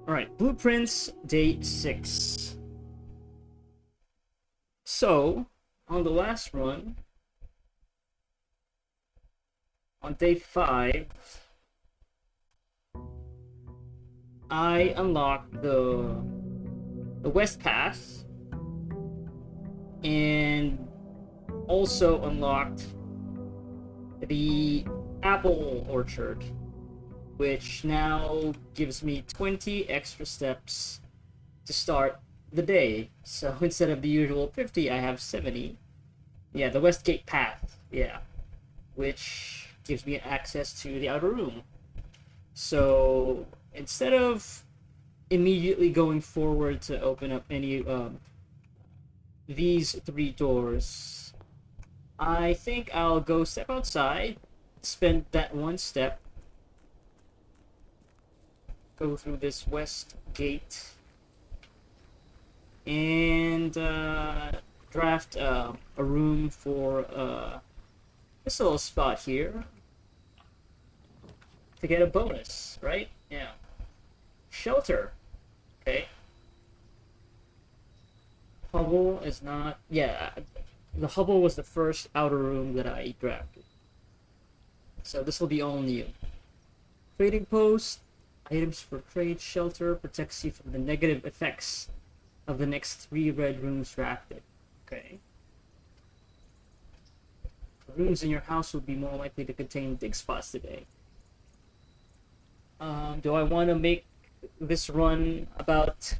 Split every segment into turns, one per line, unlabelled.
Alright, blueprints, day 6. So, on the last run, on day 5, I unlocked the West Path and also unlocked the Apple Orchard, which now gives me 20 extra steps to start the day. So instead of the usual 50, I have 70. Yeah, the Westgate Path, yeah, which gives me access to the outer room. So instead of immediately going forward to open up any these 3 doors, I think I'll go step outside, spend that one step, go through this west gate, and draft a room for this little spot here to get a bonus, right? Yeah. Shelter. Okay. Hubble is not. Yeah, the Hubble was the first outer room that I drafted. So this will be all new. Trading post. Items for trade. Shelter protects you from the negative effects of the next 3 red rooms drafted. Okay. The rooms in your house would be more likely to contain dig spots today. Do I want to make this run about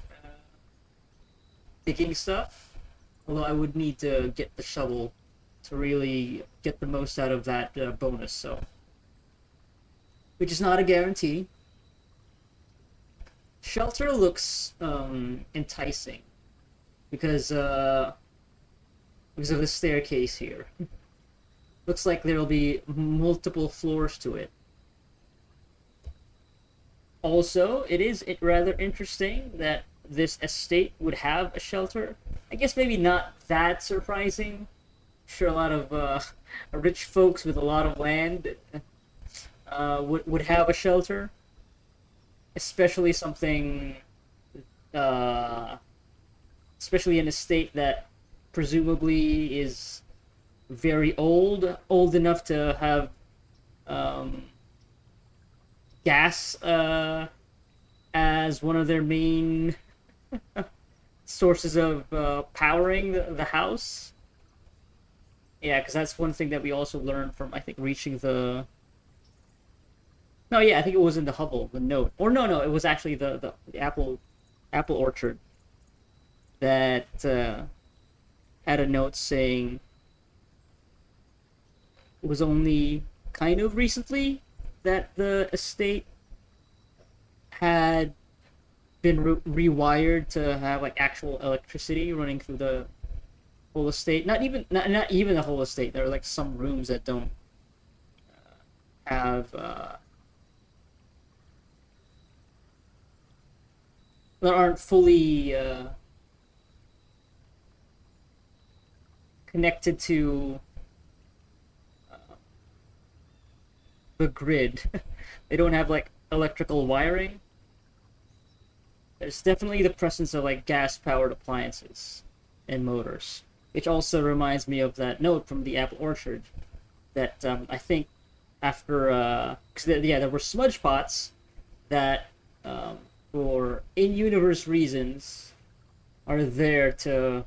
digging stuff? Although I would need to get the shovel to really get the most out of that bonus, so. Which is not a guarantee. Shelter looks enticing because of the staircase here. Looks like there'll be multiple floors to it. Also, it is rather interesting that this estate would have a shelter. I guess maybe not that surprising. I'm sure a lot of rich folks with a lot of land would have a shelter, especially something, uh, especially an estate that presumably is very old enough to have um, gas as one of their main sources of powering the house. Yeah, because that's one thing that we also learned from, I think, reaching the. No, yeah, I think it was in the Hubble, the note, or no, it was actually the Apple Orchard that had a note saying it was only kind of recently that the estate had been rewired to have like actual electricity running through the whole estate. Not even the whole estate. There are like some rooms that don't have that aren't fully connected to the grid. They don't have like electrical wiring. There's definitely the presence of like gas powered appliances and motors, which also reminds me of that note from the Apple Orchard that I think after cause yeah, there were smudge pots that for in-universe reasons are there to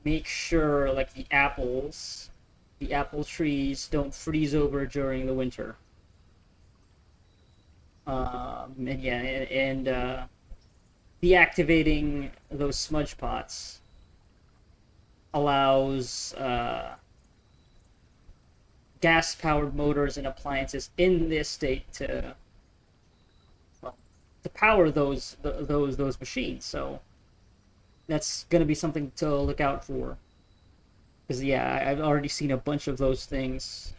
make sure like the apple trees don't freeze over during the winter. And yeah, and deactivating those smudge pots allows gas-powered motors and appliances in the estate to power those machines. So that's gonna be something to look out for. Because yeah, I've already seen a bunch of those things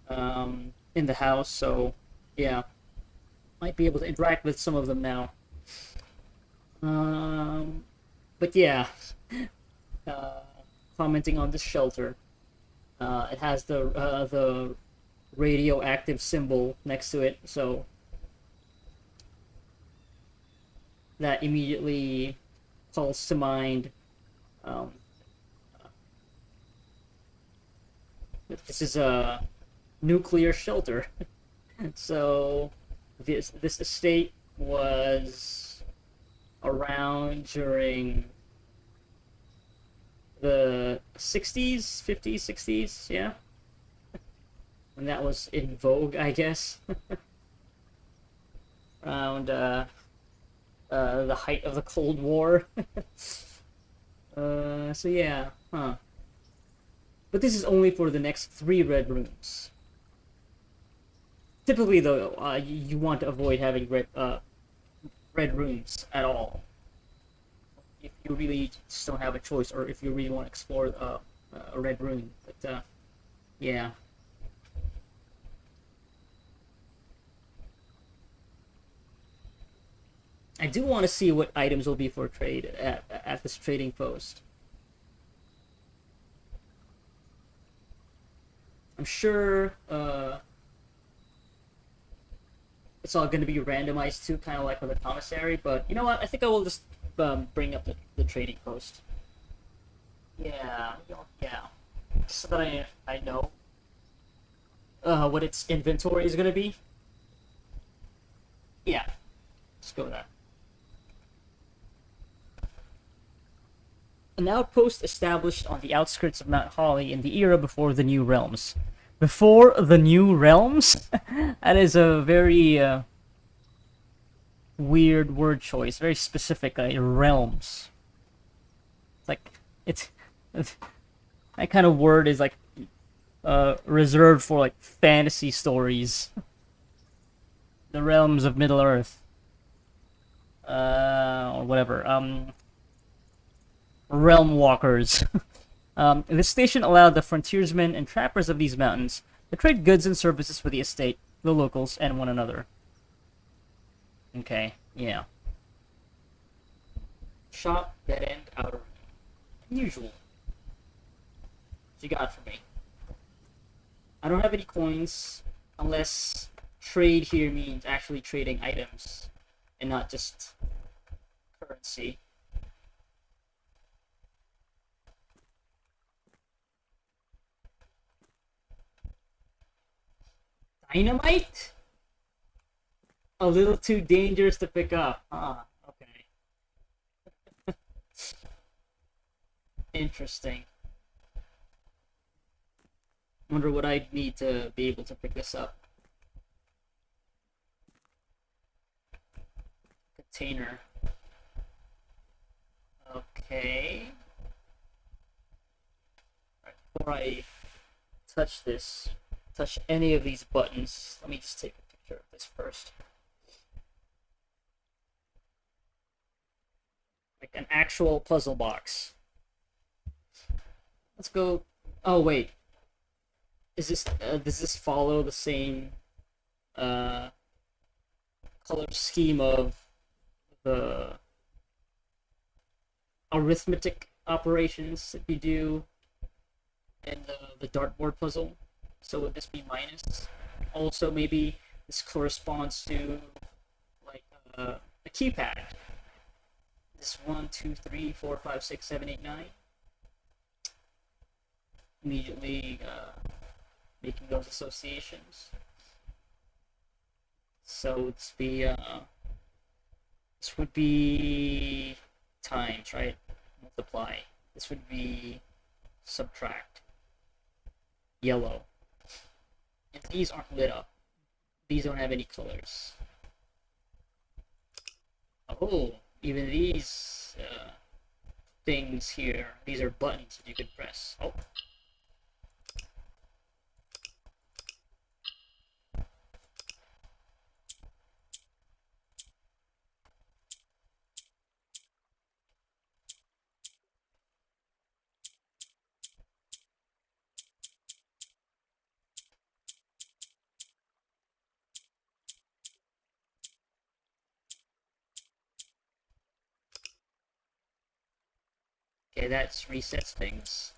in the house. So yeah, might be able to interact with some of them now. Um, but yeah, uh, commenting on the shelter, it has the radioactive symbol next to it. So that immediately calls to mind. Um, this is a nuclear shelter. So this estate was around during the 60s, 50s, 60s, yeah. When that was in vogue, I guess. Around the height of the Cold War. So yeah, huh. But this is only for the next 3 red rooms. Typically, though, you want to avoid having red rooms at all. If you really just don't have a choice, or if you really want to explore a red room. But yeah, I do want to see what items will be for trade at this trading post. I'm sure it's all going to be randomized too, kind of like with the commissary. But you know what? I think I will just bring up the trading post. Yeah, yeah, so that I know what its inventory is going to be. Yeah, let's go with that. An outpost established on the outskirts of Mount Holly in the era before the New Realms. Before the New Realms? That is a very weird word choice, very specific. Realms. It's like it's that kind of word is like reserved for like fantasy stories. The realms of Middle Earth, or whatever. Realm walkers. This station allowed the frontiersmen and trappers of these mountains to trade goods and services with the estate, the locals, and one another. Okay, yeah. Shop, dead end, outer ring. Unusual. What you got for me? I don't have any coins, unless trade here means actually trading items and not just currency. Dynamite? A little too dangerous to pick up. Okay. Interesting. Wonder what I'd need to be able to pick this up. Container. Okay. Right, before I touch any of these buttons, let me just take a picture of this first. Like an actual puzzle box. Let's go. Oh wait, does this follow the same uh color scheme of the arithmetic operations that you do in the dartboard puzzle? So would this be minus? Also, maybe this corresponds to like a keypad. This 1, 2, 3, 4, 5, 6, 7, 8, 9. Immediately making those associations. So this would be times, right? Multiply. This would be subtract. Yellow. And these aren't lit up. These don't have any colors. Oh, even these things here. These are buttons that you can press. Oh. Okay, that resets things.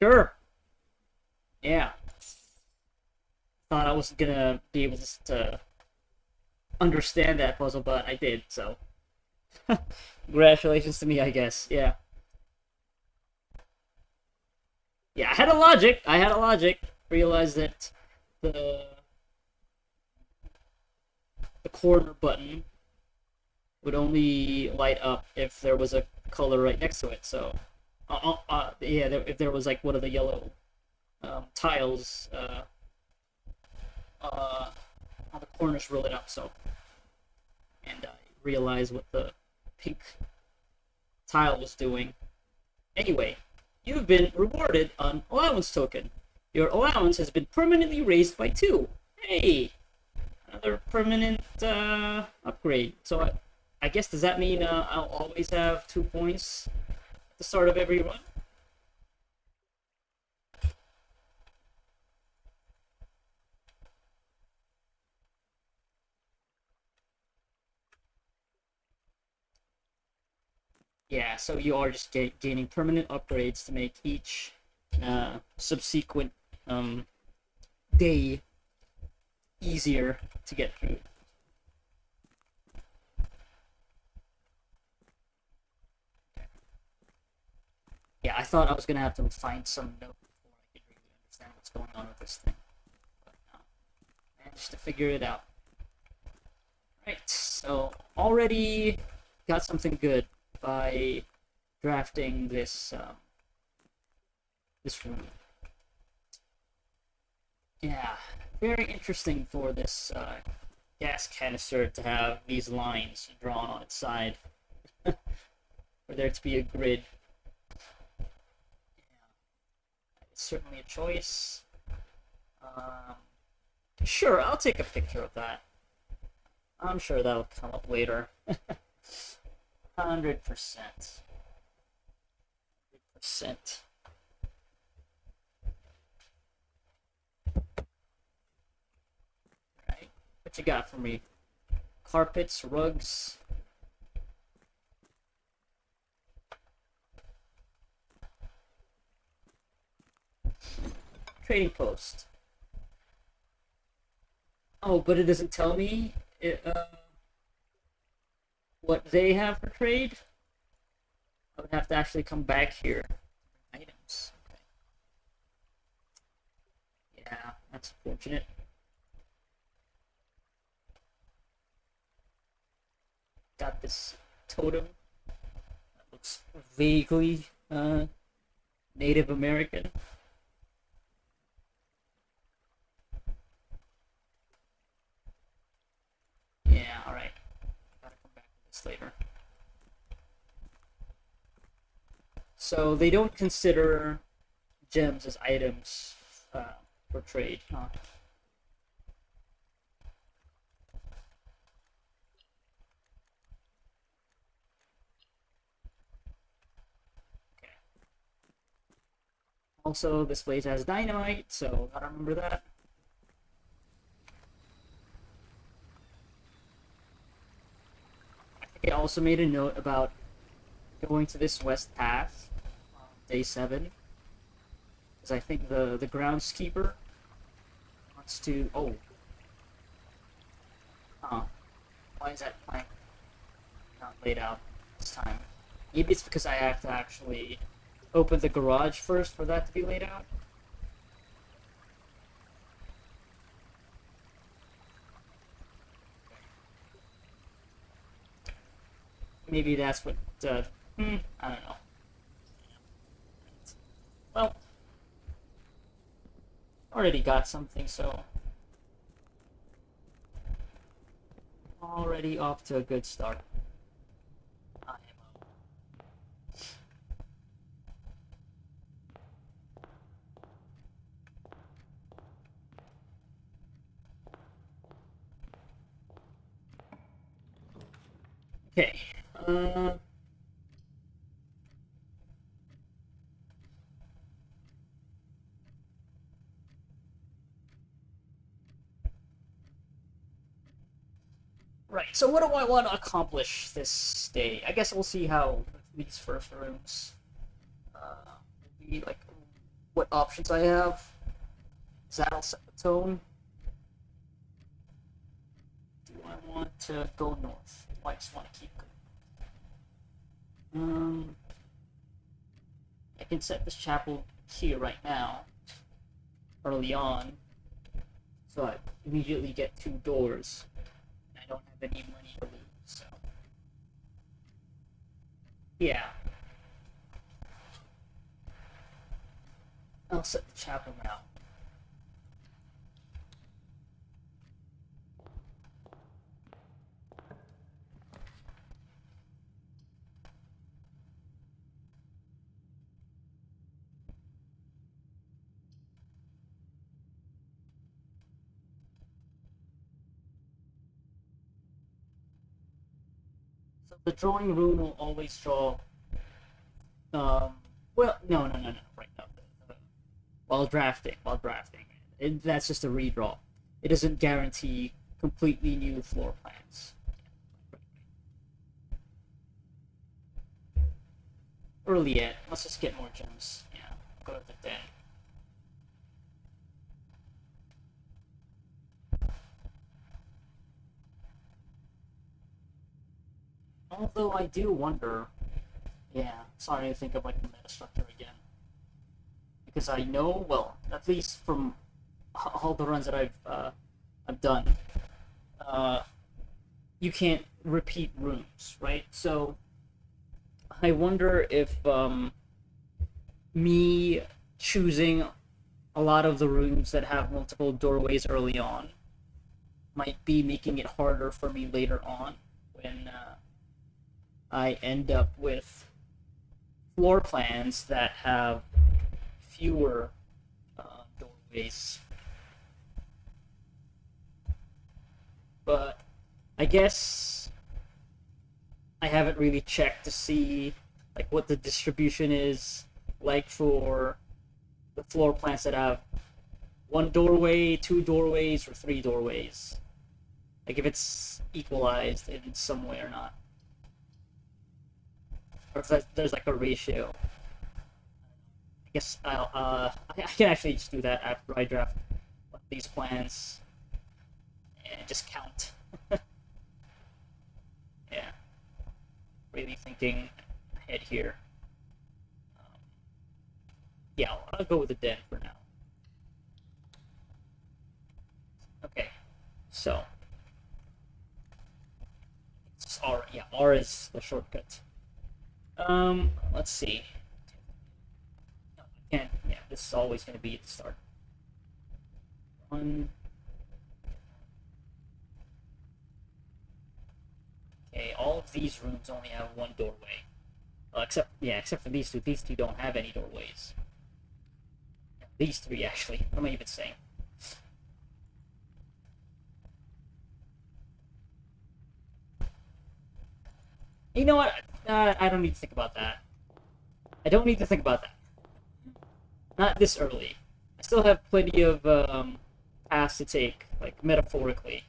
Sure. Yeah. Thought I wasn't gonna be able to understand that puzzle, but I did. So, congratulations to me, I guess. Yeah. Yeah. I had a logic. I had a logic. Realized that the the corner button would only light up if there was a color right next to it. So, yeah, if there was like one of the yellow tiles uh, on the corners were lit up. So, and I realized what the pink tile was doing. Anyway, you've been rewarded an allowance token. Your allowance has been permanently raised by 2. Hey, another permanent upgrade. So I guess does that mean I'll always have 2 points at the start of every run? Yeah, so you are just gaining permanent upgrades to make each subsequent um, day easier to get through. Yeah, I thought I was gonna have to find some note before I could really understand what's going on with this thing, but I managed to figure it out. Right, so already got something good by drafting this room. Yeah, very interesting for this gas canister to have these lines drawn on its side, for there to be a grid. It's certainly a choice. Um, sure, I'll take a picture of that. I'm sure that'll come up later. 100%. 100%. Right? What you got for me? Carpets, rugs. Trading post. Oh, but it doesn't tell me what they have for trade. I would have to actually come back here. Items. Okay. Yeah, that's unfortunate. Got this totem that looks vaguely Native American. Yeah, alright. Gotta come back to this later. So they don't consider gems as items for trade, huh? Okay. Also, this place has dynamite, so gotta remember that. I think I also made a note about going to this west path on day 7, because I think the groundskeeper wants to. Oh, huh. Why is that plank not laid out this time? Maybe it's because I have to actually open the garage first for that to be laid out. Maybe that's what. I don't know. Well, already got something, so already off to a good start. Okay. Right. So what do I want to accomplish this day? I guess we'll see how these first rooms will be like. what options I have. Does that'll set the tone? Do I want to go north? Do I just want to keep going? I can set this chapel here right now, early on, so I immediately get 2 doors. And I don't have any money to lose, so. Yeah. I'll set the chapel now. So the drawing room will always draw. Well, no, right now. While drafting, that's just a redraw. It doesn't guarantee completely new floor plans. Early yet. Let's just get more gems. Yeah, go to the den. Although I do wonder. Yeah, sorry to think of like the meta structure again. Because I know, well, at least from all the runs that I've done, you can't repeat rooms, right? So I wonder if me choosing a lot of the rooms that have multiple doorways early on might be making it harder for me later on when I end up with floor plans that have fewer doorways. But I guess I haven't really checked to see like what the distribution is like for the floor plans that have 1 doorway, 2 doorways, or 3 doorways. Like if it's equalized in some way or not, or if there's like a ratio. I guess I can actually just do that after I draft one of these plans and just count. Yeah, really thinking ahead here. Yeah, I'll go with the den for now. Okay, so it's R. Yeah, R is the shortcut. Let's see. No, I can't. Yeah, this is always going to be the start. 1. Okay, all of these rooms only have 1 doorway. Except for these two. These two don't have any doorways. These 3 actually. What am I even saying? You know what? I don't need to think about that. I don't need to think about that. Not this early. I still have plenty of paths to take, like metaphorically.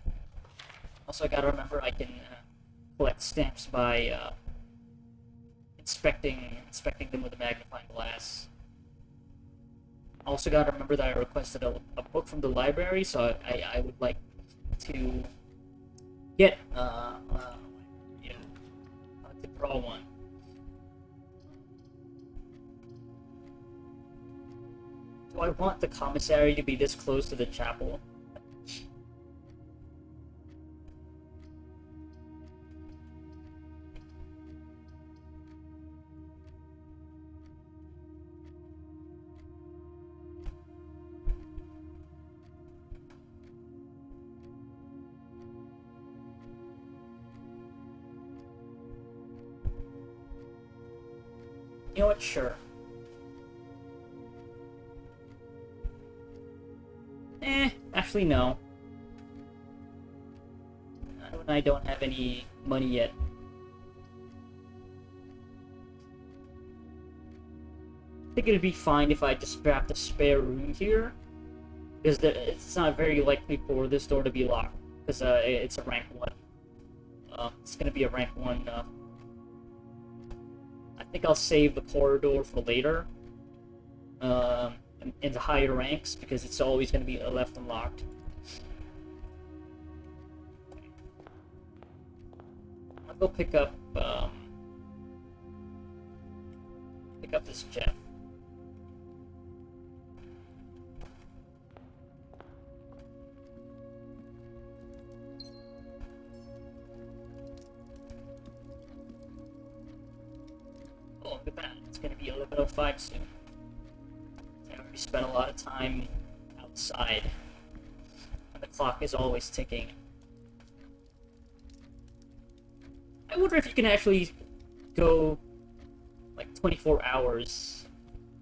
Also, I gotta remember I can collect stamps by inspecting them with a magnifying glass. Also, gotta remember that I requested a book from the library, so I would like to get to draw one. Do I want the commissary to be this close to the chapel? You know what? Sure. Actually no. I don't have any money yet. I think it'd be fine if I just draft a spare room here, because it's not very likely for this door to be locked, because it's a rank 1. It's gonna be a rank 1. I think I'll save the corridor for later. in the higher ranks because it's always going to be left unlocked. I'll go pick up this gem. Oh, look at that. It's going to be 11:05 soon. I already spent a lot of time outside. And the clock is always ticking. I wonder if you can actually go like 24 hours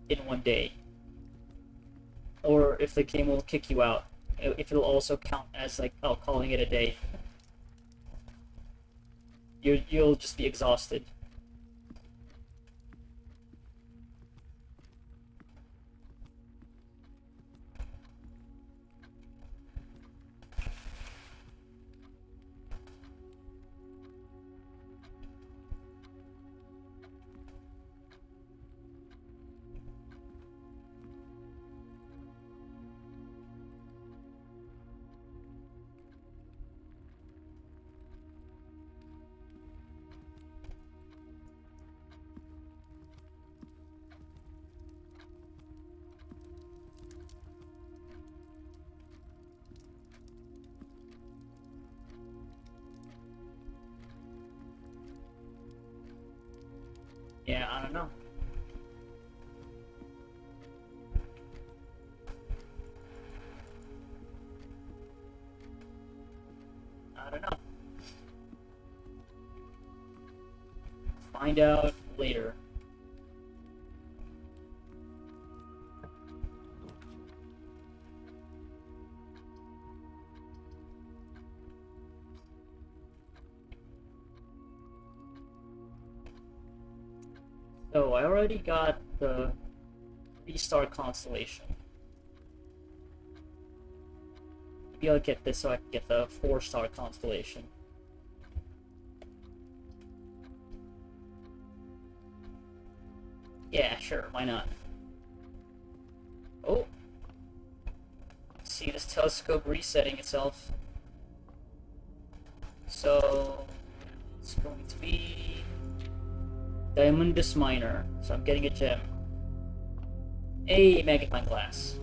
in one day. Or if the game will kick you out. If it'll also count as like, oh, calling it a day. You'll just be exhausted. Yeah, I don't know. I don't know. Find out later. So I already got the 3-star constellation. Maybe I'll get this so I can get the 4-star constellation. Yeah, sure, why not? Oh! See this telescope resetting itself. So it's going to be Diamondus Minor. So I'm getting a gem. A magnifying glass.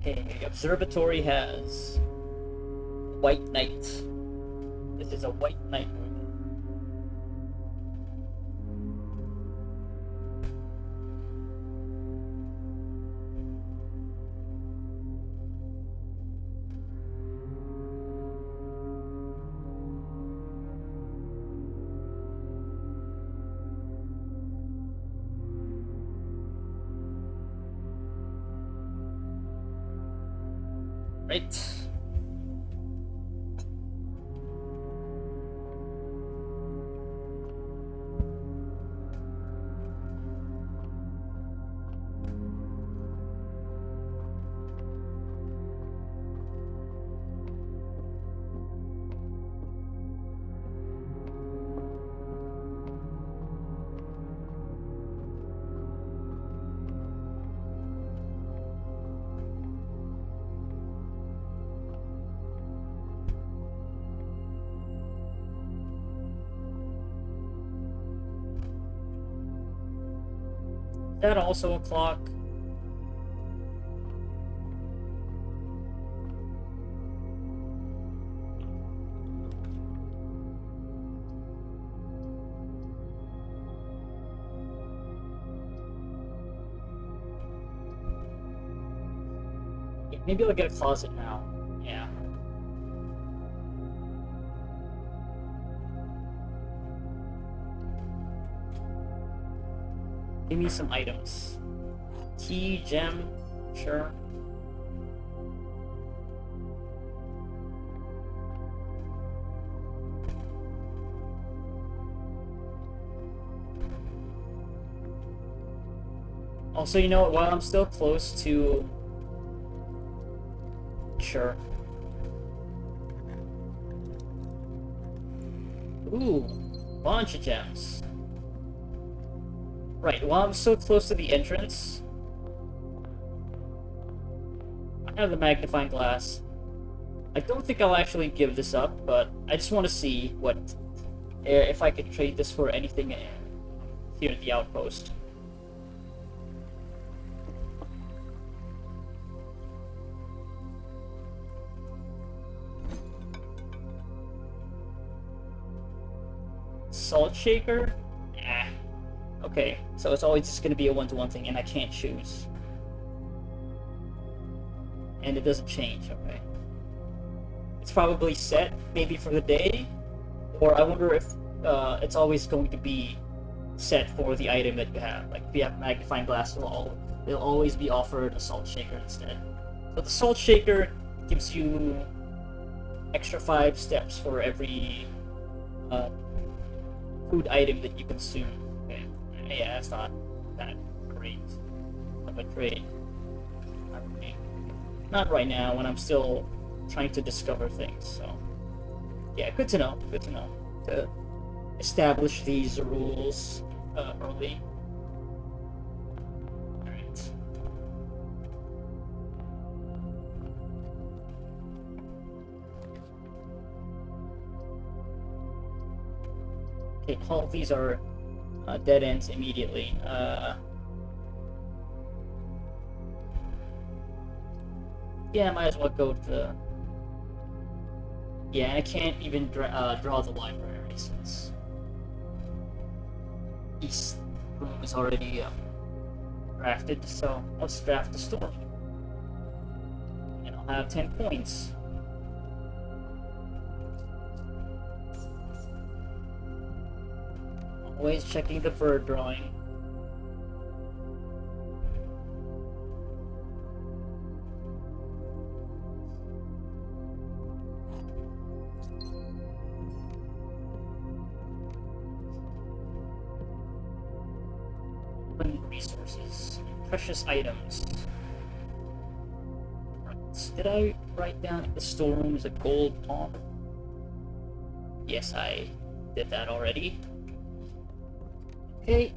Okay, the observatory has White Knight. This is a White Knight movement. Right. Is that also a clock? Yeah, maybe I'll get a closet now. Yeah. Give me some items. Key, gem, sure. Also, you know, while I'm still close to... Sure. Ooh, bunch of gems. Right, while I'm so close to the entrance, I have the magnifying glass. I don't think I'll actually give this up, but I just want to see what if I could trade this for anything here at the outpost. Salt shaker? Nah. Okay, so it's always just gonna be a one-to-one thing, and I can't choose. And it doesn't change, okay. It's probably set, maybe for the day, or I wonder if it's always going to be set for the item that you have. Like, if you have magnifying glass, they'll always be offered a salt shaker instead. So the salt shaker gives you extra 5 steps for every food item that you consume. Okay, yeah, that's not that great of a trade. Not right now, when I'm still trying to discover things. So, yeah, good to know. Good to know. To establish these rules early. Alright. Okay, all of these are dead ends immediately. Yeah, I might as well go to... Yeah, I can't even draw the library since East room is already drafted, so let's draft the store. And I'll have 10 points. Always checking the bird drawing. Resources, precious items. Right. Did I write down the storeroom is a gold pawn? Yes, I did that already. Okay.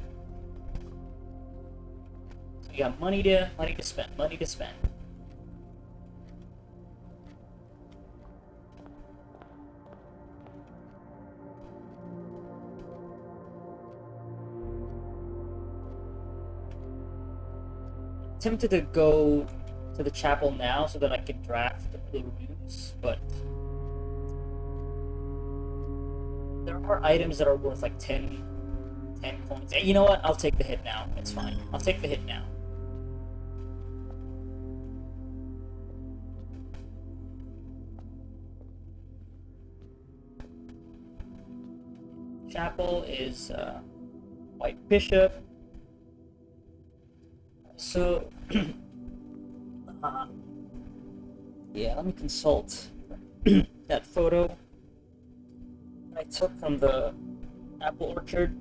So we got money to spend, money to spend. Tempted to go to the chapel now so that I could draft the runes, but there are items that are worth like 10 coins. And you know what? I'll take the hit now. It's fine. I'll take the hit now. Chapel is White Bishop. So, yeah, let me consult that photo I took from the apple orchard,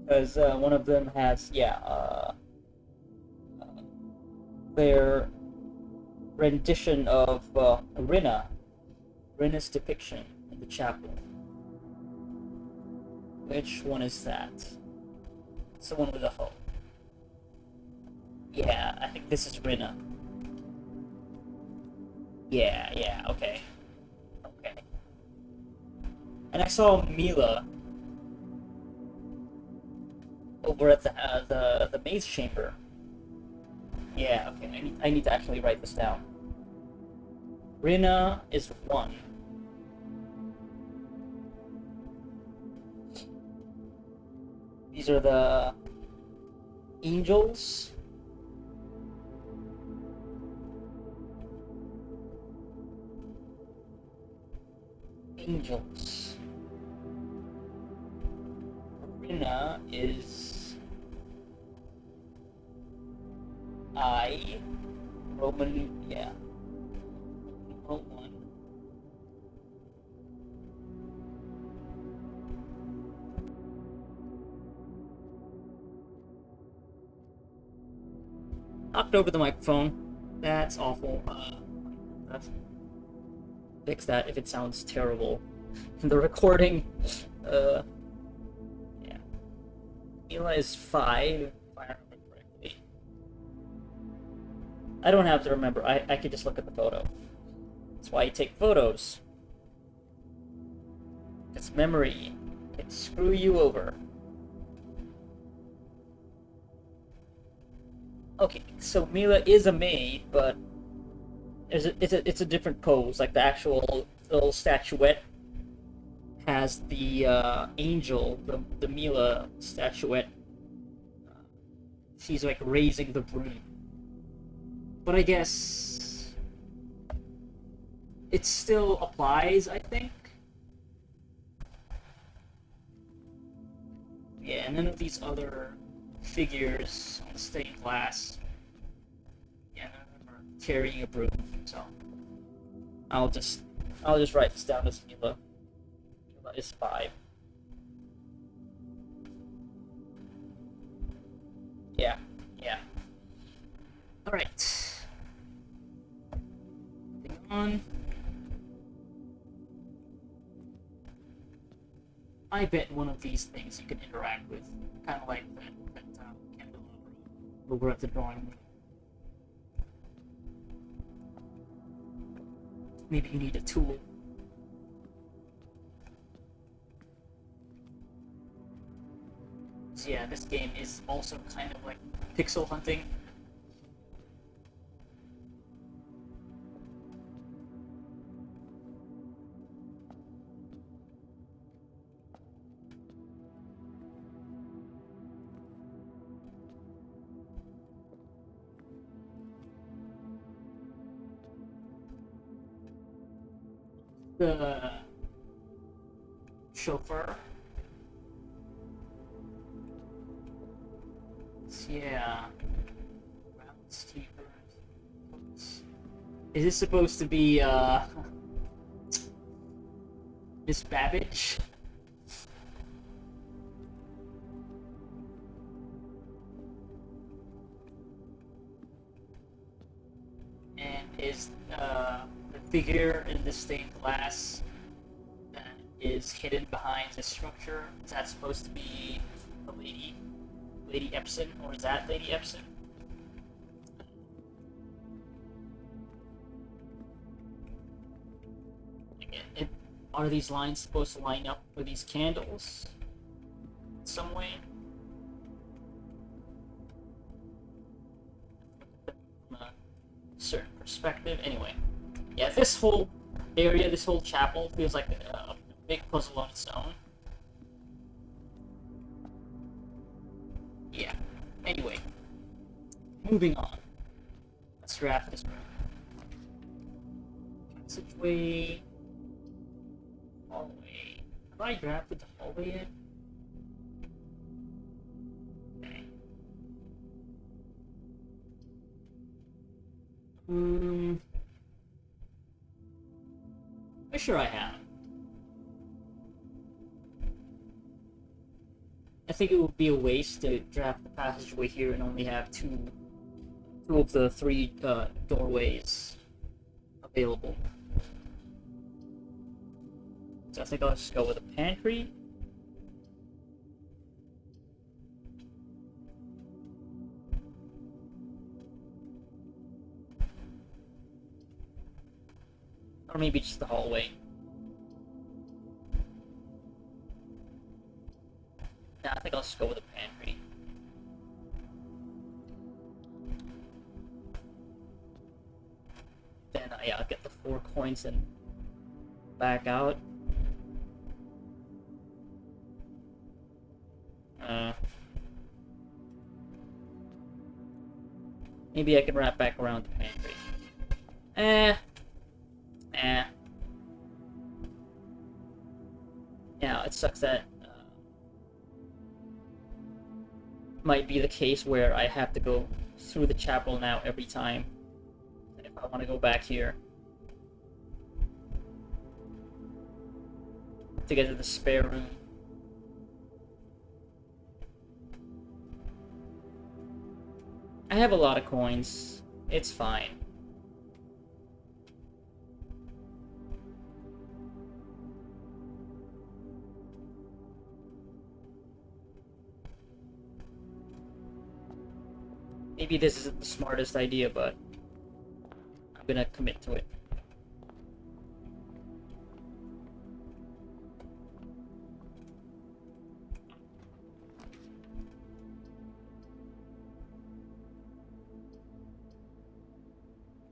because one of them has, their rendition of Rinna's depiction in the chapel. Which one is that? It's the one with the hoe. Yeah, I think this is Rinna. Yeah, okay. Okay. And I saw Mila over at the maze chamber. Yeah, okay. I need to actually write this down. Rinna is 1. These are the angels. Angels. Rinna is I. Roman, yeah. Numeral 1. Knocked over the microphone. That's awful. Let's fix that if it sounds terrible. The recording, yeah. Mila is 5, if I remember correctly. I don't have to remember. I could just look at the photo. That's why you take photos. It's memory. It screw you over. Okay, so Mila is a maid, but it's a different pose. Like the actual little statuette has the angel, the Mila statuette. She's like raising the broom. But I guess it still applies, I think. Yeah, and none of these other figures on the stained glass. Yeah, none of them are carrying a broom, so I'll just write this down as Mila. Mila is 5. Yeah, yeah. Alright. Moving on. I bet one of these things you can interact with, kind of like that candelabra over at the drawing room. Maybe you need a tool. So yeah, this game is also kind of like pixel hunting. The chauffeur. Yeah. Is this supposed to be Miss Babbage? And is the figure in the stained glass that is hidden behind this structure, is that supposed to be the Lady Epson, or is that Lady Epson? Are these lines supposed to line up with these candles in some way? From a certain perspective. Anyway, yeah, this whole area, this whole chapel feels like a big puzzle on its own. Yeah. Anyway, moving on. Let's draft this room. Passageway. Hallway. Have I drafted the hallway yet? Okay. I'm sure I have. I think it would be a waste to draft the passageway here and only have two of the 3 doorways available. So I think I'll just go with a pantry. Or maybe just the hallway. Nah, I think I'll just go with a pantry. Then yeah, I'll get the 4 coins and back out. Maybe I can wrap back around the pantry. Yeah, it sucks that might be the case where I have to go through the chapel now every time if I want to go back here to get to the spare room. I have a lot of coins. It's fine. Maybe this isn't the smartest idea, but I'm gonna commit to it.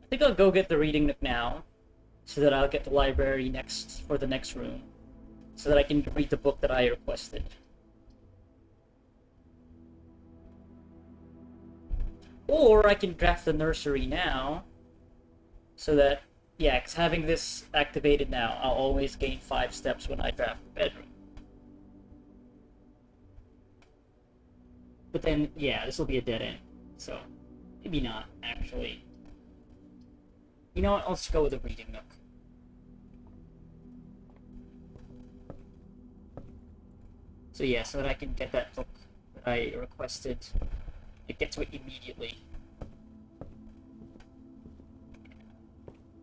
I think I'll go get the reading nook now, so that I'll get the library next for the next room, so that I can read the book that I requested. Or I can draft the nursery now, so that, yeah, because having this activated now, I'll always gain 5 steps when I draft the bedroom. But then, yeah, this will be a dead end, so maybe not, actually. You know what, let's go with the reading nook. So yeah, so that I can get that book that I requested. It gets to it immediately.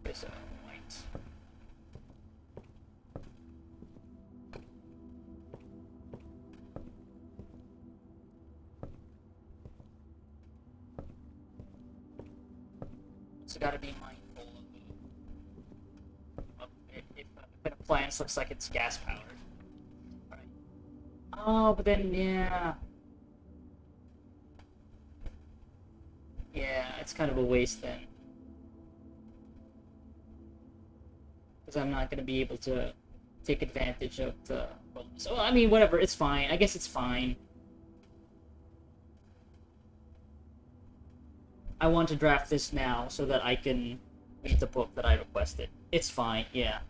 There's a white. So gotta be mindful of if an appliance looks like it's gas powered. Alright. Oh, but then yeah. Yeah, it's kind of a waste then. Because I'm not going to be able to take advantage of the... So, I mean, whatever, it's fine. I guess it's fine. I want to draft this now so that I can read the book that I requested. It's fine, yeah.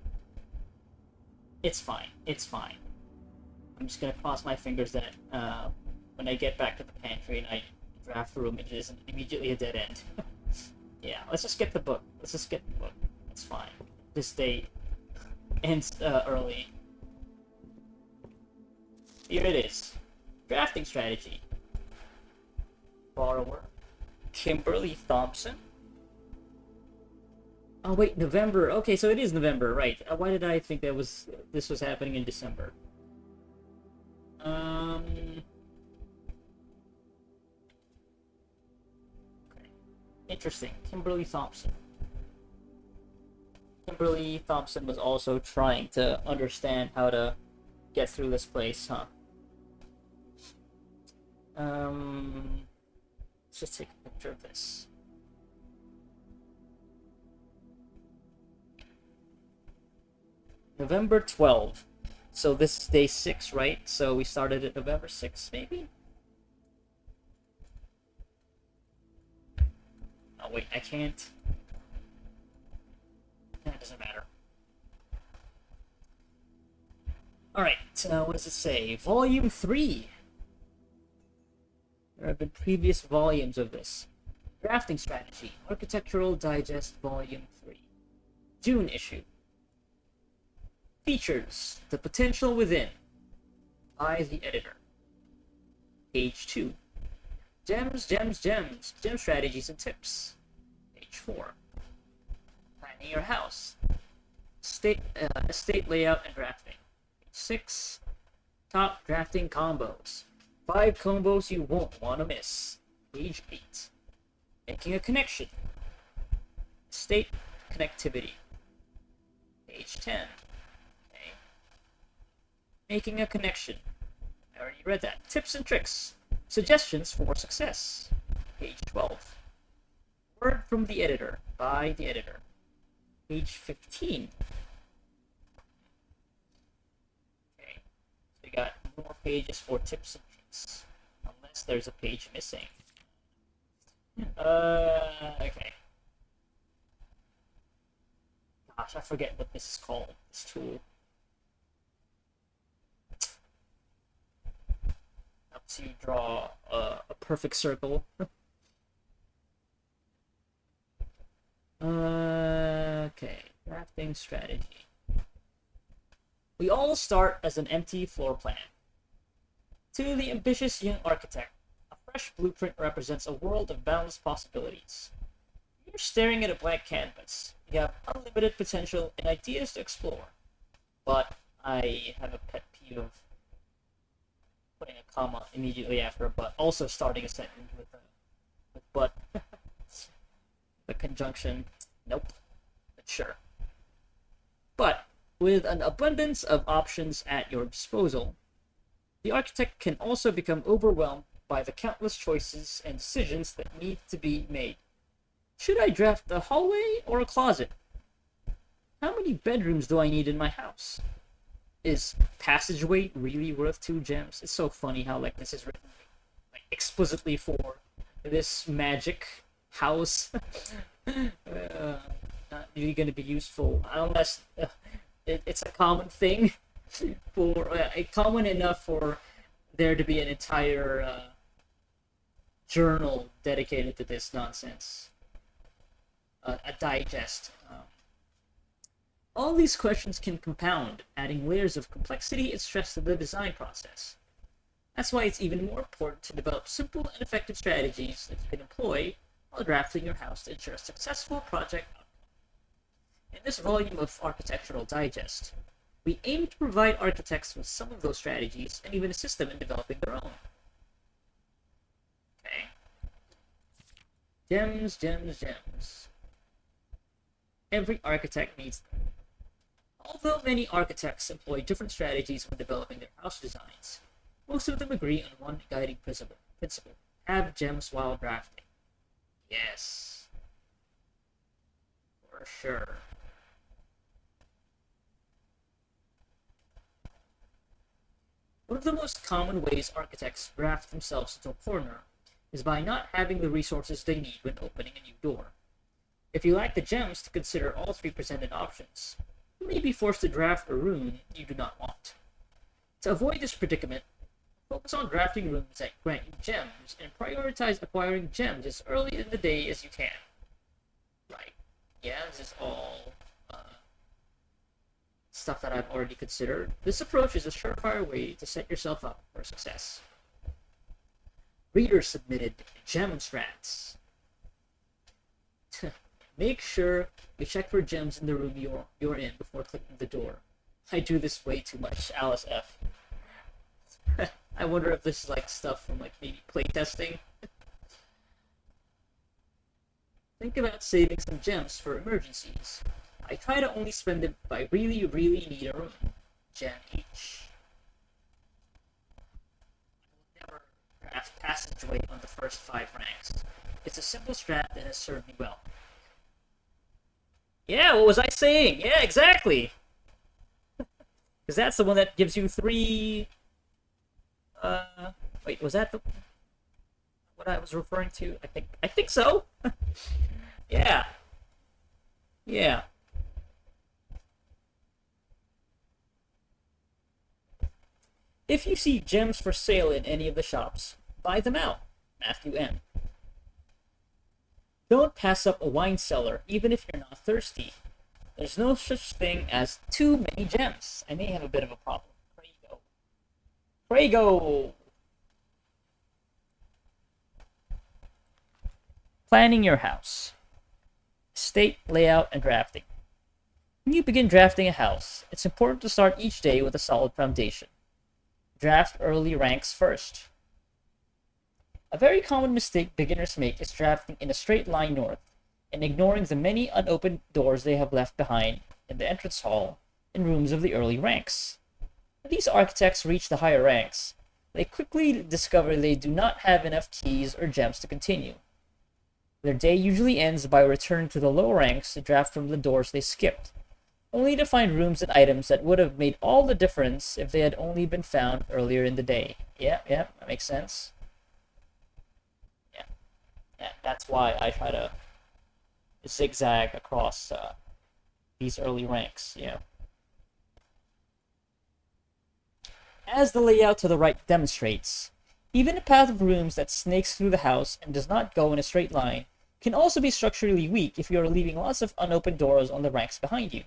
It's fine. It's fine. I'm just going to cross my fingers that when I get back to the pantry and I draft the room, it isn't immediately a dead end. Yeah, let's just get the book. Let's just get the book. It's fine. This day ends early. Here it is. Drafting strategy. Borrower. Kimberly Thompson. Oh wait, November. Okay, so it is November, right? Why did I think this was happening in December? Interesting. Kimberly Thompson. Kimberly Thompson was also trying to understand how to get through this place, huh? Let's just take a picture of this. November 12th. So this is day 6, right? So we started at November 6th, maybe? Oh wait, I can't. That doesn't matter. Alright, what does it say? Volume 3! There have been previous volumes of this. Drafting Strategy, Architectural Digest, Volume 3. June issue. Features, The Potential Within, by the editor. Page 2. Gems, Gems, Gems, Gem Strategies and Tips. Page 4. Planning Your House. Estate Layout and Drafting. Page 6. Top Drafting Combos. 5 combos you won't want to miss. Page 8. Making a Connection. Estate Connectivity. Page 10. Okay. Making a Connection. I already read that. Tips and Tricks. Suggestions for Success. Page 12. Word from the Editor, by the editor. Page 15. Okay, so we got more pages for tips and tricks. Unless there's a page missing. Okay. Gosh, I forget what this is called, this tool. To draw a perfect circle. Okay, drafting strategy. We all start as an empty floor plan. To the ambitious young architect, a fresh blueprint represents a world of boundless possibilities. You're staring at a blank canvas. You have unlimited potential and ideas to explore. But I have a pet peeve of putting a comma immediately after a but, also starting a sentence with but. The conjunction, nope, but sure. But with an abundance of options at your disposal, the architect can also become overwhelmed by the countless choices and decisions that need to be made. Should I draft a hallway or a closet? How many bedrooms do I need in my house? Is passageway really worth 2 gems? It's so funny how like this is written like explicitly for this magic house. Not really going to be useful unless it's a common thing for common enough for there to be an entire journal dedicated to this nonsense. A digest. All these questions can compound, adding layers of complexity and stress to the design process. That's why it's even more important to develop simple and effective strategies that you can employ while drafting your house to ensure a successful project outcome. In this volume of Architectural Digest, we aim to provide architects with some of those strategies and even assist them in developing their own. Okay. Gems, gems, gems. Every architect needs them. Although many architects employ different strategies when developing their house designs, most of them agree on one guiding principle. Have gems while drafting. Yes. For sure. One of the most common ways architects draft themselves into a corner is by not having the resources they need when opening a new door. If you lack the gems to consider all 3 presented options, you may be forced to draft a room you do not want. To avoid this predicament, focus on drafting rooms that grant you gems and prioritize acquiring gems as early in the day as you can. Right. Yeah, this is all stuff that I've already considered. This approach is a surefire way to set yourself up for success. Reader submitted gem strats. Make sure you check for gems in the room you're in before clicking the door. I do this way too much, Alice F. I wonder if this is like stuff from like maybe playtesting. Think about saving some gems for emergencies. I try to only spend them if I really, really need a room. Gem each. I will never draft passageway on the first 5 ranks. It's a simple strat that has served me well. Yeah, what was I saying? Yeah, exactly! Because that's the one that gives you 3... wait, was that what I was referring to? I think so. Yeah. Yeah. If you see gems for sale in any of the shops, buy them out. Matthew M. Don't pass up a wine cellar, even if you're not thirsty. There's no such thing as too many gems. I may have a bit of a problem. Prego! Planning your house. Estate, layout, and drafting. When you begin drafting a house, it's important to start each day with a solid foundation. Draft early ranks first. A very common mistake beginners make is drafting in a straight line north and ignoring the many unopened doors they have left behind in the entrance hall and rooms of the early ranks. When these architects reach the higher ranks, they quickly discover they do not have enough keys or gems to continue. Their day usually ends by returning to the lower ranks to draft from the doors they skipped, only to find rooms and items that would have made all the difference if they had only been found earlier in the day. Yeah, that makes sense. Yeah, that's why I try to zigzag across these early ranks, yeah. As the layout to the right demonstrates, even a path of rooms that snakes through the house and does not go in a straight line can also be structurally weak if you are leaving lots of unopened doors on the ranks behind you.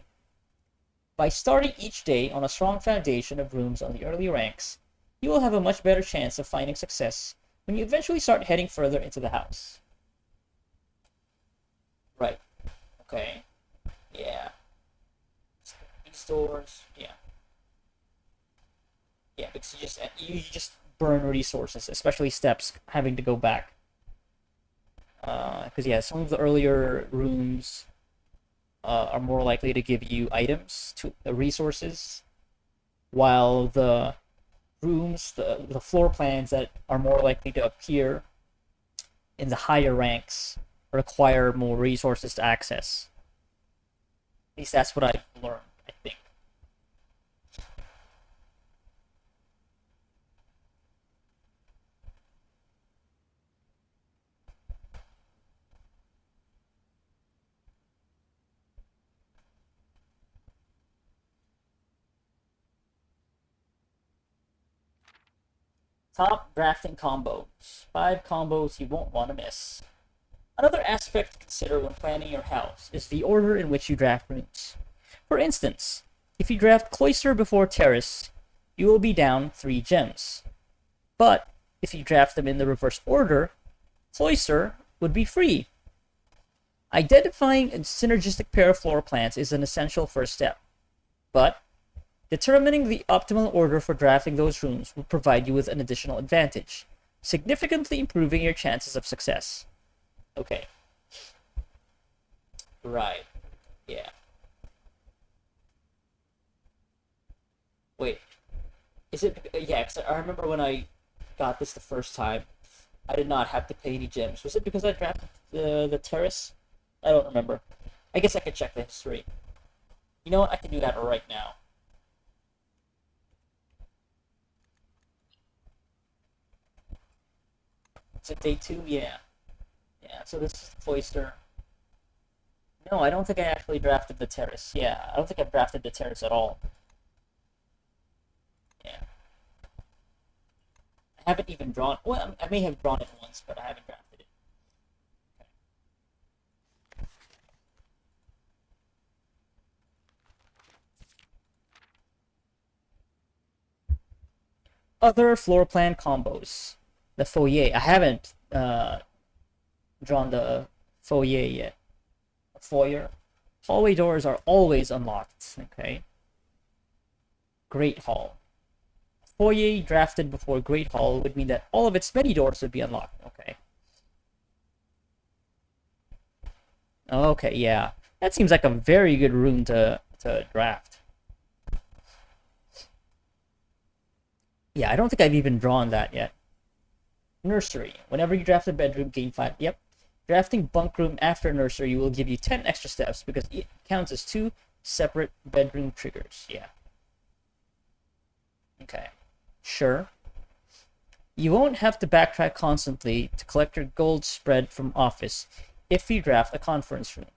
By starting each day on a strong foundation of rooms on the early ranks, you will have a much better chance of finding success when you eventually start heading further into the house. Right. Okay. Yeah. These doors. Yeah. Yeah, because you just burn resources, especially steps having to go back. Because yeah, some of the earlier rooms are more likely to give you items to resources, while the rooms, the floor plans that are more likely to appear in the higher ranks require more resources to access. At least that's what I've learned, I think. Top drafting combos. 5 combos you won't want to miss. Another aspect to consider when planning your house is the order in which you draft runes. For instance, if you draft Cloister before Terrace, you will be down 3 gems. But if you draft them in the reverse order, Cloister would be free. Identifying a synergistic pair of floor plans is an essential first step, but determining the optimal order for drafting those runes will provide you with an additional advantage, significantly improving your chances of success. Okay. Right. Yeah. Wait. Is it? Yeah, because I remember when I got this the first time, I did not have to pay any gems. Was it because I drafted the terrace? I don't remember. I guess I could check the history. You know what? I can do that right now. Is it day 2? Yeah. Yeah, so this is Cloister. No, I don't think I actually drafted the terrace. Yeah, I don't think I've drafted the terrace at all. Yeah. I haven't even drawn. Well, I may have drawn it once, but I haven't drafted it. Other floor plan combos. The foyer. I haven't drawn the foyer yet. Foyer. Hallway doors are always unlocked. Okay. Great Hall. Foyer drafted before Great Hall would mean that all of its many doors would be unlocked. Okay. Okay, yeah. That seems like a very good room to draft. Yeah, I don't think I've even drawn that yet. Nursery. Whenever you draft a bedroom, gain 5. Yep. Drafting bunk room after nursery will give you 10 extra steps because it counts as 2 separate bedroom triggers. Yeah. Okay. Sure. You won't have to backtrack constantly to collect your gold spread from office if you draft a conference room.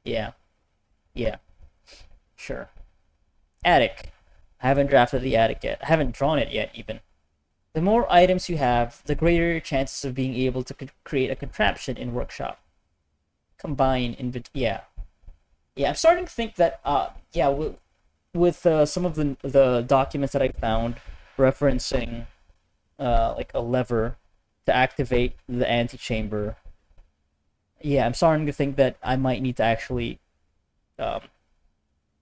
Yeah. Yeah. Sure. Attic. I haven't drafted the attic yet. I haven't drawn it yet, even. The more items you have, the greater your chances of being able to create a contraption in workshop. Combine yeah. Yeah, I'm starting to think that yeah, with some of the documents that I found referencing like a lever to activate the antechamber. Yeah, I'm starting to think that I might need to actually um,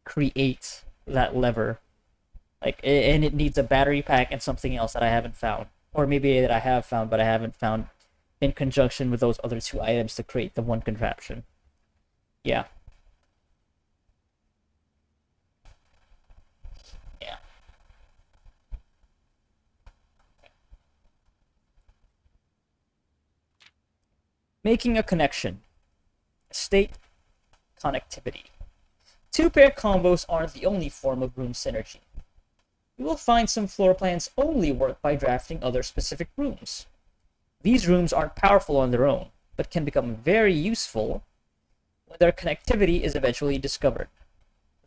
create that lever. Like, and it needs a battery pack and something else that I haven't found, or maybe that I have found but I haven't found in conjunction with those other 2 items to create the one contraption. Yeah. Yeah. Making a connection. State connectivity. 2-pair combos aren't the only form of room synergy. You will find some floor plans only work by drafting other specific rooms. These rooms aren't powerful on their own, but can become very useful when their connectivity is eventually discovered.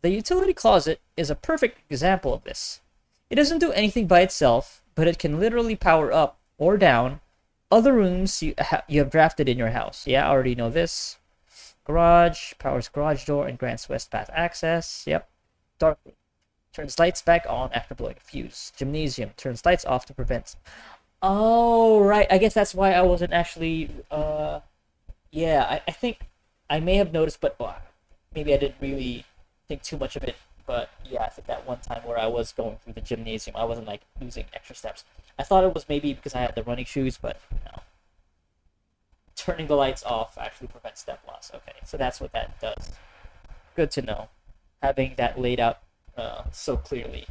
The utility closet is a perfect example of this. It doesn't do anything by itself, but it can literally power up or down other rooms you have drafted in your house. Yeah, I already know this. Garage, powers garage door, and grants west path access. Yep. Dark room.
Turns lights back on after blowing a fuse. Gymnasium. Turns lights off to prevent. Oh, right. I guess that's why I wasn't actually. Yeah, I think I may have noticed, but maybe I didn't really think too much of it. But yeah, I think that one time where I was going through the gymnasium, I wasn't like losing extra steps. I thought it was maybe because I had the running shoes, but no. Turning the lights off actually prevents step loss. Okay, so that's what that does. Good to know. Having that laid out so clearly.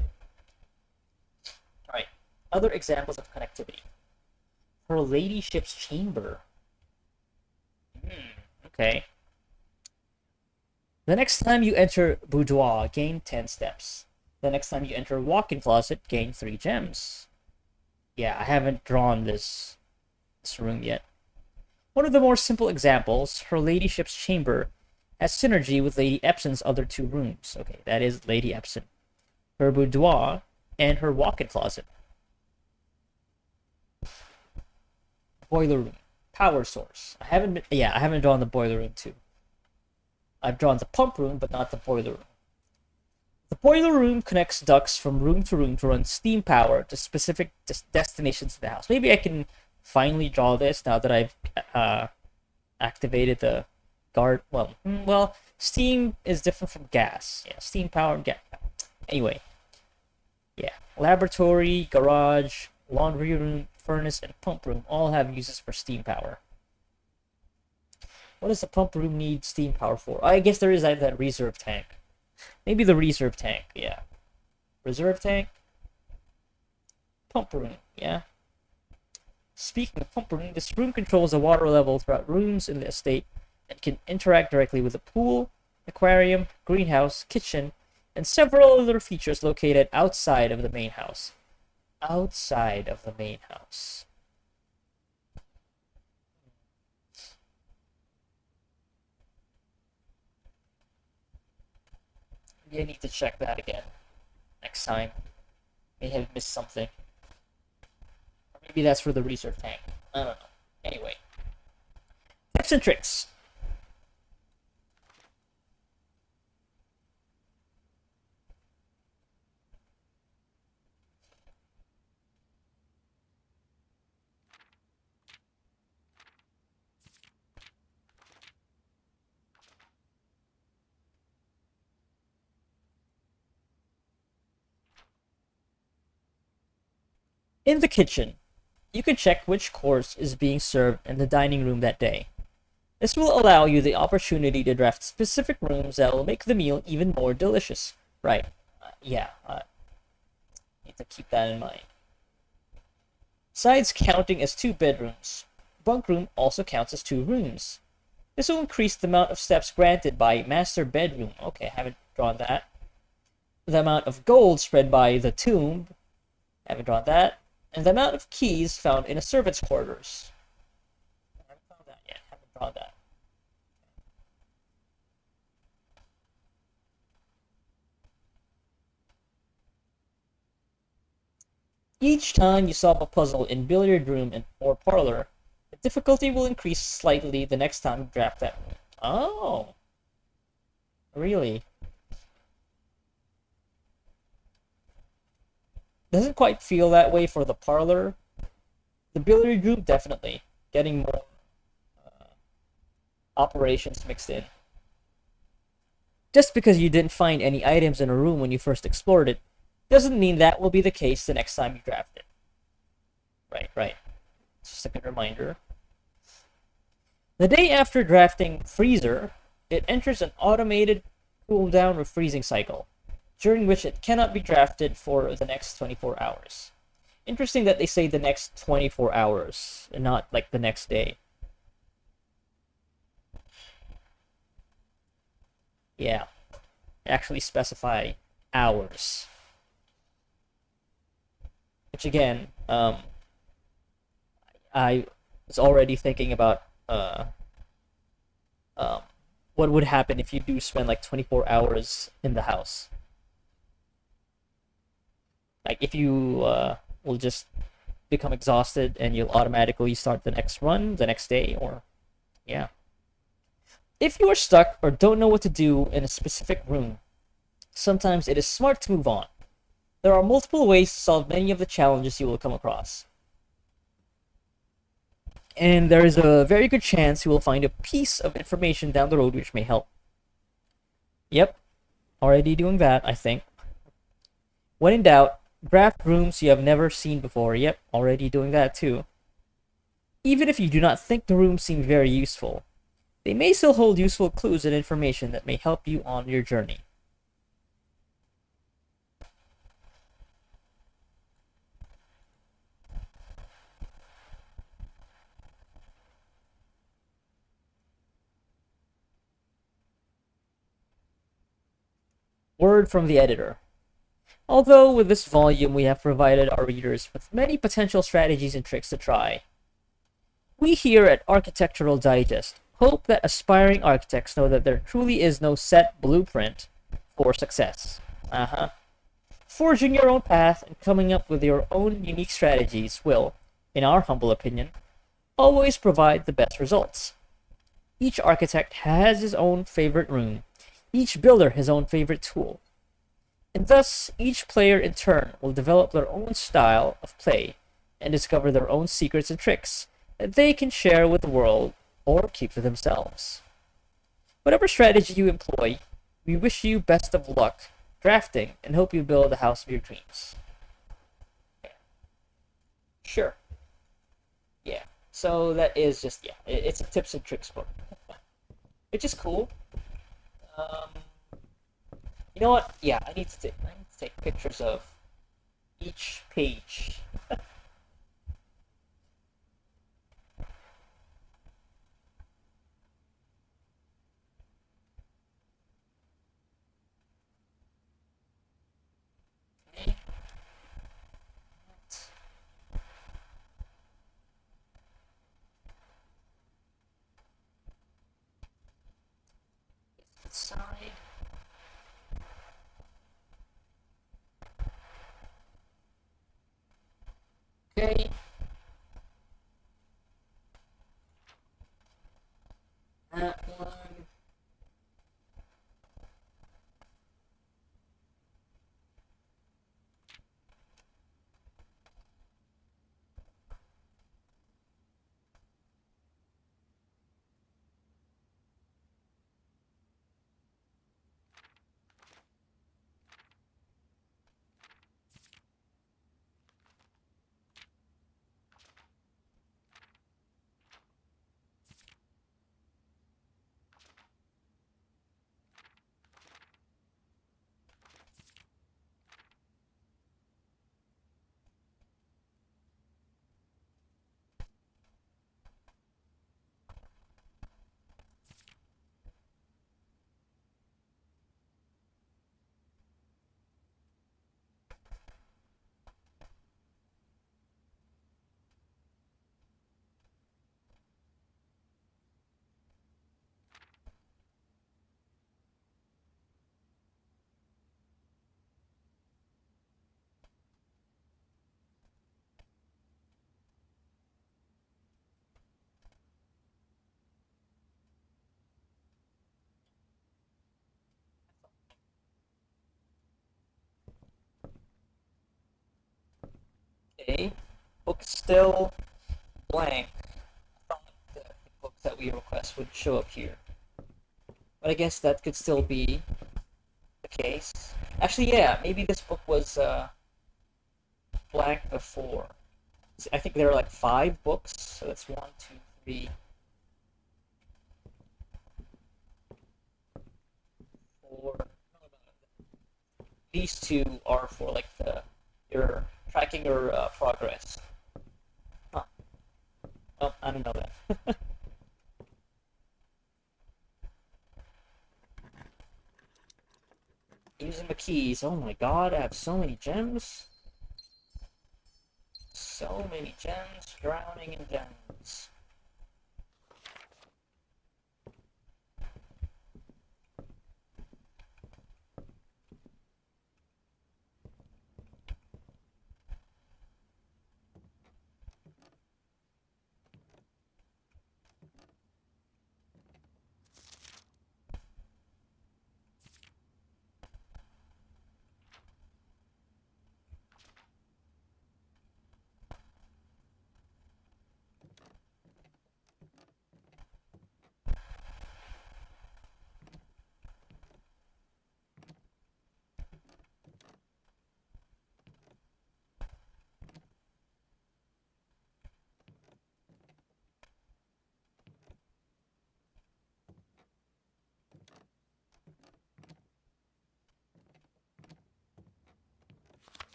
All right. Other examples of connectivity. Her ladyship's chamber. Okay. The next time you enter boudoir, gain 10 steps. The next time you enter walk-in closet, gain 3 gems. Yeah, I haven't drawn this room yet. One of the more simple examples, her ladyship's chamber has synergy with Lady Epson's other 2 rooms. Okay, that is Lady Epson. Her boudoir and her walk-in closet. Boiler room. Power source. I haven't drawn the boiler room too. I've drawn the pump room, but not the boiler room. The boiler room connects ducts from room to room to run steam power to specific destinations in the house. Maybe I can finally draw this now that I've activated the guard. Well, steam is different from gas. Yeah, steam power and gas. Anyway, yeah, laboratory, garage, laundry room, furnace, and pump room all have uses for steam power. What does the pump room need steam power for? I guess there is that reserve tank. Maybe the reserve tank, yeah. Reserve tank. Pump room, yeah. Speaking of pump room, this room controls the water level throughout rooms in the estate and can interact directly with the pool, aquarium, greenhouse, kitchen, and several other features located outside of the main house. Outside of the main house. Maybe I need to check that again next time. May have missed something. Or maybe that's for the reserve tank. I don't know. Anyway. Tips and tricks. In the kitchen, you can check which course is being served in the dining room that day. This will allow you the opportunity to draft specific rooms that will make the meal even more delicious. Right. Need to keep that in mind. Besides counting as 2 bedrooms, bunk room also counts as 2 rooms. This will increase the amount of steps granted by master bedroom. Okay, I haven't drawn that. The amount of gold spread by the tomb. Haven't drawn that. And the amount of keys found in a servant's quarters. I haven't found that yet. Haven't drawn that. Each time you solve a puzzle in billiard room or parlor, the difficulty will increase slightly the next time you draft that room. Oh. Really? Doesn't quite feel that way for the parlor. The billiard room, definitely. Getting more operations mixed in. Just because you didn't find any items in a room when you first explored it, doesn't mean that will be the case the next time you draft it. Right. Just a good reminder. The day after drafting freezer, it enters an automated cool-down or freezing cycle, during which it cannot be drafted for the next 24 hours. Interesting that they say the next 24 hours, and not like the next day. Yeah, actually specify hours. Which again, I was already thinking about what would happen if you do spend like 24 hours in the house. Like if you will just become exhausted and you'll automatically start the next run the next day, or yeah. If you are stuck or don't know what to do in a specific room, sometimes it is smart to move on. There are multiple ways to solve many of the challenges you will come across. And there is a very good chance you will find a piece of information down the road which may help. Yep, already doing that, I think. When in doubt, draft rooms you have never seen before. Yep, already doing that too. Even if you do not think the rooms seem very useful, they may still hold useful clues and information that may help you on your journey. Word from the editor. Although with this volume we have provided our readers with many potential strategies and tricks to try, we here at Architectural Digest hope that aspiring architects know that there truly is no set blueprint for success. Forging your own path and coming up with your own unique strategies will, in our humble opinion, always provide the best results. Each architect has his own favorite room, each builder his own favorite tool, and thus each player in turn will develop their own style of play and discover their own secrets and tricks that they can share with the world or keep to themselves. Whatever strategy you employ, we wish you best of luck drafting and hope you build the house of your dreams. Sure. Yeah. So that is just, yeah, it's a tips and tricks book. Which is cool. You know what? Yeah, I need to take pictures of each page. Okay. Side. Okay. That one. Okay. Book still blank. The books that we request would show up here. But I guess that could still be the case. Actually, yeah, maybe this book was blank before. I think there are like 5 books, so that's 1, 2, 3, 4. These 2 are for like your tracking your progress. Huh. Oh, I don't know that. Using the keys. Oh my god, I have so many gems. So many gems, drowning in gems.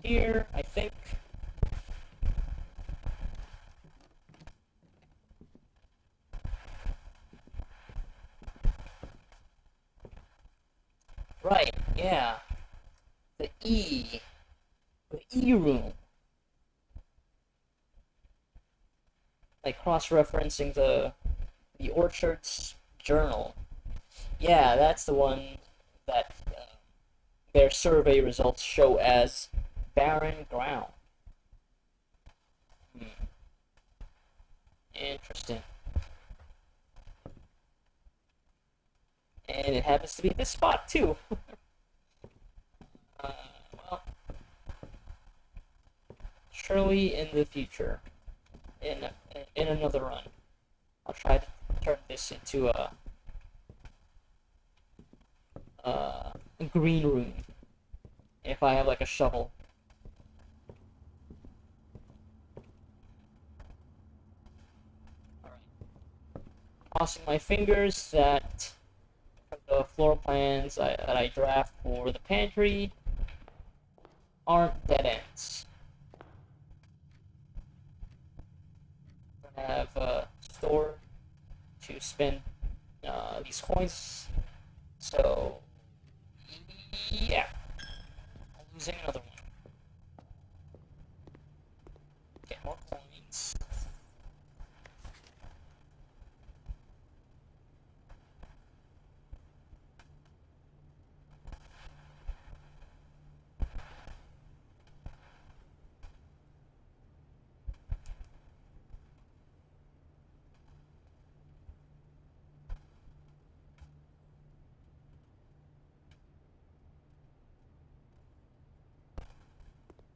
here, I think. Right, yeah. The E. The E room. Like cross-referencing the Orchard's journal. Yeah, that's the one that their survey results show as barren ground. Hmm. Interesting. And it happens to be this spot too. uh, well, surely in the future, in in another run, I'll try to turn this into a green room if I have like a shovel. All right, crossing my fingers that the floor plans that I draft for the pantry aren't dead ends. I have a store to spend these coins, so yeah, I'm losing another one. Get more coins.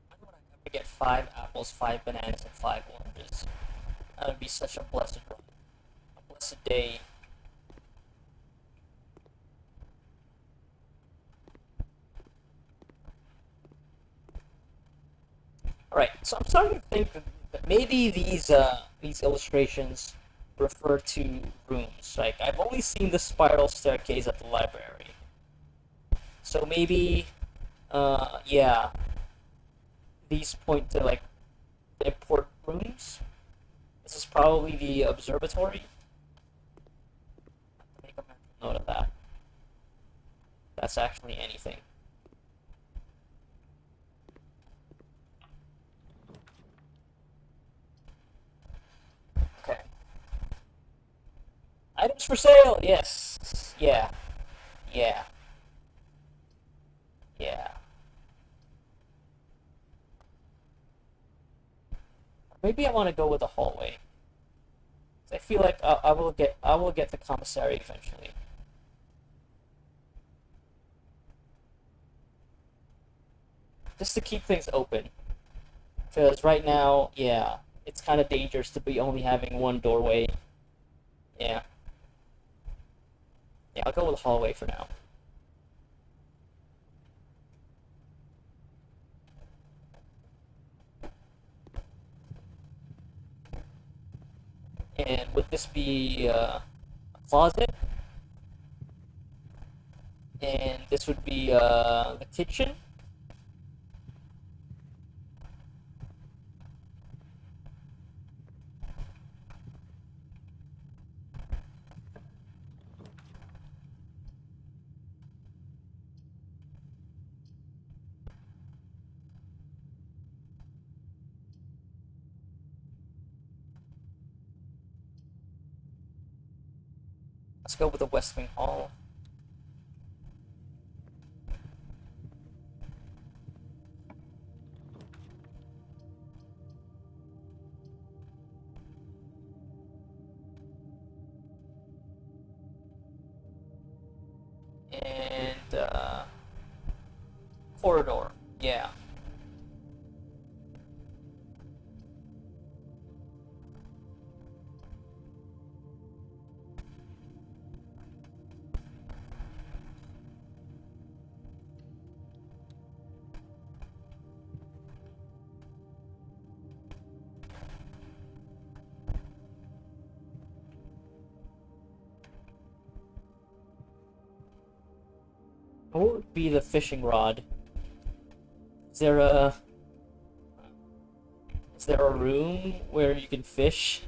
When would I ever get 5 apples, 5 bananas, and 5 oranges? That would be such a blessed run, a blessed day. Alright, so I'm starting to think that maybe these illustrations refer to rooms. Like I've only seen the spiral staircase at the library. So maybe yeah, these point to like important rooms. This is probably the observatory. Make a mental note of that. That's actually anything. Okay. Items for sale. Yes. Yeah. Yeah. Yeah. Maybe I want to go with the hallway. I feel like I will get the commissary eventually. Just to keep things open. Because right now, yeah, it's kind of dangerous to be only having one doorway. Yeah. Yeah, I'll go with the hallway for now. And would this be a closet? And this would be the kitchen. Let's go with the West Wing Hall. And corridor. Yeah. What would be the fishing rod? Is there a Is there a room where you can fish?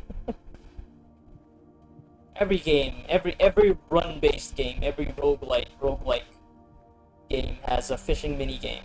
Every game, every run-based game, every roguelike game has a fishing mini game.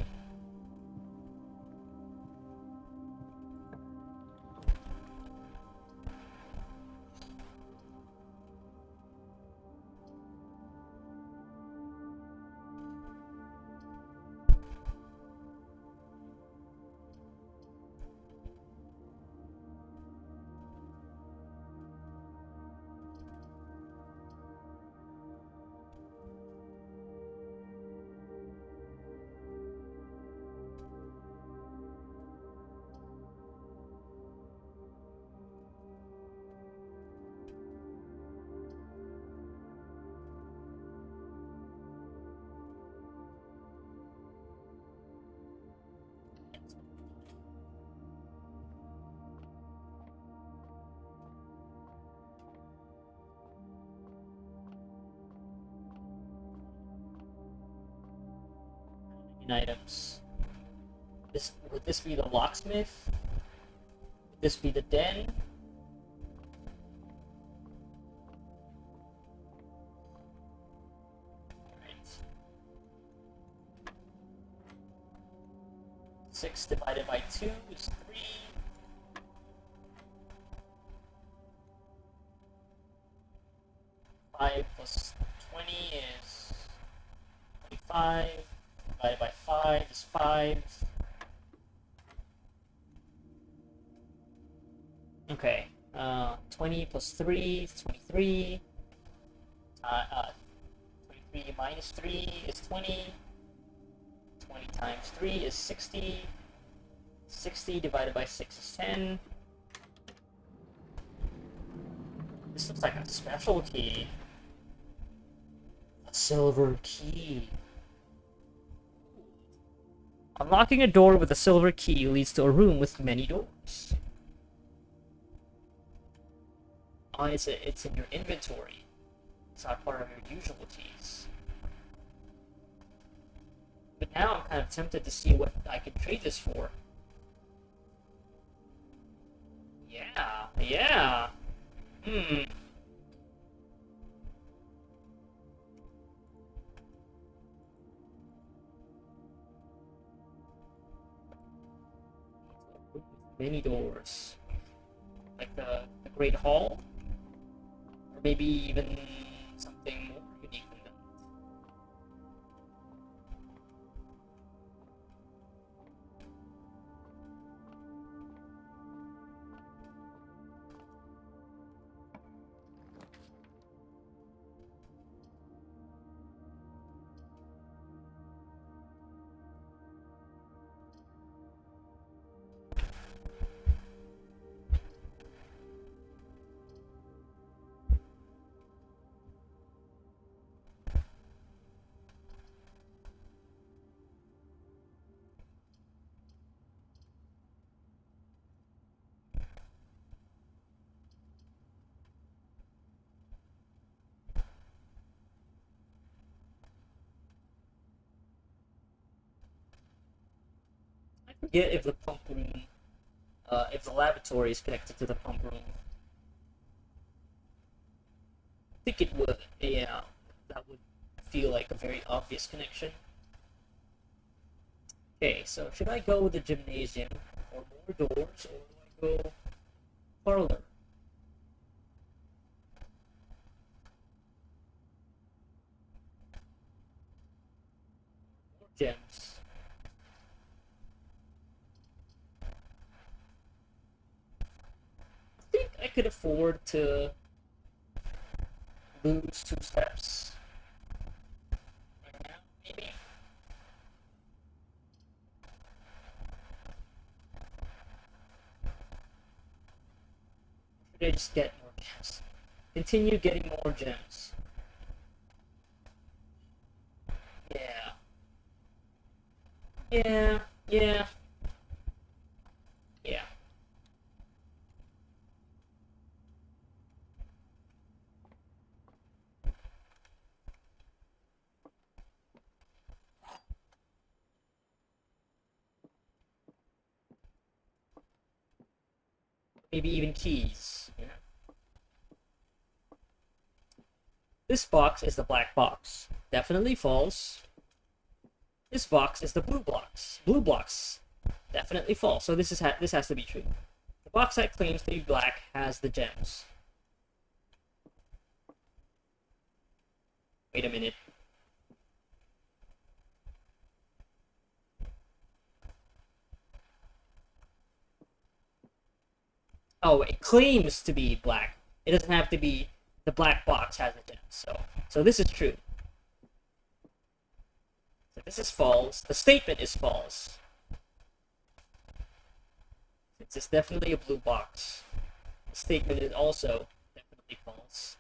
Items. This would this be the locksmith? Would this be the den? Right. 6 divided by 2 is 3. Five plus 20 is 25. Divided by 5 is 5. Okay. 20 plus 3 is 23. 23 minus 3 is 20. 20 times 3 is 60. 60 divided by 6 is 10. This looks like a special key. A silver key. Unlocking a door with a silver key leads to a room with many doors. Oh, it's in your inventory. It's not part of your usual keys. But now I'm kind of tempted to see what I can trade this for. Yeah, yeah. Many doors. Like the Great Hall? Or maybe even something more unique than that. I forget if the pump room, if the laboratory is connected to the pump room. I think it would, yeah. That would feel like a very obvious connection. Okay, so should I go with the gymnasium, or more doors, or do I go parlor? More gems. I think I could afford to lose 2 steps. Right now, maybe. Should I just get more gems? Continue getting more gems. Yeah. Yeah. Yeah. Yeah. maybe even keys. You know. This box is the black box. Definitely false. This box is the blue box. Blue box. Definitely false. So this has to be true. The box that claims to be black has the gems. Wait a minute. Oh, it claims to be black. It doesn't have to be the black box has the gems. So this is true. So this is false. The statement is false. It's definitely a blue box. The statement is also definitely false,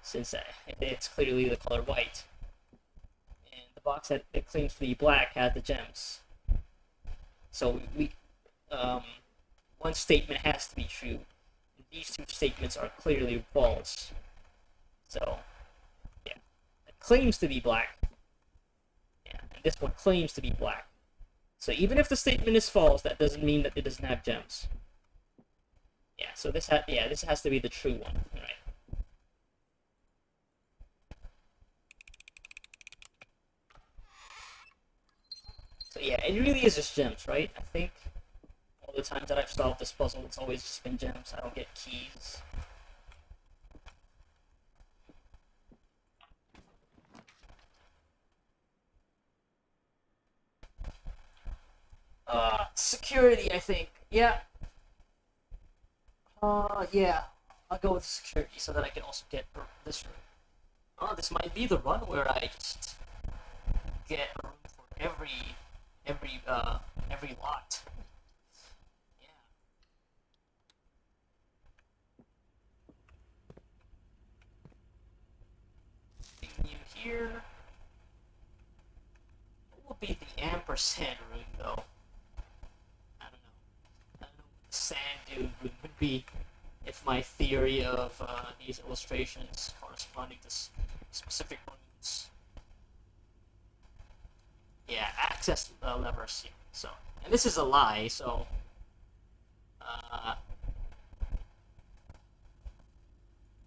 since it's clearly the color white. And the box that it claims to be black has the gems. So one statement has to be true. These two statements are clearly false. So, yeah. It claims to be black. Yeah, and this one claims to be black. So even if the statement is false, that doesn't mean that it doesn't have gems. Yeah, so this has to be the true one, right? So yeah, it really is just gems, right? I think all the times that I've solved this puzzle, it's always just been gems. I don't get keys. Security, I think. Yeah. Yeah. I'll go with security so that I can also get this room. Oh, this might be the run where I just get a room for every lot. Yeah. Continue here. What will be the ampersand room though? I don't know. I don't know what the sand dune room would be if my theory of these illustrations corresponding to specific rooms. Yeah, access levers. So, and this is a lie. So,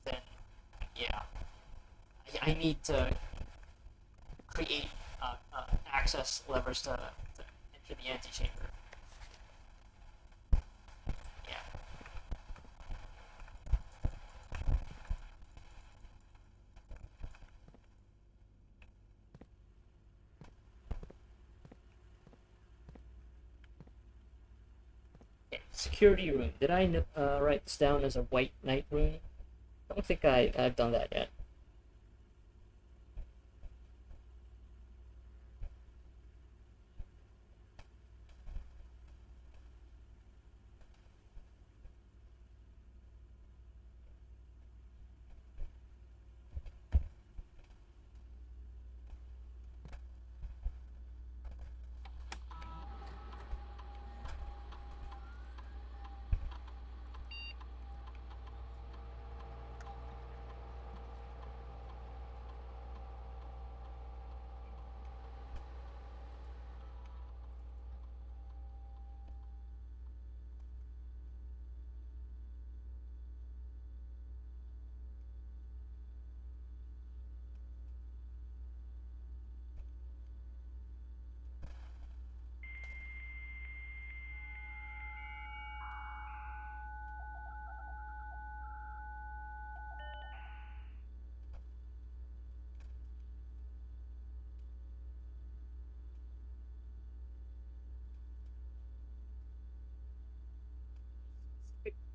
then yeah, I need to create access levers to enter the antechamber. Yeah. Okay, security room. Did I write this down as a white knight room? I don't think I've done that yet.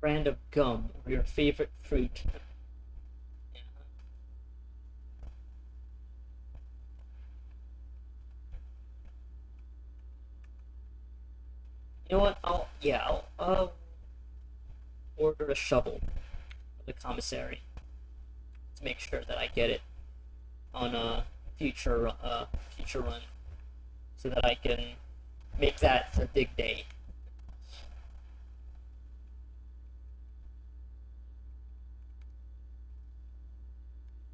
Brand of gum or your favorite fruit. You know what? I'll order a shovel for the commissary to make sure that I get it on a future run, so that I can make that a dig day.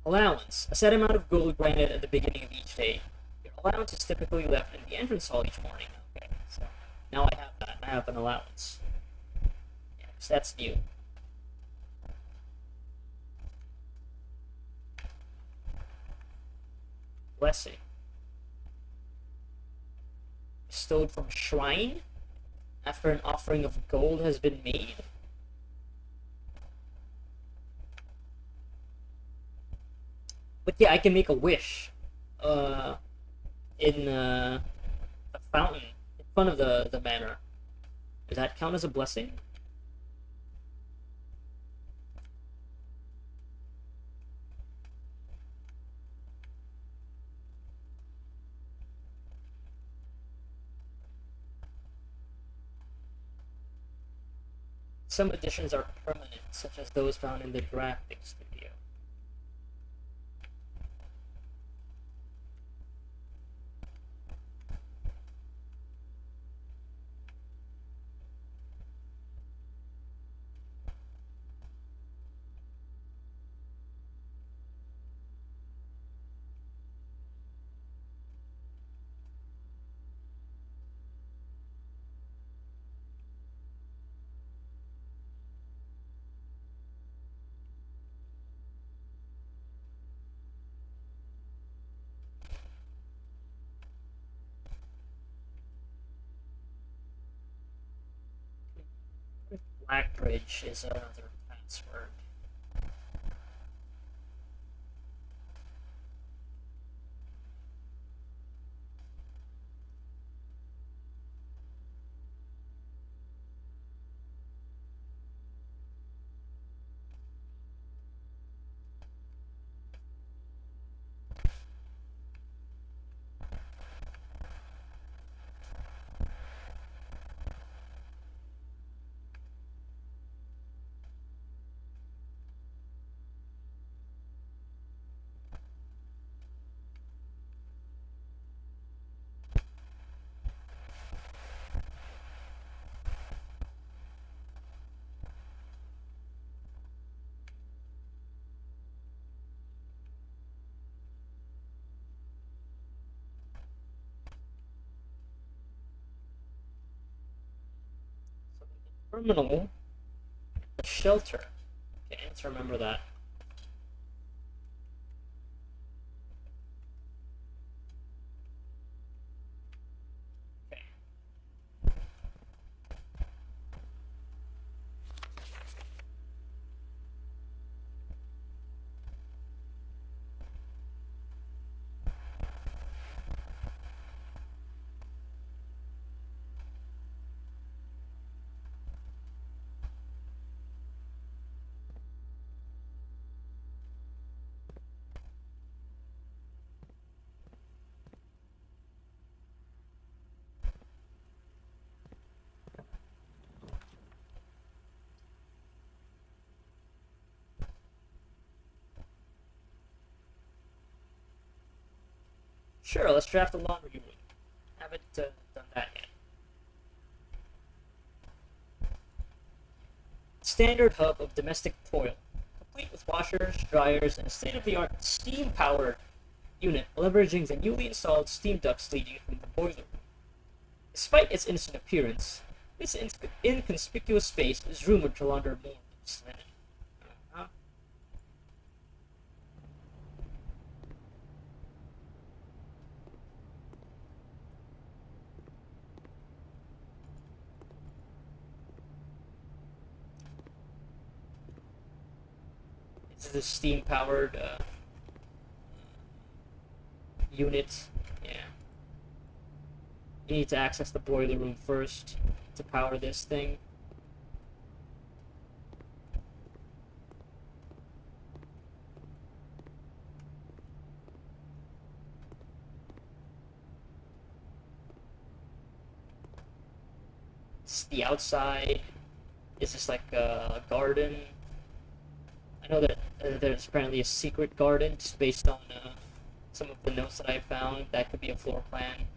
Allowance. A set amount of gold granted at the beginning of each day. Your allowance is typically left in the entrance hall each morning. Okay, so now I have that. I have an allowance. Yeah, So that's new. Blessing. Bestowed from shrine after an offering of gold has been made. But yeah, I can make a wish. In a fountain in front of the manor. Does that count as a blessing? Some additions are permanent, such as those found in the drafting studio. Blackbridge is another password. So the terminal, the shelter. Okay, let's remember that. Okay. Sure, let's draft a laundry room. Haven't done that yet. Standard hub of domestic toil, complete with washers, dryers, and a state-of-the-art steam-powered unit leveraging the newly installed steam ducts leading from the boiler room. Despite its innocent appearance, this inconspicuous space is rumored to launder more loose linen. Uh-huh. This is a steam-powered unit. Yeah. You need to access the boiler room first to power this thing. It's the outside. Is this like a garden? I know that there's apparently a secret garden just based on some of the notes that I found. That could be a floor plan.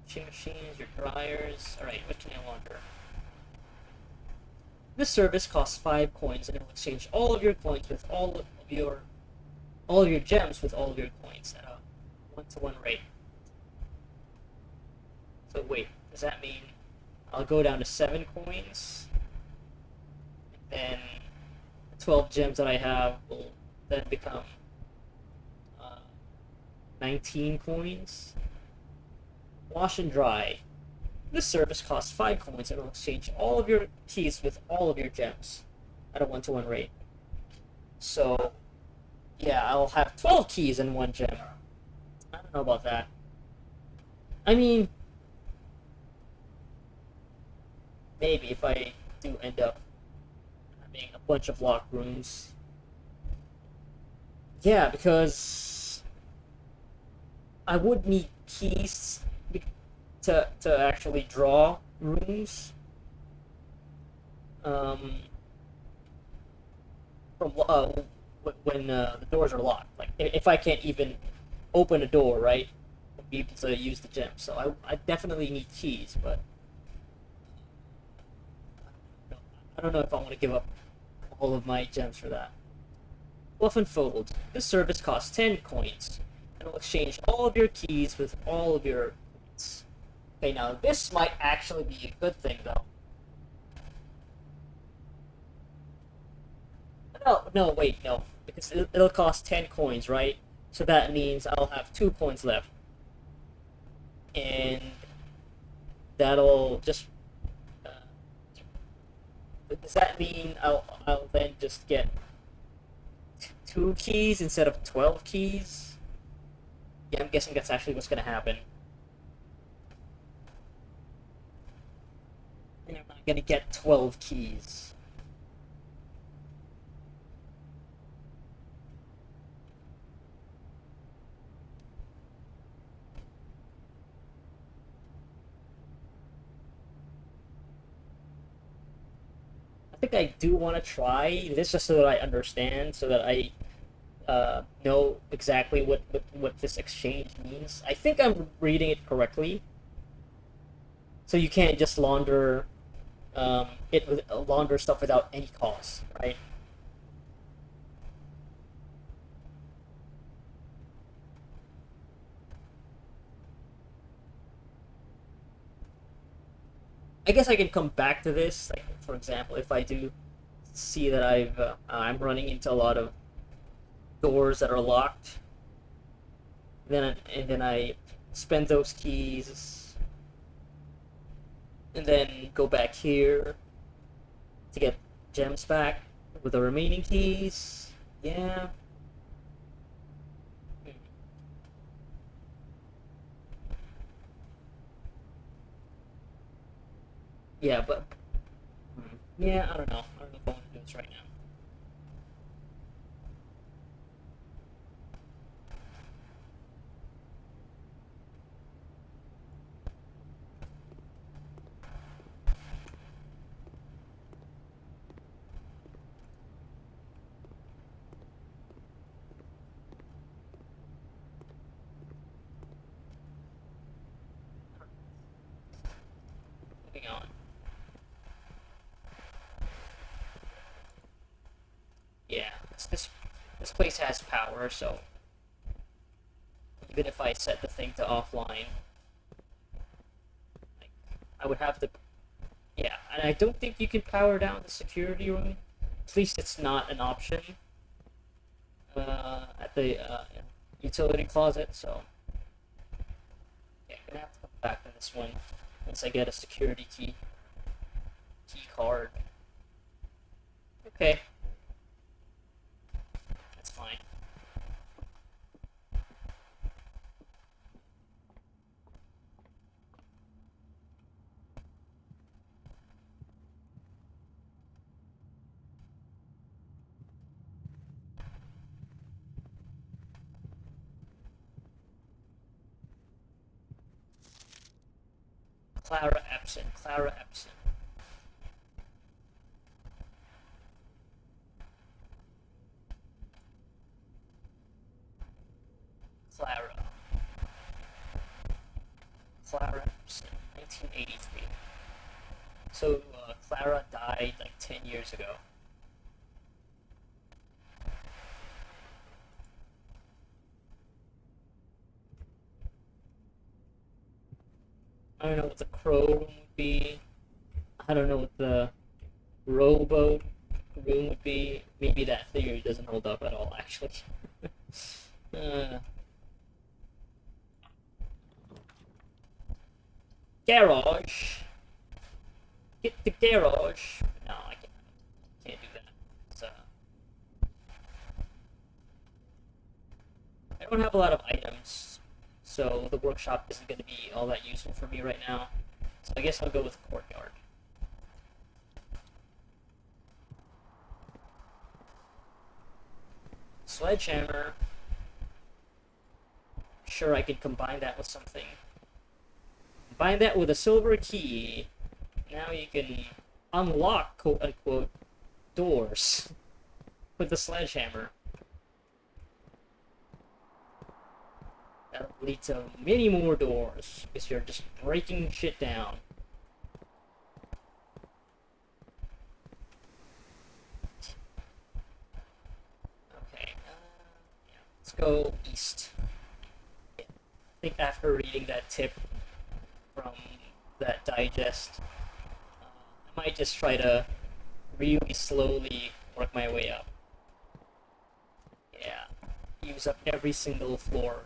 Washing machines, your dryers. Alright, what can I launder? This service costs 5 coins and it will exchange all of your coins with all of your gems with all of your coins at a 1-to-1 rate. So wait, does that mean I'll go down to 7 coins. Then 12 gems that I have will then become uh, 19 coins. Wash and dry. This service costs 5 coins and will exchange all of your keys with all of your gems at a 1-to-1 rate. So, yeah, I'll have 12 keys and 1 gem. I don't know about that. I mean, maybe if I do end up having a bunch of locked rooms. Yeah, because I would need keys to actually draw rooms. From when the doors are locked. Like if I can't even open a door, right, I'll be able to use the gem. So I definitely need keys, but I don't know if I want to give up all of my gems for that. Fluff and Fold. This service costs 10 coins and will exchange all of your keys with all of your coins. Okay, now this might actually be a good thing though. No, wait, no. Because it'll cost 10 coins, right? So that means I'll have 2 coins left. And that'll just... Uh, does that mean I'll then just get 2 keys instead of 12 keys? Yeah, I'm guessing that's actually what's gonna happen. And I'm not gonna get 12 keys. I think I do want to try this just so that I understand, so that I know exactly what this exchange means. I think I'm reading it correctly. So you can't just launder stuff without any cost, right? I guess I can come back to this. Like for example, if I do see that I'm running into a lot of doors that are locked, then I spend those keys and then go back here to get gems back with the remaining keys. Yeah. Yeah, but yeah, I don't know. I don't know if I want to do this right now. Moving on. Yeah, this place has power, so even if I set the thing to offline, like, I would have to. Yeah, and I don't think you can power down the security room. At least it's not an option at the utility closet. So yeah, I'm gonna have to come back to this one once I get a security key card. Okay, that's fine. Clara Epson. Clara Epson. Clara. Clara Epson. 1983. So Clara died like 10 years ago. I don't know what the crow room would be. I don't know what the rowboat room would be. Maybe that theory doesn't hold up at all, actually. uh, Garage. Get the garage. No, I can't do that. It's, I don't have a lot of items, so the workshop isn't going to be all that useful for me right now. So I guess I'll go with courtyard. Sledgehammer. Sure, I could combine that with something. Combine that with a silver key. Now you can unlock, quote unquote, doors with the sledgehammer. That'll lead to many more doors because you're just breaking shit down. Okay, yeah, let's go east. I think after reading that tip from that digest, I might just try to really slowly work my way up. Yeah, use up every single floor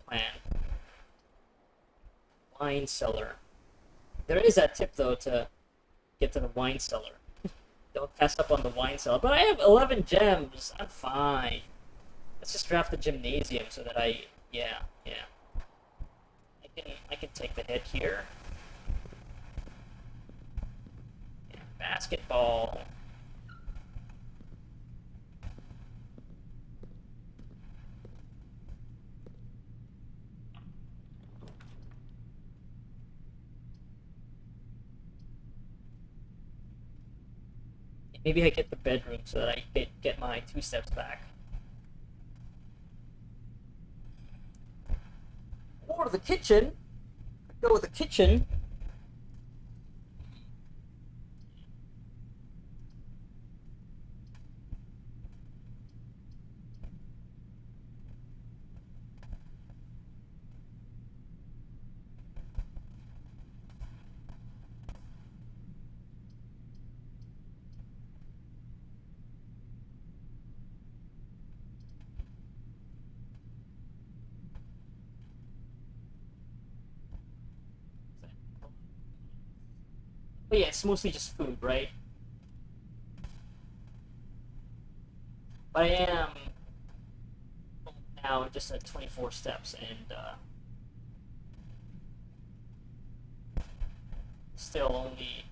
plan. Wine cellar. There is that tip though to get to the wine cellar. Don't pass up on the wine cellar. But I have 11 gems. I'm fine. Let's just draft the gymnasium so that yeah. I can take the hit here. Yeah, basketball. Maybe I get the bedroom so that I get my 2 steps back. Or the kitchen. Go with the kitchen. But yeah, it's mostly just food, right? But I am now just at 24 steps and still only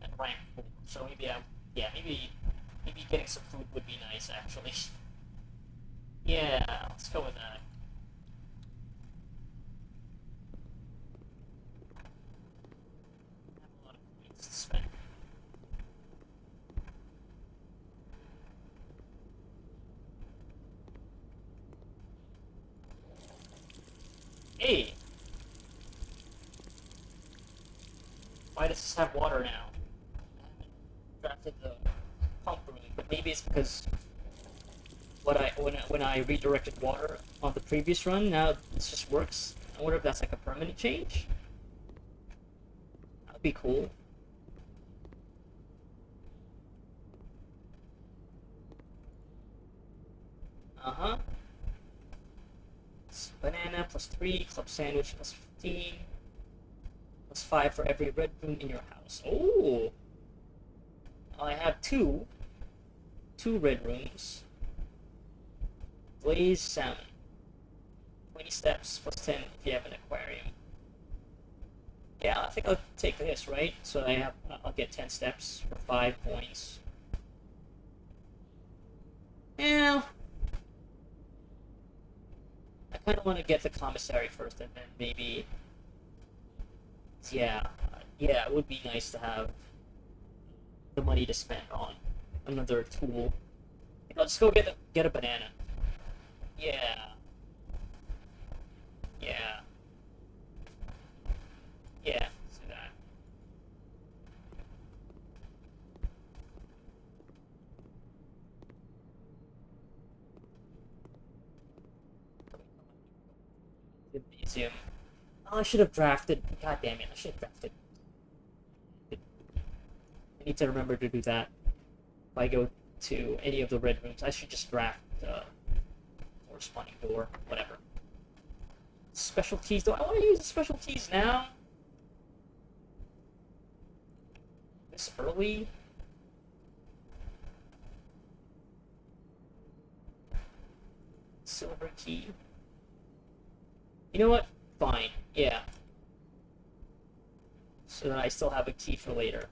at rank 4. So maybe maybe getting some food would be nice actually. Yeah, let's go with that. I have a lot of points to spend. Hey! Why does this have water now? I haven't drafted the pump room, but maybe it's because when I redirected water on the previous run, now this just works. I wonder if that's like a permanent change. That'd be cool. Uh-huh. Banana plus 3, club sandwich plus 15, plus 5 for every red room in your house. Oh! I have two red rooms. Glazed salmon. 20 steps plus 10 if you have an aquarium. Yeah, I think I'll take this, right? So I'll get 10 steps for 5 points. Yeah. I kind of want to get the commissary first and then maybe... Yeah, it would be nice to have the money to spend on another tool. I'll just go get a banana. Yeah. Yeah. Yeah, let's do that. Gymnasium. Oh, I should have drafted. God damn it! I should have drafted I need to remember to do that. If I go to any of the red rooms, I should just draft the corresponding door, whatever. Specialties, do I want to use the specialties now? This early? Silver key. You know what? Fine, yeah. So that I still have a key for later.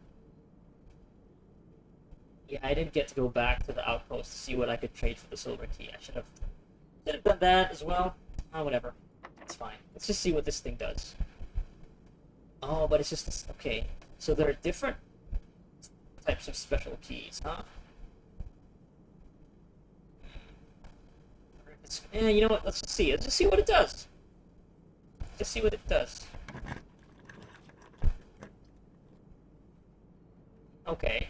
Yeah, I didn't get to go back to the outpost to see what I could trade for the silver key. I should have done that as well. Oh, whatever. It's fine. Let's just see what this thing does. Oh, but it's just this. Okay. So there are different types of special keys, huh? Yeah, you know what? Let's just see. Let's just see what it does. Just see what it does. Okay.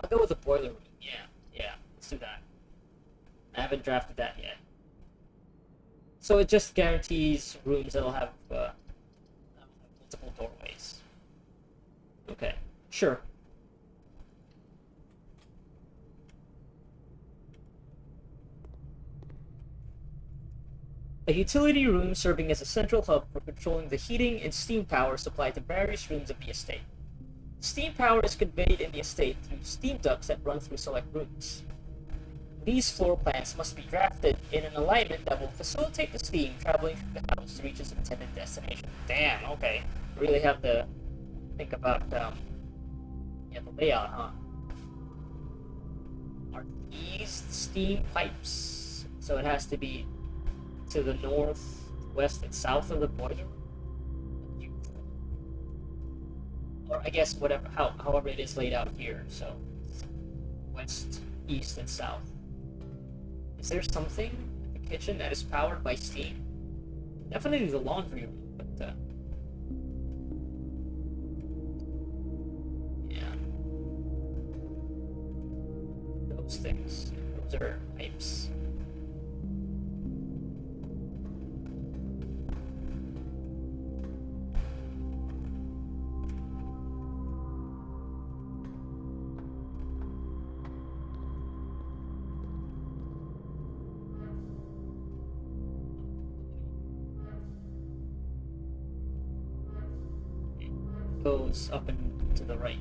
I'll go with the boiler room. Yeah, let's do that. I haven't drafted that yet. So it just guarantees rooms that'll have multiple doorways. Okay, sure. A utility room serving as a central hub for controlling the heating and steam power supplied to various rooms of the estate. Steam power is conveyed in the estate through steam ducts that run through select rooms. These floor plans must be drafted in an alignment that will facilitate the steam traveling through the house to reach its intended destination. Damn, okay. Really have to think about the layout, huh? Are these steam pipes? So it has to be to the north, west, and south of the boiler? Or I guess whatever, however it is laid out here. So west, east, and south. Is there something in the kitchen that is powered by steam? Definitely the laundry room, but yeah. Those things. Those are pipes. Goes up and to the right.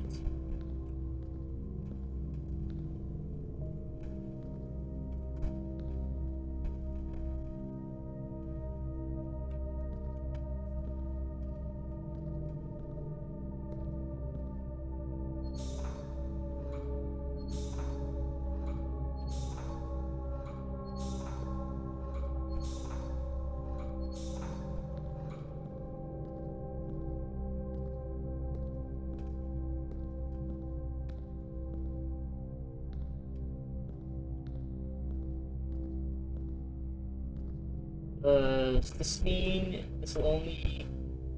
Does this mean this will only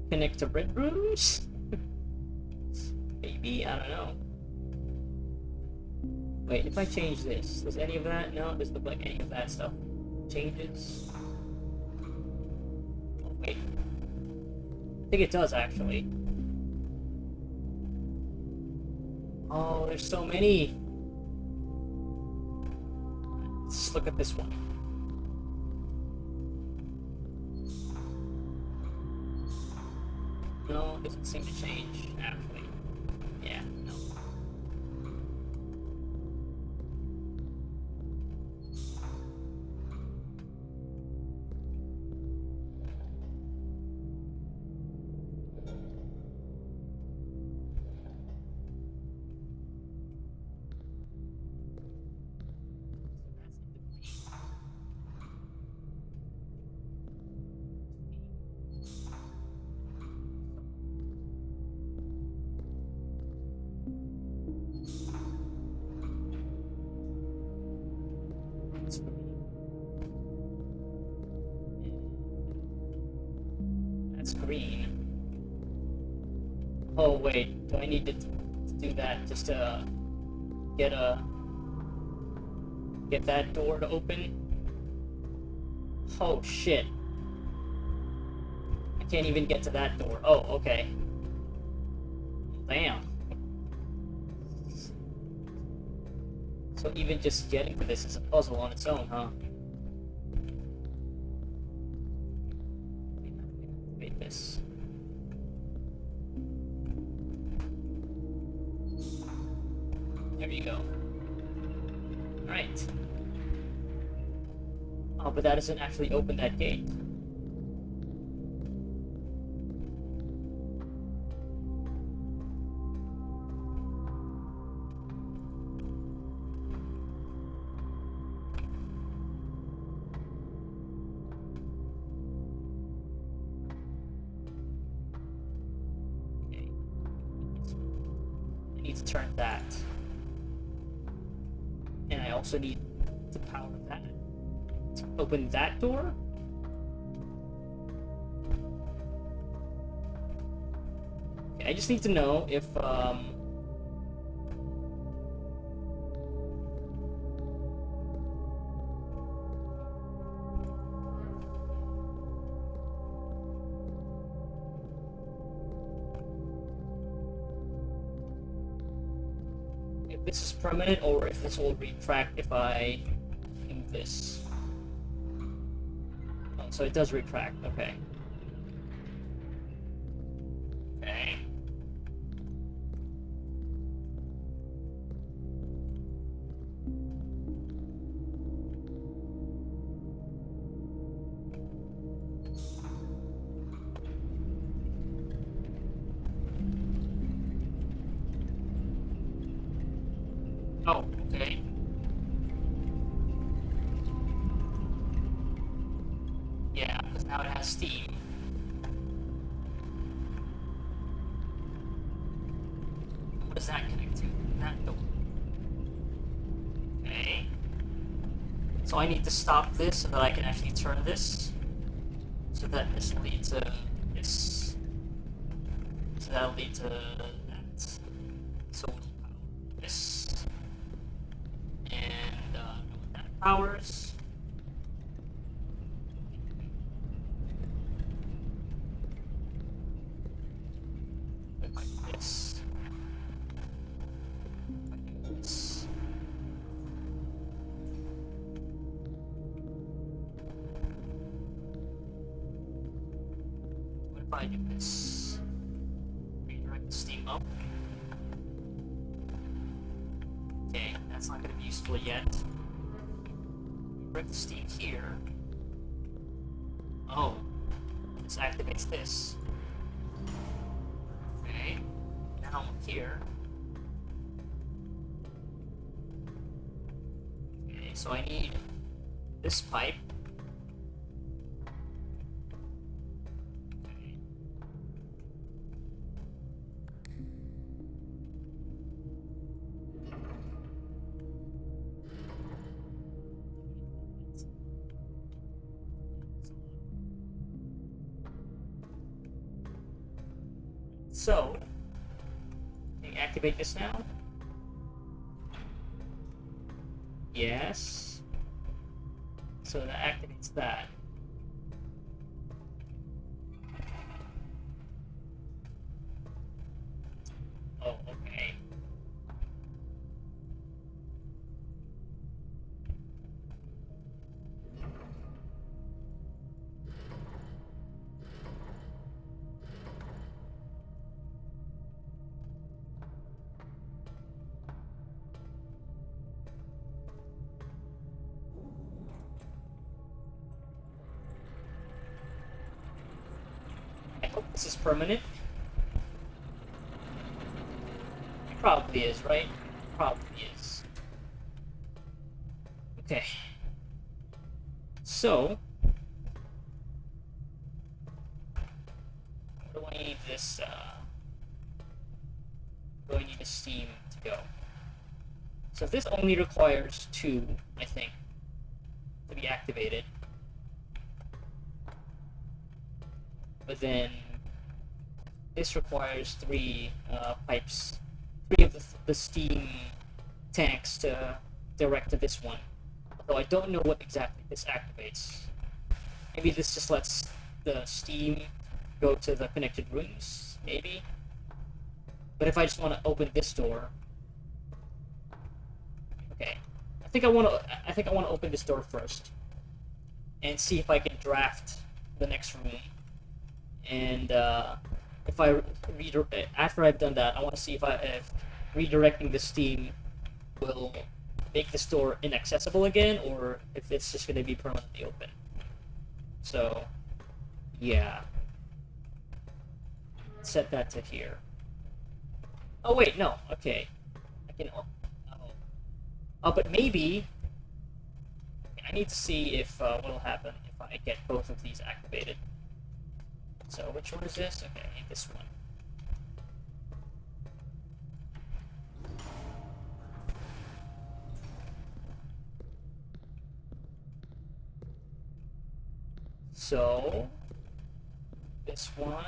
connect to red rooms? Maybe? I don't know. Wait, if I change this, does any of that? No, it doesn't look like any of that stuff changes. Oh, wait. I think it does, actually. Oh, there's so many. Let's just look at this one. No, it doesn't seem to change, actually. Yeah, no. That's green. Oh wait, do I need to do that just to get that door to open? Oh shit. I can't even get to that door. Oh, okay. Damn. So even just getting to this is a puzzle on its own, huh? Wait, this. There you go. Alright. Oh, but that doesn't actually open that gate. Okay. I need to turn that. And I also need to power that. To open that door? Okay, I just need to know if, if this is permanent or if this will retract if I move this. Oh, so it does retract, okay. Okay. Oh, okay. Yeah, because now it has steam. What does that connect to? That door. Okay. So I need to stop this so that I can actually turn this. So that this will lead to this. So that'll lead to that. So we'll power this. And that powers. Like this. Like this. What if I do this? Redirect the steam up. Okay, that's not going to be useful yet. Redirect the steam here. Oh, this activates this. Okay, now here. Okay, so I need this pipe. Okay. So, can you activate this now? Yes. So that activates that. Oh, okay. I hope this is permanent. It probably is, right? Probably is. Okay. So, where do I need this, where do I need the steam to go? So if this only requires 2, I think, to be activated. But then this requires 3 pipes, 3 of the steam tanks to direct to this one. Although I don't know what exactly this activates. Maybe this just lets the steam go to the connected rooms, maybe? But if I just want to open this door, okay, I think I want to open this door first, and see if I can draft the next room. And if I after I've done that, I want to see if redirecting the steam will make the store inaccessible again, or if it's just going to be permanently open. So, yeah. Set that to here. Oh wait, no. Okay, I can. But maybe I need to see if what'll happen if I get both of these activated. So which one is this? Okay, this one. So this one.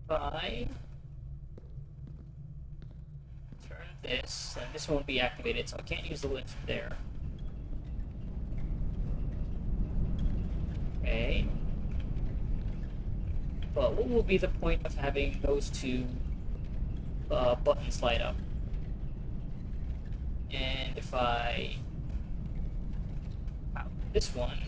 If I turn this, and this won't be activated, so I can't use the lift there. Okay. But what will be the point of having those two buttons light up? And if I power this one,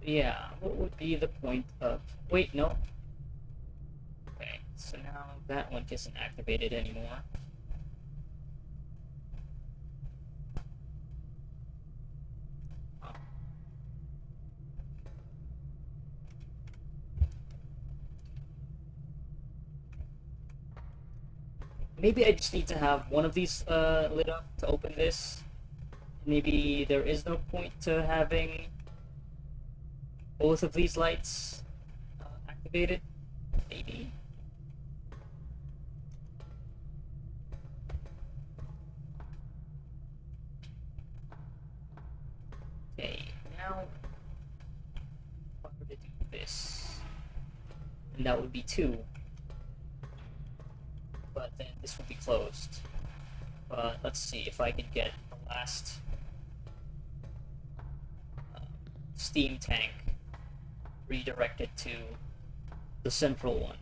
yeah, what would be the point of... Wait, no. Okay, so now that one isn't activated anymore. Maybe I just need to have one of these lit up to open this. Maybe there is no point to having both of these lights activated. Maybe. Okay, now if I were to do this, and that would be 2. But then this will be closed. But let's see if I can get the last steam tank redirected to the central one.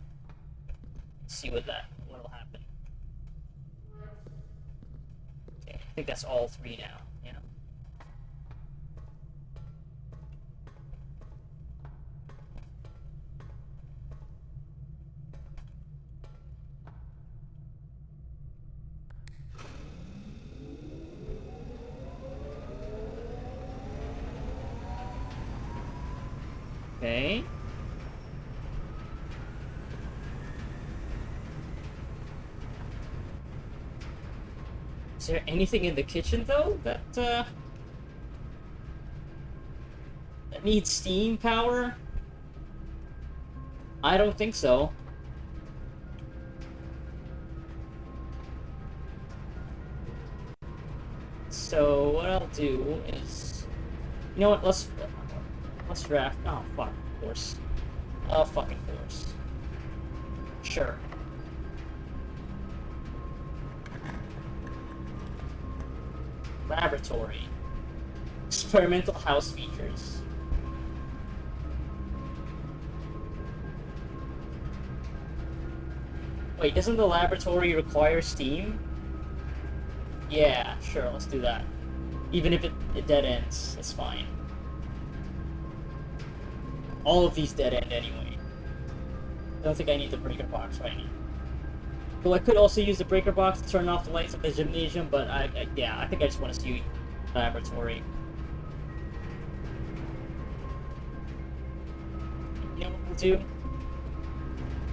Let's see what'll happen. Okay, I think that's all 3 now. Yeah. Okay. Is there anything in the kitchen though that needs steam power? I don't think so. So what I'll do is, you know what? Let's draft. Oh fuck, of course. Oh fucking course. Sure. Laboratory. Experimental house features. Wait, doesn't the laboratory require steam? Yeah, sure, let's do that. Even if it dead ends, it's fine. All of these dead end anyway. I don't think I need the breaker box right now. Well, I could also use the breaker box to turn off the lights of the gymnasium, but yeah, I think I just want to see laboratory. You know what we'll do?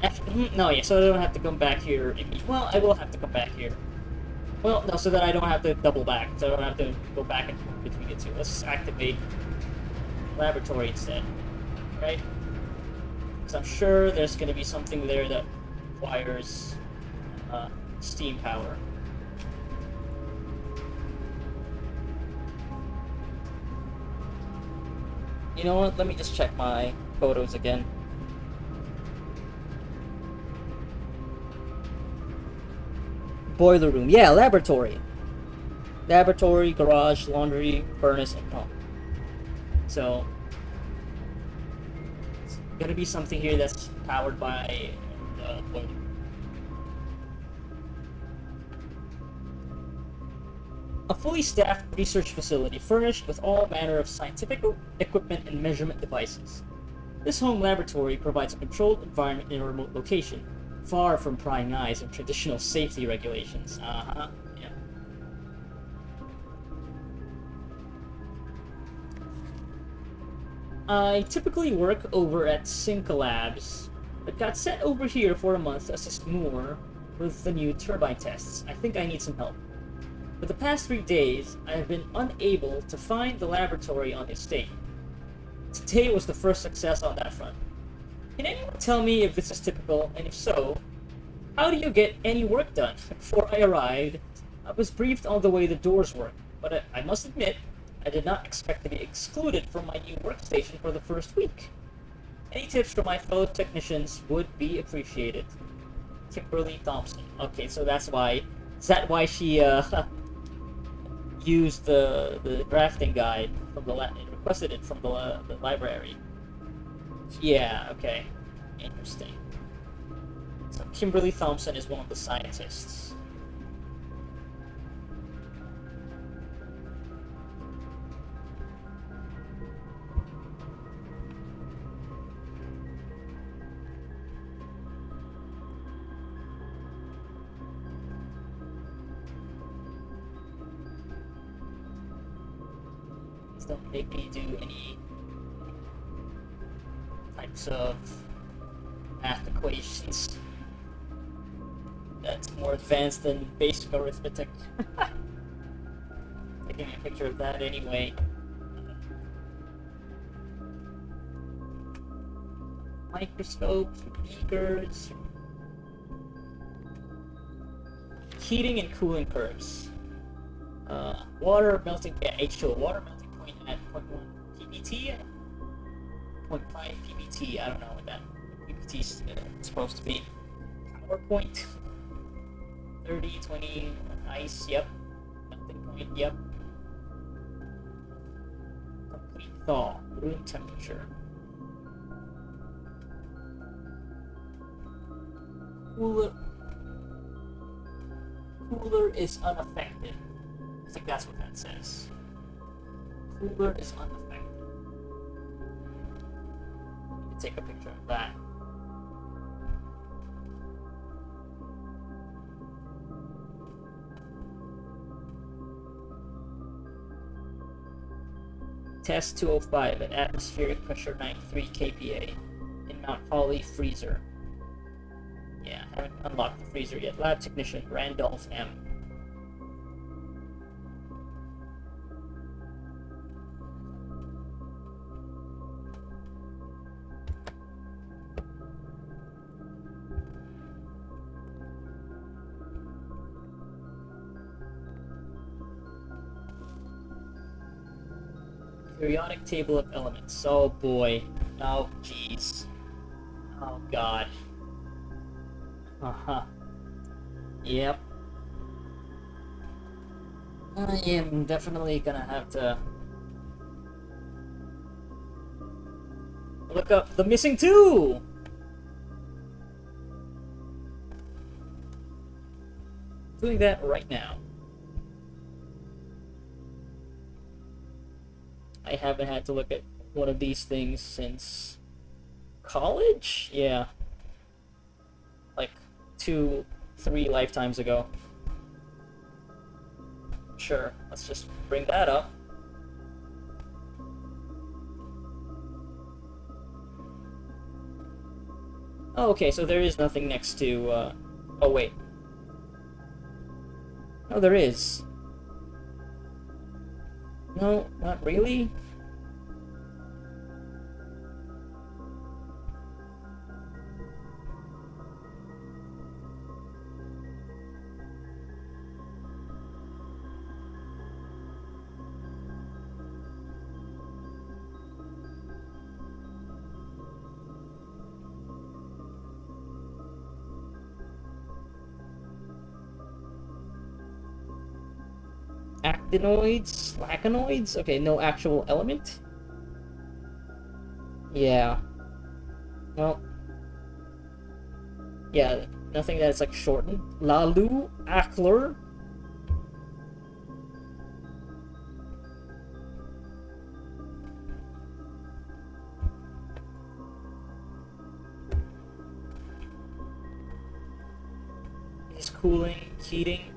Actually, no, yeah, so I don't have to come back here. Well, I will have to come back here. Well, no, so that I don't have to double back, so I don't have to go back and forth between the two. Let's just activate laboratory instead, right? Because I'm sure there's going to be something there that requires steam power. You know what? Let me just check my photos again. Boiler room. Yeah, laboratory. Laboratory, garage, laundry, furnace, and pump. So, it's gonna be something here that's powered by the boiler. A fully staffed research facility furnished with all manner of scientific equipment and measurement devices. This home laboratory provides a controlled environment in a remote location, far from prying eyes and traditional safety regulations. Uh-huh. Yeah. I typically work over at Sync Labs, but got sent over here for a month to assist more with the new turbine tests. I think I need some help. For the past 3 days, I have been unable to find the laboratory on the estate. Today was the first success on that front. Can anyone tell me if this is typical, and if so, how do you get any work done? Before I arrived, I was briefed on the way the doors work, but I must admit, I did not expect to be excluded from my new workstation for the first week. Any tips from my fellow technicians would be appreciated. Kimberly Thompson. Okay, so that's why. Is that why she used the drafting guide from the requested it from the library? Yeah. Okay. Interesting. So Kimberly Thompson is one of the scientists. Please don't make me do any types of math equations that's more advanced than basic arithmetic. Taking a picture of that anyway. Microscopes, beakers, heating and cooling curves. Water melting, yeah, H2O, water melting point at 0.1 ppt, 0.5 ppt, I don't know what that ppt is supposed to be. Power point, 30, 20, ice, yep. Melting point, yep. Complete thaw, room temperature. Cooler is unaffected. I think that's what that says. Cooler is unaffected. You can take a picture of that. Test 205 at atmospheric pressure 93 kPa in Mount Holly freezer. Yeah, haven't unlocked the freezer yet. Lab technician Randolph M. Periodic table of elements. Oh boy. Oh jeez. Oh god. Uh-huh. Yep. I am definitely gonna have to look up the missing two! Doing that right now. I haven't had to look at one of these things since college? Yeah. Like 2, 3 lifetimes ago. Sure, let's just bring that up. Oh, okay, so there is nothing next to, oh, wait. Oh, there is. No, not really. actinoids, lacanoids. Okay, no actual element. Yeah. Well, yeah, nothing that's like shortened. Lalu, Akler. Is cooling, heating,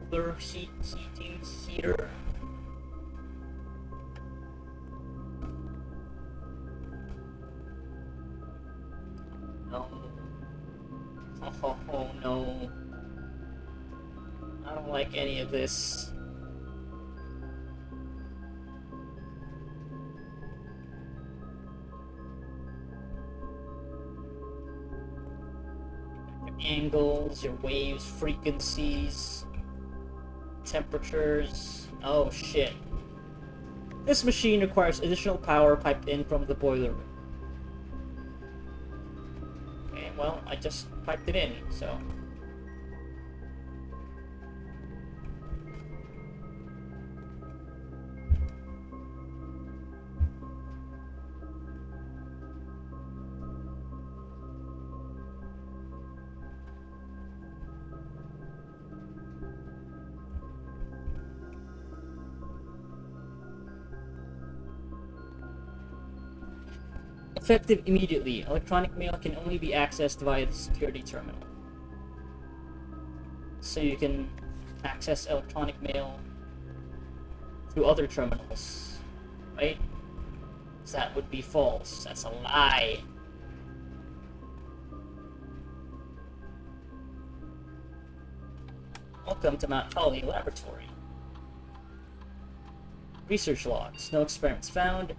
cooler, heating, heater. No. Oh no. I don't like any of this. Your angles, your waves, frequencies, temperatures. Oh shit. This machine requires additional power piped in from the boiler room. Okay, well, I just piped it in, so. Effective immediately. Electronic mail can only be accessed via the security terminal. So you can access electronic mail through other terminals, right? So that would be false. That's a lie. Welcome to Mount Holly Laboratory. Research logs. No experiments found.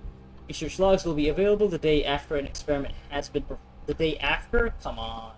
Research logs will be available the day after an experiment has been the day after? Come on.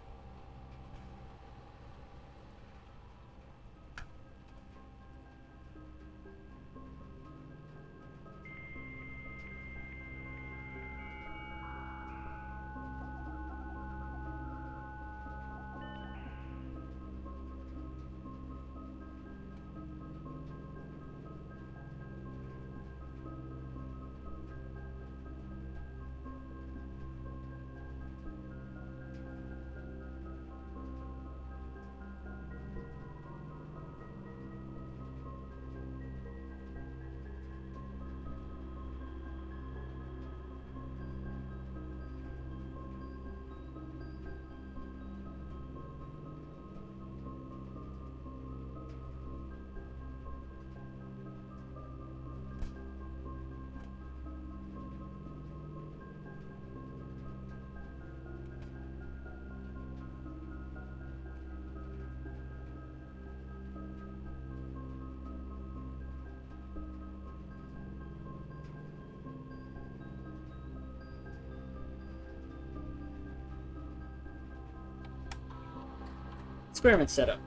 Experiment setup.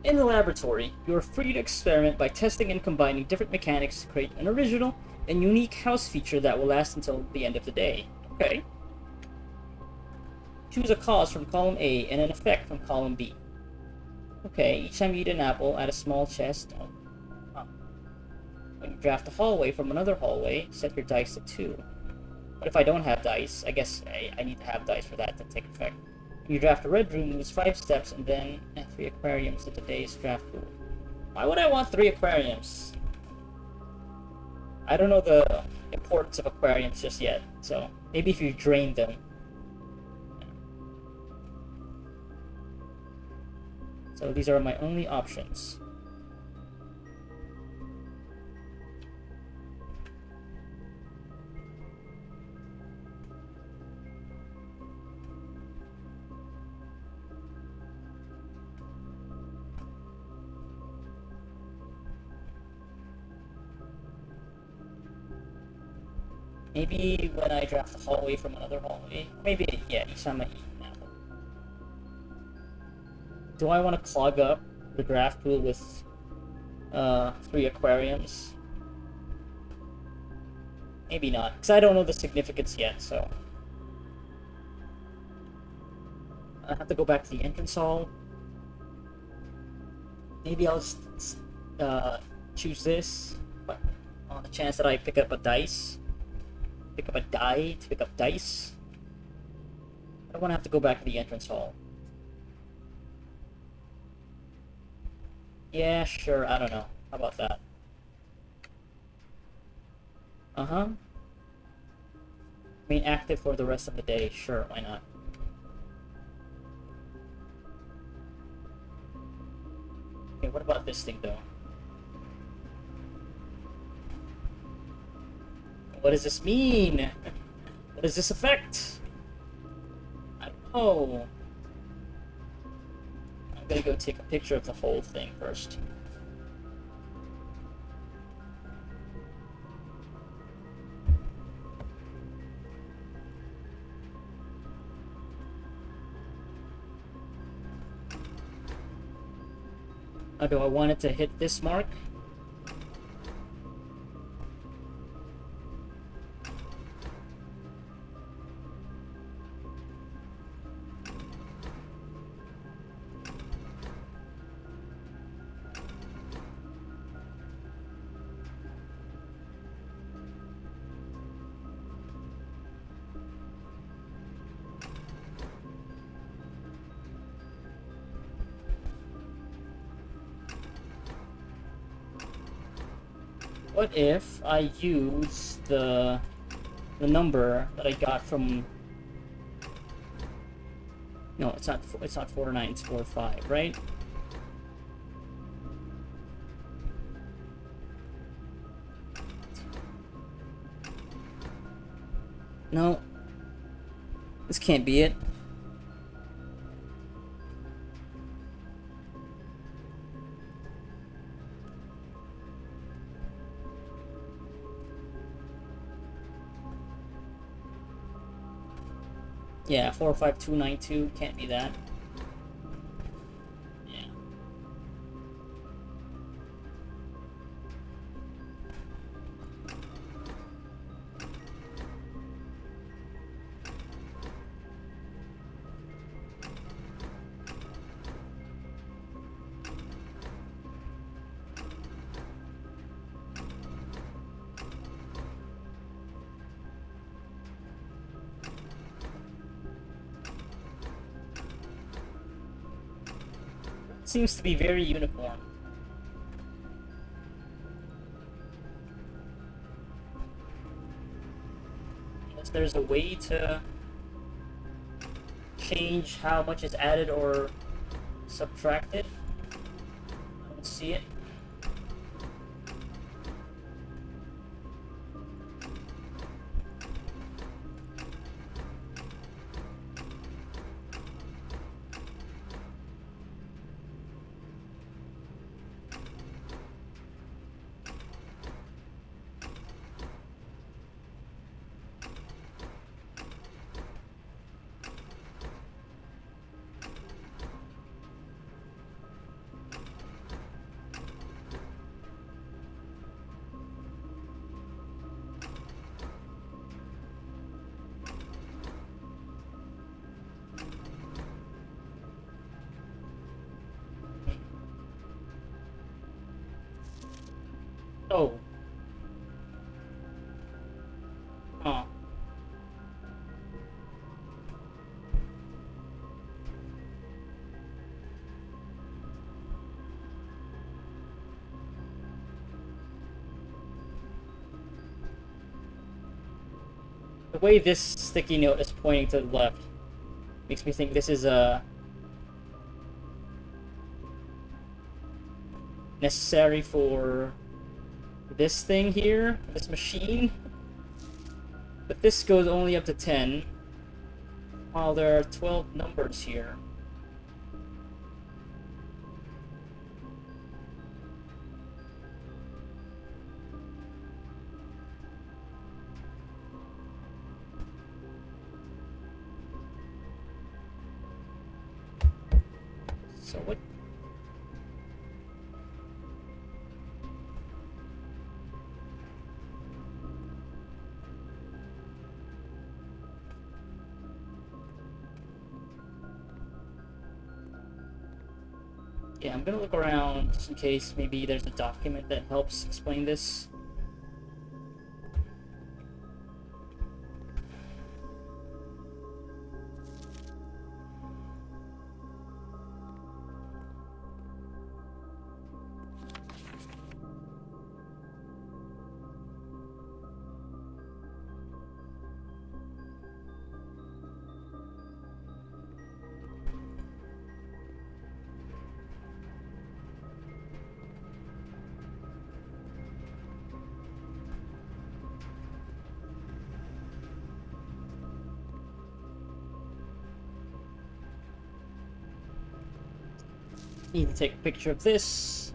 In the laboratory, you are free to experiment by testing and combining different mechanics to create an original and unique house feature that will last until the end of the day. Okay. Choose a cause from column A and an effect from column B. Okay, each time you eat an apple, add a small chest. Oh. Huh. When you draft a hallway from another hallway, set your dice to 2. But if I don't have dice, I guess I need to have dice for that to take effect. When you draft a red room, use 5 steps and then 3 aquariums to today's draft pool. Why would I want 3 aquariums? I don't know the importance of aquariums just yet, so maybe if you drain them. So these are my only options. Maybe when I draft a hallway from another hallway. Maybe, yeah, each time I eat an apple. Do I want to clog up the draft pool with 3 aquariums? Maybe not, because I don't know the significance yet, so. I have to go back to the entrance hall. Maybe I'll just choose this, but on the chance that I pick up a dice, pick up a die to pick up dice. I don't want to have to go back to the entrance hall. Yeah, sure, I don't know. How about that? Uh-huh. Remain active for the rest of the day. Sure, why not? Okay, what about this thing, though? What does this mean? What does this affect? I don't know. I'm gonna go take a picture of the whole thing first. Do I want it to hit this mark? What if I use the number that I got from... No, it's not 4-9, it's 4-5, right? No. This can't be it. Yeah, 45292 can't be that. Yeah. Seems to be very uniform. Unless there's a way to change how much is added or subtracted. I don't see it. Oh. Huh. The way this sticky note is pointing to the left makes me think this is necessary for this thing here, this machine. But this goes only up to 10, while there are 12 numbers here. So what?
Yeah, I'm gonna look around just in case maybe there's a document that helps explain this. Need to take a picture of this.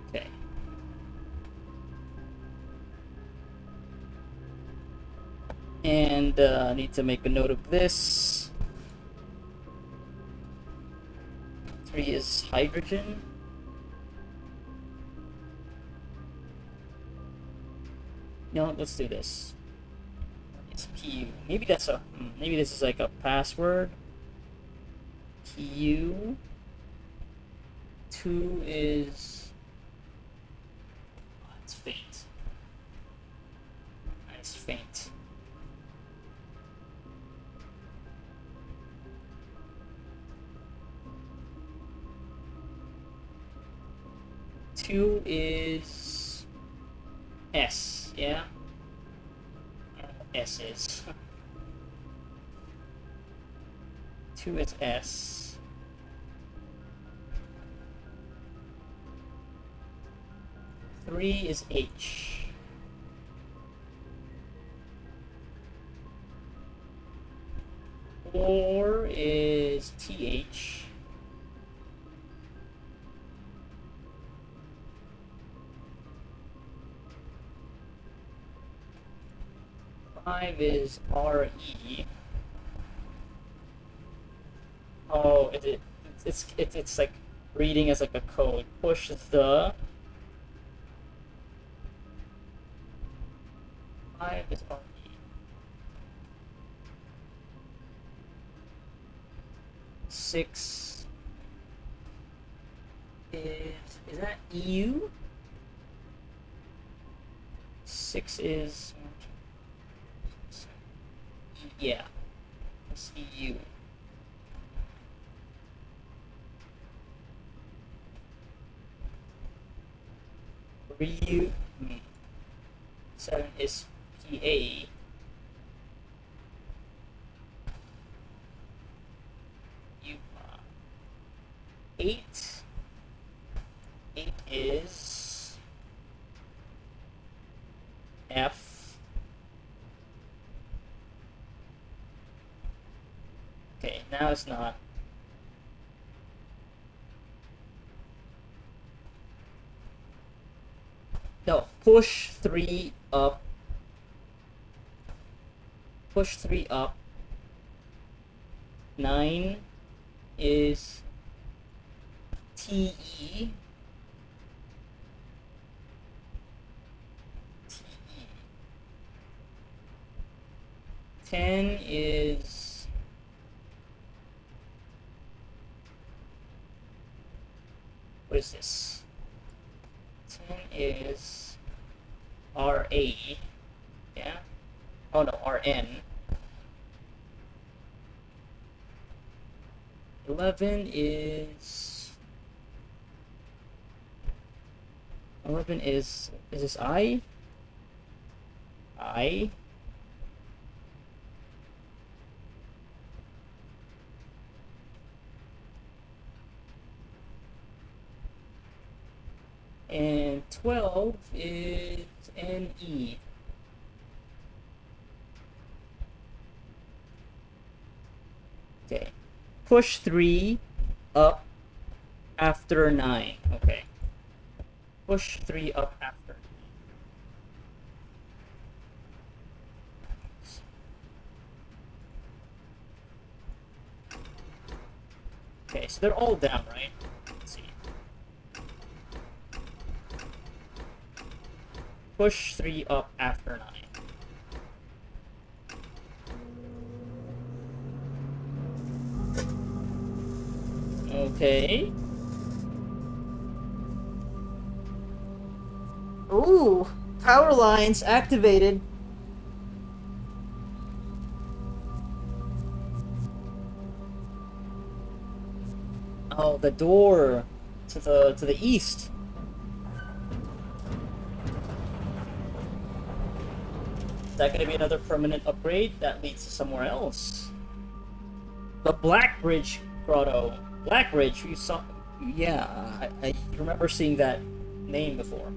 Okay. And need to make a note of this. 3 is hydrogen. No, let's do this. It's PU. Maybe that's a. Maybe this is like a password. PU. 2 is. Oh, it's faint. It's faint. Two is S, yeah? S is. 2 is S. 3 is H. 4 is TH. 5 is RE. Oh, it's like reading as like a code. Push the 5 is RE. 6 is that EU? 6 is yeah. It's EU. Ryu 7 is PA. U 8 is F. Okay, now it's not. No, push 3 up. Push 3 up. 9 is TE. TE. 10 is what is this? 10 is RA. Yeah? Oh no, RN. 11 is this I? I. And 12 is NE. Okay. Push 3 up after 9. Okay. Push 3 up after. Okay, so they're all down, right? Let's see.
push 3 up after 9. Okay. Ooh, power lines activated. Oh, the door to the east. Is that gonna be another permanent upgrade that leads to somewhere else? The Black Bridge Grotto. Black Bridge, you saw. Yeah, I remember seeing that name before.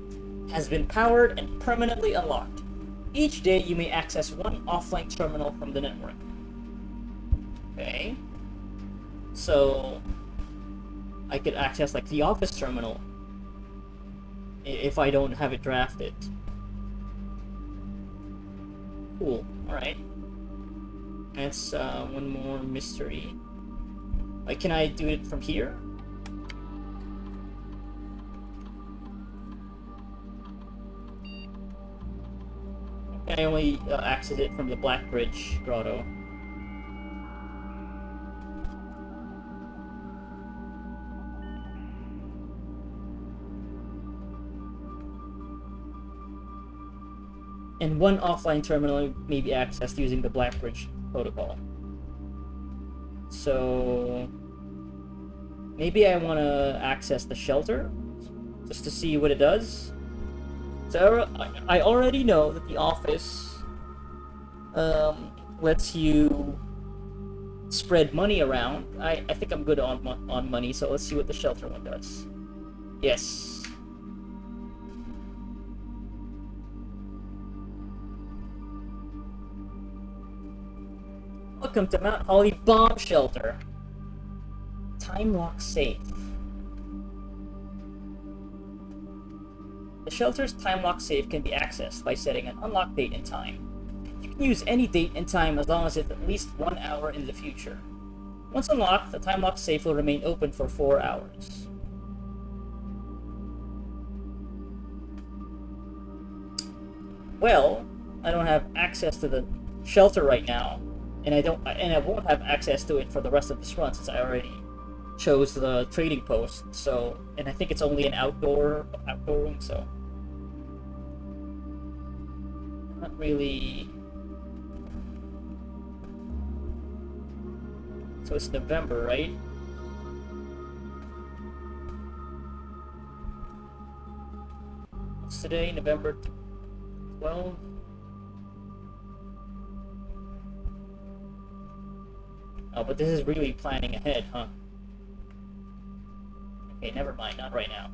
Has been powered and permanently unlocked. Each day you may access one offline terminal from the network. Okay. So I could access like the office terminal if I don't have it drafted. Cool. Alright. That's one more mystery. Like, can I do it from here? I only access it from the Black Bridge Grotto. And one offline terminal may be accessed using the Black Bridge protocol. So maybe I want to access the shelter just to see what it does. So I already know that the office lets you spread money around. I think I'm good on money, so let's see what the shelter one does. Yes. Welcome to Mount Holly Bomb Shelter. Time lock safe. The shelter's time lock safe can be accessed by setting an unlock date and time. You can use any date and time as long as it's at least 1 hour in the future. Once unlocked, the time lock safe will remain open for 4 hours. Well, I don't have access to the shelter right now, and I won't have access to it for the rest of this run since I already chose the trading post. So, and I think it's only an outdoor room, so not really. So it's November, right? What's today? November 12th? Oh, but this is really planning ahead, huh? Okay, never mind, not right now.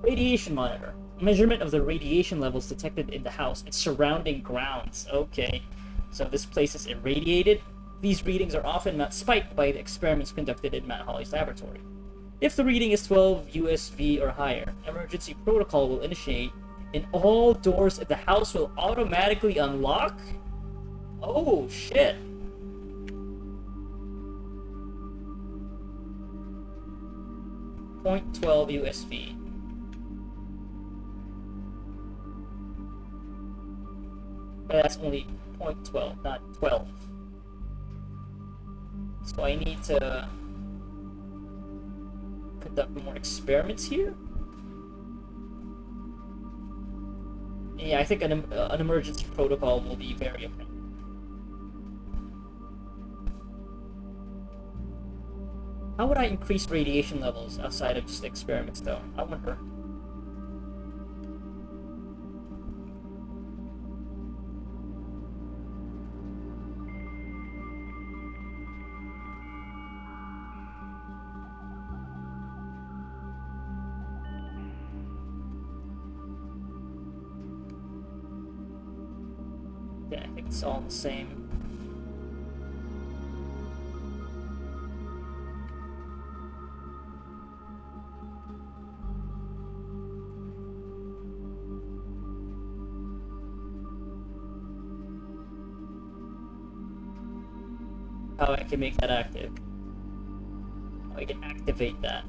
Radiation monitor. Measurement of the radiation levels detected in the house and surrounding grounds. Okay, so this place is irradiated. These readings are often not spiked by the experiments conducted in Mount Holly's laboratory. If the reading is 12 USV or higher, emergency protocol will initiate, and all doors in the house will automatically unlock? Oh, shit. .12 USV. But that's only 0.12, not 12. So I need to conduct more experiments here? Yeah, I think an emergency protocol will be very apparent. How would I increase radiation levels outside of just experiments, though? I wonder. Yeah, I think it's all the same. How I can make that active. How I can activate that.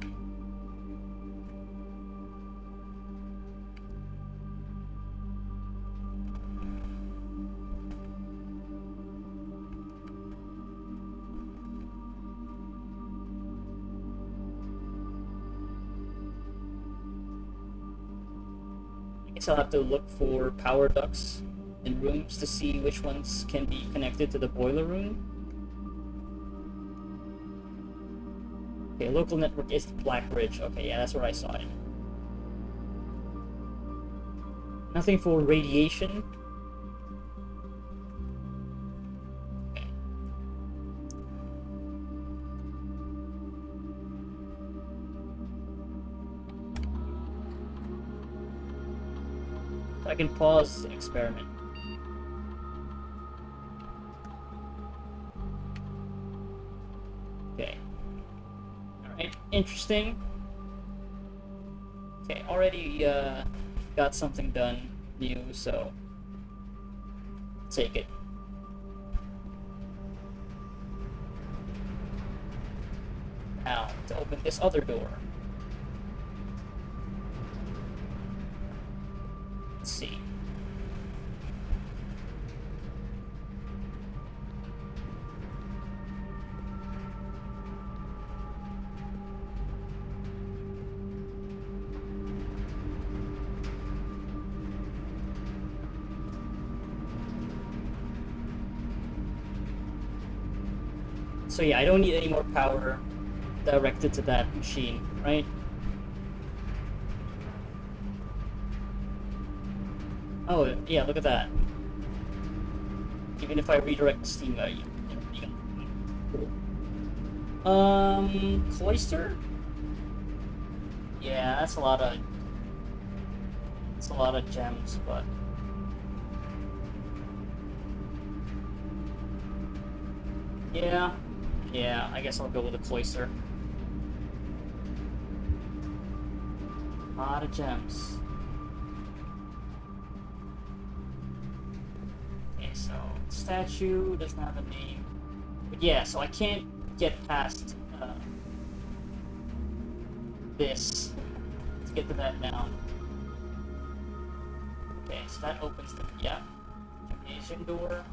Guess I'll have to look for power ducts in rooms to see which ones can be connected to the boiler room. Okay, local network is Black Ridge. Okay, yeah, that's where I saw it. Nothing for radiation. Okay. So I can pause the experiment. Okay. Alright, interesting. Okay, already got something done new, so take it. Now, to open this other door. Let's see. So yeah, I don't need any more power directed to that machine, right? Oh, yeah, look at that. Even if I redirect the steam, cool. Cloister? Yeah, that's a lot of gems, but yeah, I guess I'll go with a cloister. A lot of gems. Okay, so statue doesn't have a name, but yeah, so I can't get past this to get to that now. Okay, so that opens the gymnasium door.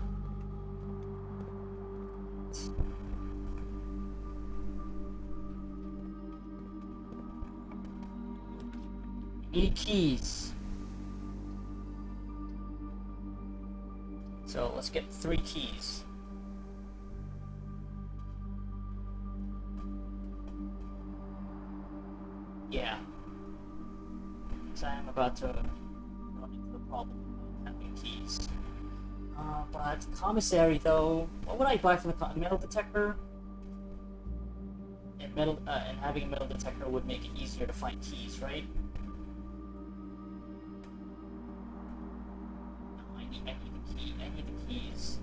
Need keys. So let's get 3 keys. Yeah. So I'm about to run into the problem of having keys. But commissary though, what would I buy from the metal detector? And and having a metal detector would make it easier to find keys, right? No, I need the key. I need the keys.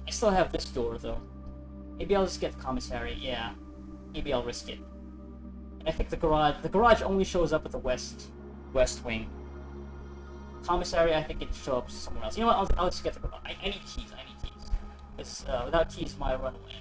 I still have this door though. Maybe I'll just get the commissary. Yeah, maybe I'll risk it. And I think the garage only shows up at the west wing. Commissary, I think it shows up somewhere else. You know what? I'll just get the garage. I need keys. I need keys. Because without keys, my runaway.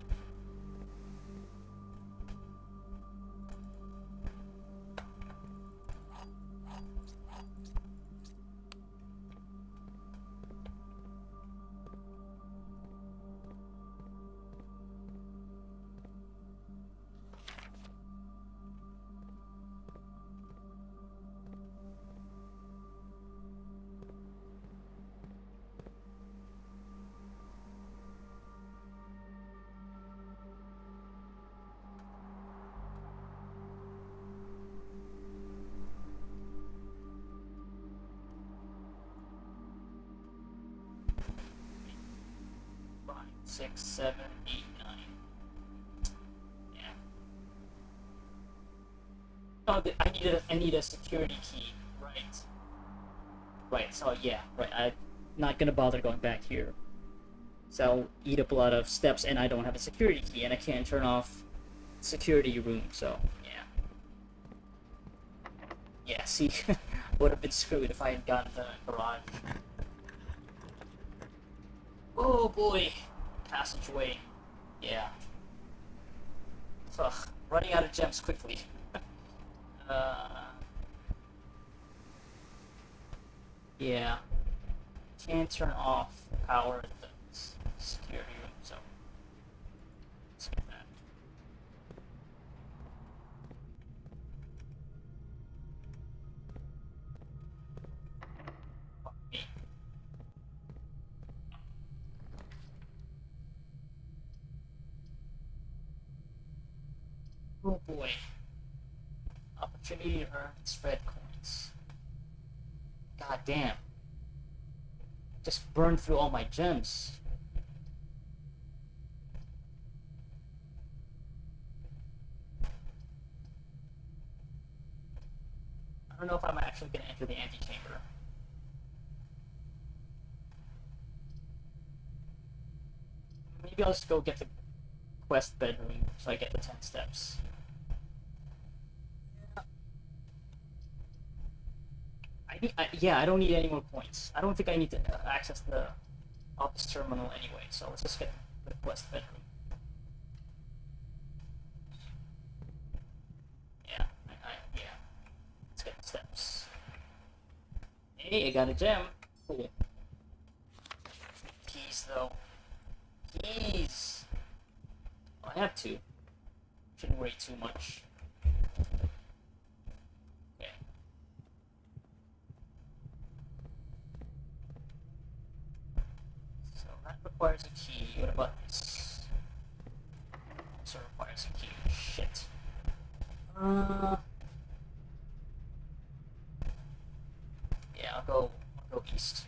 Six, 7, 8, 9. Yeah. Oh, I need a security key. Right. Right. So yeah. Right. I'm not gonna bother going back here. So I'll eat up a lot of steps, and I don't have a security key, and I can't turn off security room. So yeah. Yeah. See, would have been screwed if I had gotten the garage. Oh boy. Passageway. Yeah. Ugh, running out of gems quickly. Yeah. Can't turn off power at the security room, so let's get that. immediately earn spread coins. God damn. Just burned through all my gems. I don't know if I'm actually gonna enter the antechamber. Maybe I'll just go get the quest bedroom so I get the 10 steps. Yeah, I don't need any more points. I don't think I need to access the office terminal anyway, so let's just get the quest bedroom. Yeah, yeah. Let's get the steps. Hey, I got a gem. Cool. Keys, though. Keys! Oh, I have two. Shouldn't worry too much. Okay. So that requires a key. What about this? Also requires a key. Shit. Yeah, I'll go east.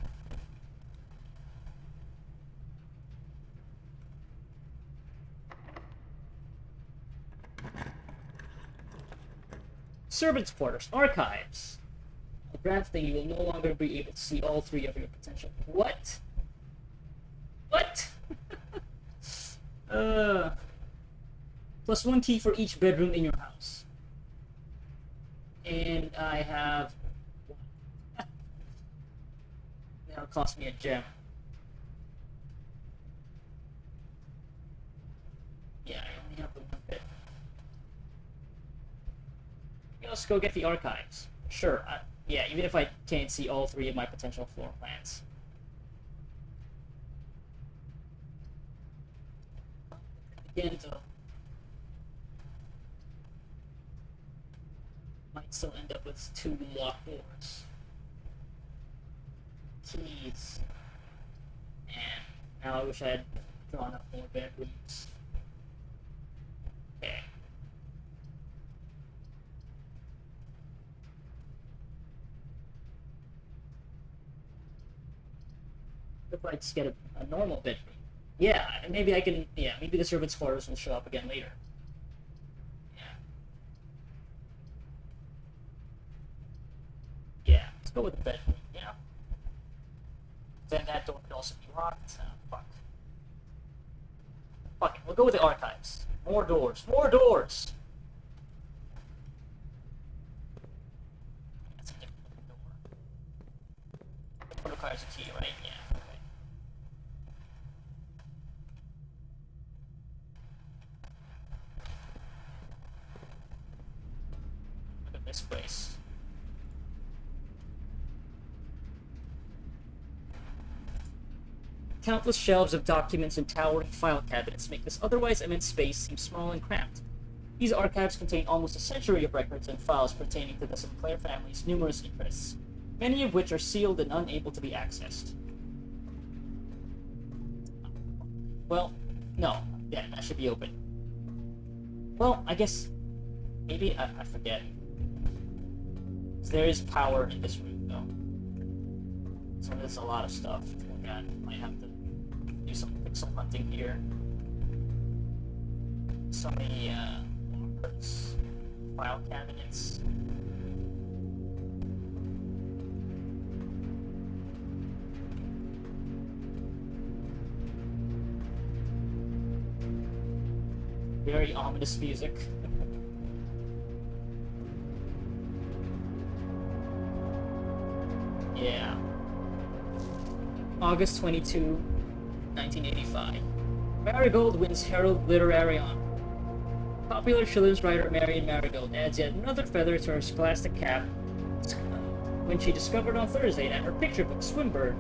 Servants' quarters, archives. A grant thing, you will no longer be able to see all three of your potential. What? What? Plus one key for each bedroom in your house. And I have. That'll cost me a gem. Yeah, I only have the one bit. Let's go get the archives. Sure, yeah, even if I can't see all three of my potential floor plans. Again, though, might still end up with 2 locked doors. Keys. And now I wish I had drawn up more bedrooms. Okay. If I just get a normal bedroom. Yeah, maybe I can. Yeah, maybe the servants' quarters will show up again later. Yeah. Yeah, let's go with the bedroom. Yeah. Then that door could also be locked. Fuck. Fuck it. We'll go with the archives. More doors. More doors. That's a different looking door. It requires a key, right? Yeah. This place. Countless shelves of documents and towering file cabinets make this otherwise immense space seem small and cramped. These archives contain almost a century of records and files pertaining to the Sinclair family's numerous interests, many of which are sealed and unable to be accessed. Well, no. Yeah, that should be open. Well, I guess... maybe I forget. There is power in this room, though. So there's a lot of stuff to look at. Might have to do some pixel hunting here. So many lockers, file cabinets. Very ominous music. Yeah. August 22, 1985. Marigold wins Herald Literary Honor. Popular children's writer Marion Marigold adds yet another feather to her scholastic cap when she discovered on Thursday that her picture book, Swimbird,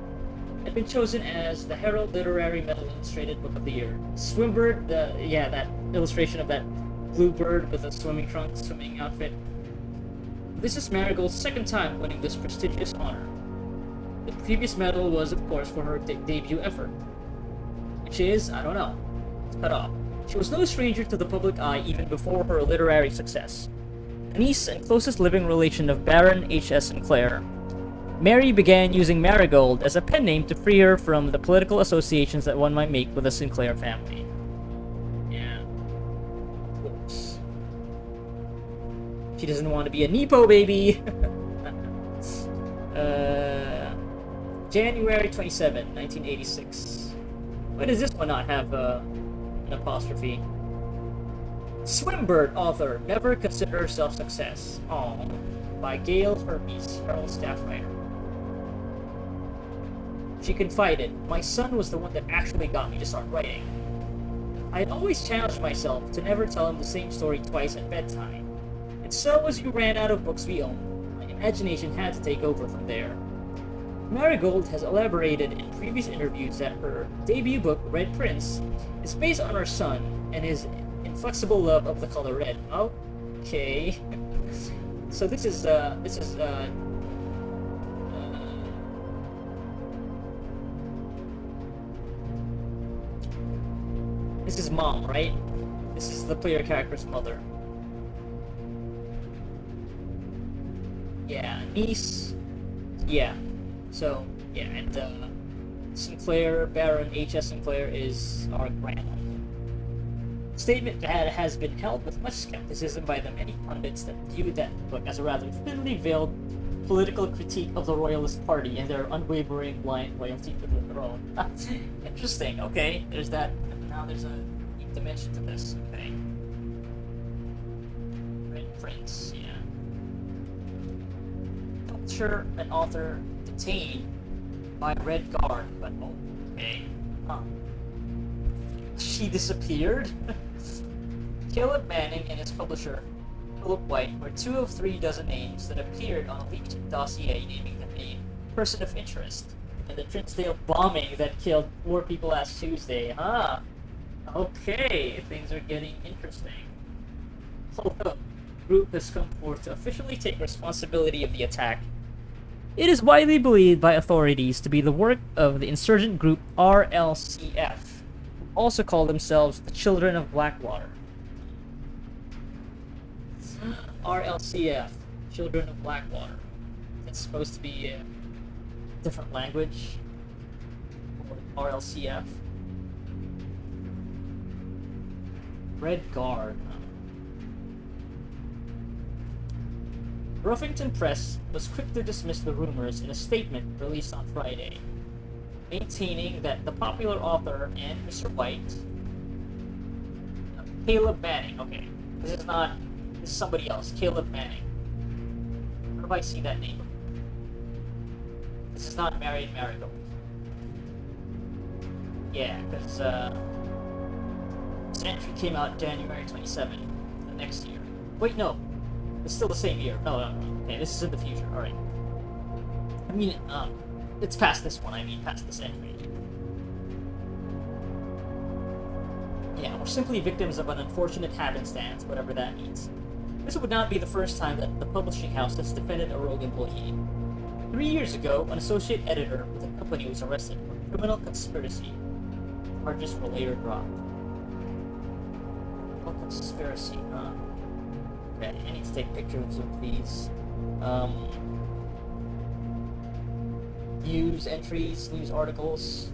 had been chosen as the Herald Literary Medal Illustrated Book of the Year. Swimbird, that illustration of that blue bird with a swimming outfit. This is Marigold's second time winning this prestigious honor. The previous medal was, of course, for her debut effort, which is, I don't know, it's cut off. She was no stranger to the public eye even before her literary success.
niece and closest living relation of Baron H.S. Sinclair, Mary began using Marigold as a pen name to free her from the political associations that one might make with the Sinclair family. Yeah. Of course. She doesn't want to be a Nepo baby! January 27, 1986. Why does this one not have an apostrophe? Swimbird author never considered herself success. Aww. By Gail Hermes, Herald staff writer. She confided, "My son was the one that actually got me to start writing. I had always challenged myself to never tell him the same story twice at bedtime. And so as we ran out of books we owned, my imagination had to take over from there." Marigold has elaborated in previous interviews that her debut book, Red Prince, is based on her son and his inflexible love of the color red. Okay. So this is mom, right? This is the player character's mother. Yeah, niece. Yeah. So, yeah, and Sinclair, Baron H.S. Sinclair is our granduncle. Statement that has been held with much skepticism by the many pundits that viewed that book as a rather thinly veiled political critique of the Royalist Party and their unwavering blind loyalty to the throne. Interesting, okay, there's that. Now there's a deep dimension to this, okay. Red Prince, yeah. Publisher and author detained by Red Guard, but okay. Huh. She disappeared? Caleb Manning and his publisher, Philip White, were 2 of 3 dozen names that appeared on a leaked dossier naming them a person of interest in the Trinsdale bombing that killed 4 people last Tuesday. Huh? Okay, things are getting interesting. Although the group has come forth to officially take responsibility of the attack, it is widely believed by authorities to be the work of the insurgent group RLCF, who also call themselves the Children of Blackwater. RLCF, Children of Blackwater. It's supposed to be a different language. RLCF. Red Guard. Ruffington Press was quick to dismiss the rumors in a statement released on Friday, maintaining that the popular author and Mr. White, Caleb Manning, okay, this is somebody else, Caleb Manning. Where have I seen that name? This is not Marion Marigold. Yeah, because this entry came out January 27, the next year. Wait, no. It's still the same year. No. Okay, this is in the future. Alright. I mean, it's past this one. I mean, past this entry. Yeah, we're simply victims of an unfortunate happenstance, whatever that means. This would not be the first time that the publishing house has defended a rogue employee. 3 years ago, an associate editor with the company was arrested for criminal conspiracy. Charges were later dropped. Criminal conspiracy, huh? Okay, I need to take pictures of these. News entries, news articles.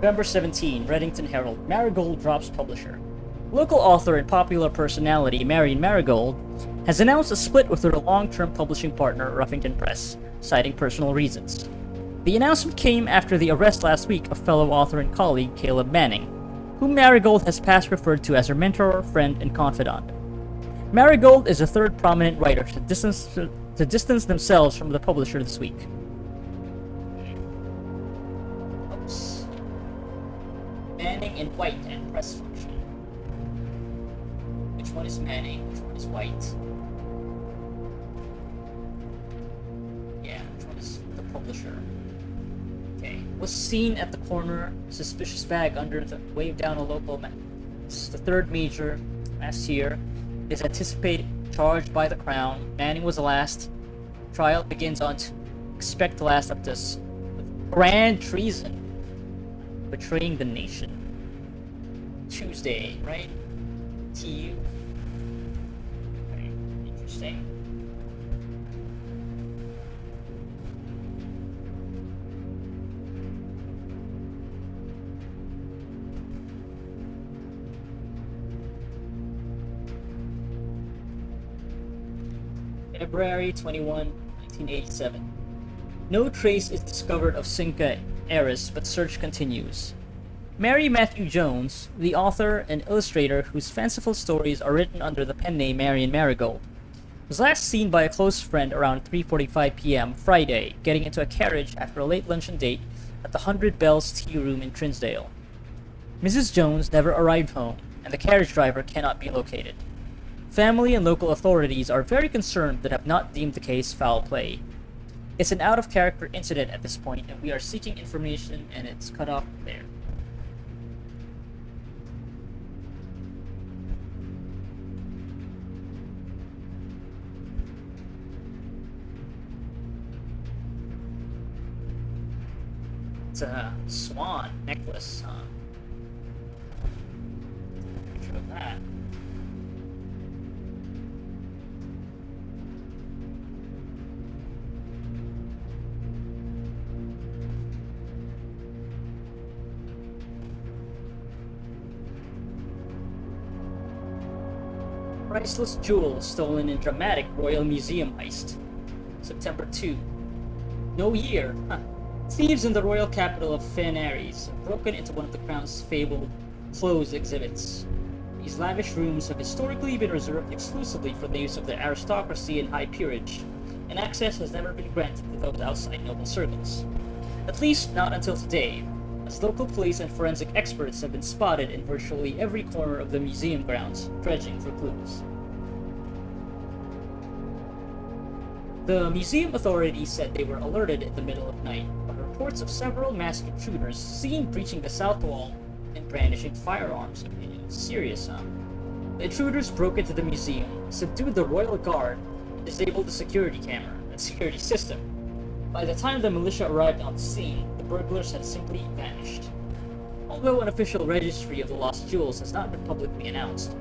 November 17, Reddington Herald, Marigold drops publisher. Local author and popular personality Marion Marigold has announced a split with her long-term publishing partner, Ruffington Press, citing personal reasons. The announcement came after the arrest last week of fellow author and colleague Caleb Manning, whom Marigold has past referred to as her mentor, friend, and confidant. Marigold is the third prominent writer to distance themselves from the publisher this week. Manning and White and press function.
Which one is Manning? Which one is White? Yeah, which one is the publisher? Okay. Was seen at the corner, suspicious bag under the wave down a local man. This is the third major, last year, is anticipated charged by the Crown. Manning was the last. Trial begins on expect the last of this. Grand treason. Betraying the nation. Tuesday, right? TU. Okay, interesting. February 21, 1987. No trace is discovered of Cinca Eris, but search continues. Mary Matthew Jones, the author and illustrator whose fanciful stories are written under the pen name Marion Marigold, was last seen by a close friend around 3:45 p.m. Friday, getting into a carriage after a late luncheon date at the 100 Bells Tea Room in Trinsdale. Mrs. Jones never arrived home, and the carriage driver cannot be located. Family and local authorities are very concerned but have not deemed the case foul play. It's an out-of-character incident at this point, and we are seeking information, and it's cut off there. It's a swan necklace, huh? Picture of that. Priceless jewel stolen in dramatic Royal Museum heist. September 2. No year. Huh. Thieves in the royal capital of Fen Aries have broken into one of the Crown's fabled closed exhibits. These lavish rooms have historically been reserved exclusively for the use of the aristocracy and high peerage, and access has never been granted to those outside noble circles. At least not until today, as local police and forensic experts have been spotted in virtually every corner of the museum grounds, dredging for clues. The museum authorities said they were alerted in the middle of night by reports of several masked intruders seen breaching the south wall and brandishing firearms. Serious, huh? The intruders broke into the museum, subdued the royal guard, and disabled the security camera and security system. By the time the militia arrived on the scene, the burglars had simply vanished. Although an official registry of the lost jewels has not been publicly announced,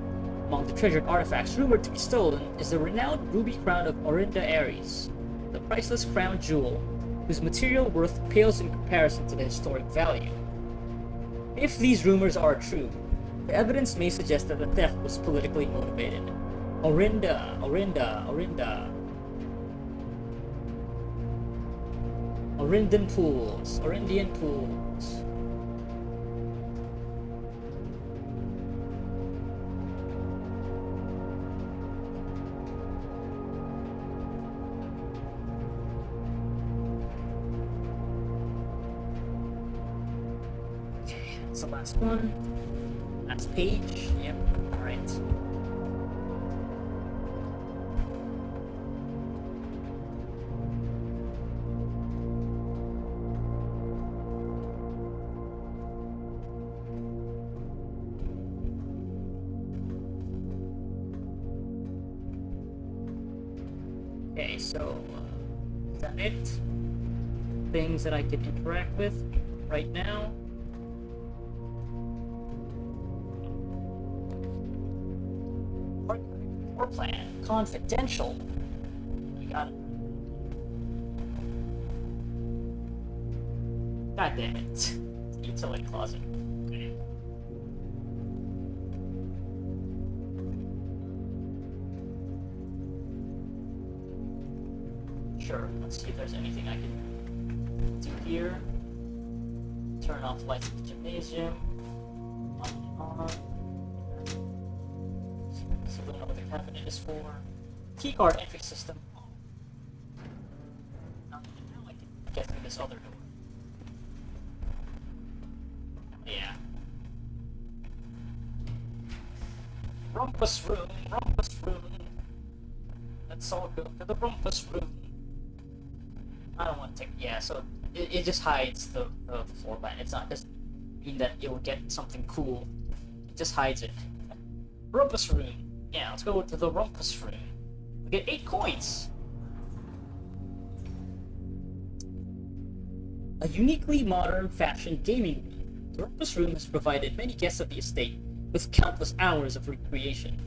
among the treasured artifacts rumored to be stolen is the renowned ruby crown of Orinda Aries, the priceless crown jewel whose material worth pales in comparison to the historic value. If these rumors are true, the evidence may suggest that the theft was politically motivated. Orinda, Orinda, Orinda. Orindian pools, Orindian pools. Okay, that's the last one. Last page. Yep. All right. Okay, so is that it? Things that I can interact with right now. Floor plan confidential. You got it. God damn it! Utility closet. Okay. Sure, let's see if there's anything I can do here. Turn off lights in the gymnasium. On. So we don't know what the cabinet is for. Keycard entry system. Now I can get through this other door. Yeah.
Rumpus room, rumpus room. Let's all go to the rumpus room. I don't want to take. Yeah, so it just hides the floor plan. It's not doesn't mean that it will get something cool. It just hides it. Rumpus room. Yeah, let's go to the rumpus room. We get 8 coins. A uniquely modern fashion gaming room. The rumpus room has provided many guests of the estate with countless hours of recreation.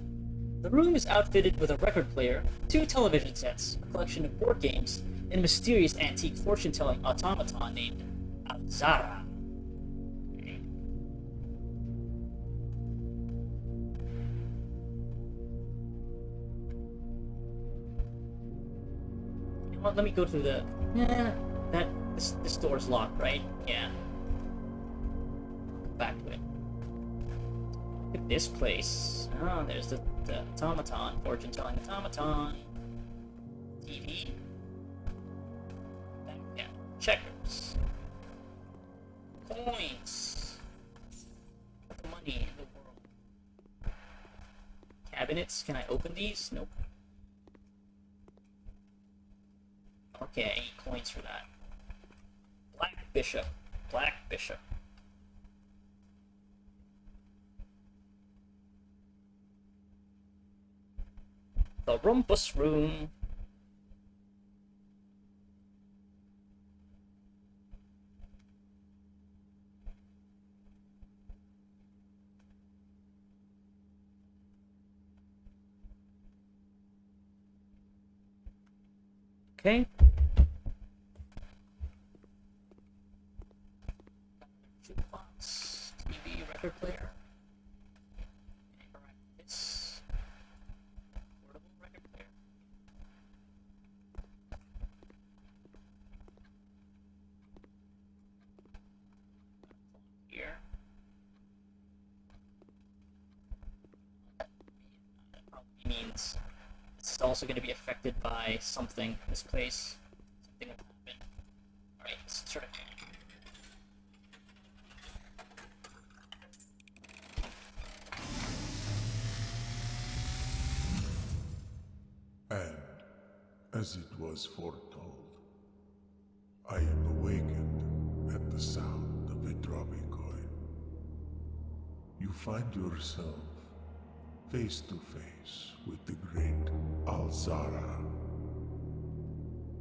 The room is outfitted with a record player, 2 television sets, a collection of board games, and a mysterious antique fortune-telling automaton named Alzara. Okay. You know what, let me go to the... This door's locked, right? Yeah. Back to it. Look at this place. Oh, there's the automaton, fortune-telling automaton. TV. Yeah, checkers. Coins. Put the money in the world. Cabinets. Can I open these? Nope. Okay, I need coins for that. Black Bishop. Black Bishop. The rumpus room. Okay. Jukebox, TV, record player. This portable record player. Here. That probably means it's also going to be affected by something. This place, something will happen. All right, let's try.
And, as it was foretold, I am awakened at the sound of a dropping coin. You find yourself face to face with the great Alzara.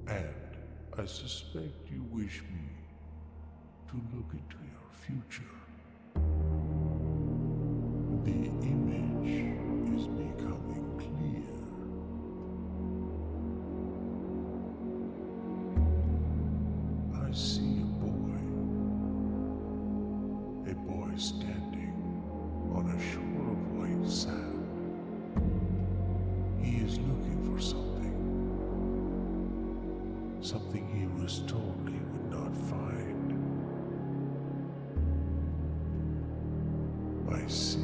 And I suspect you wish me to look into your future. The image is becoming clear. I see a boy standing on a shore of white sand. He is looking for something he was told he would not find. I see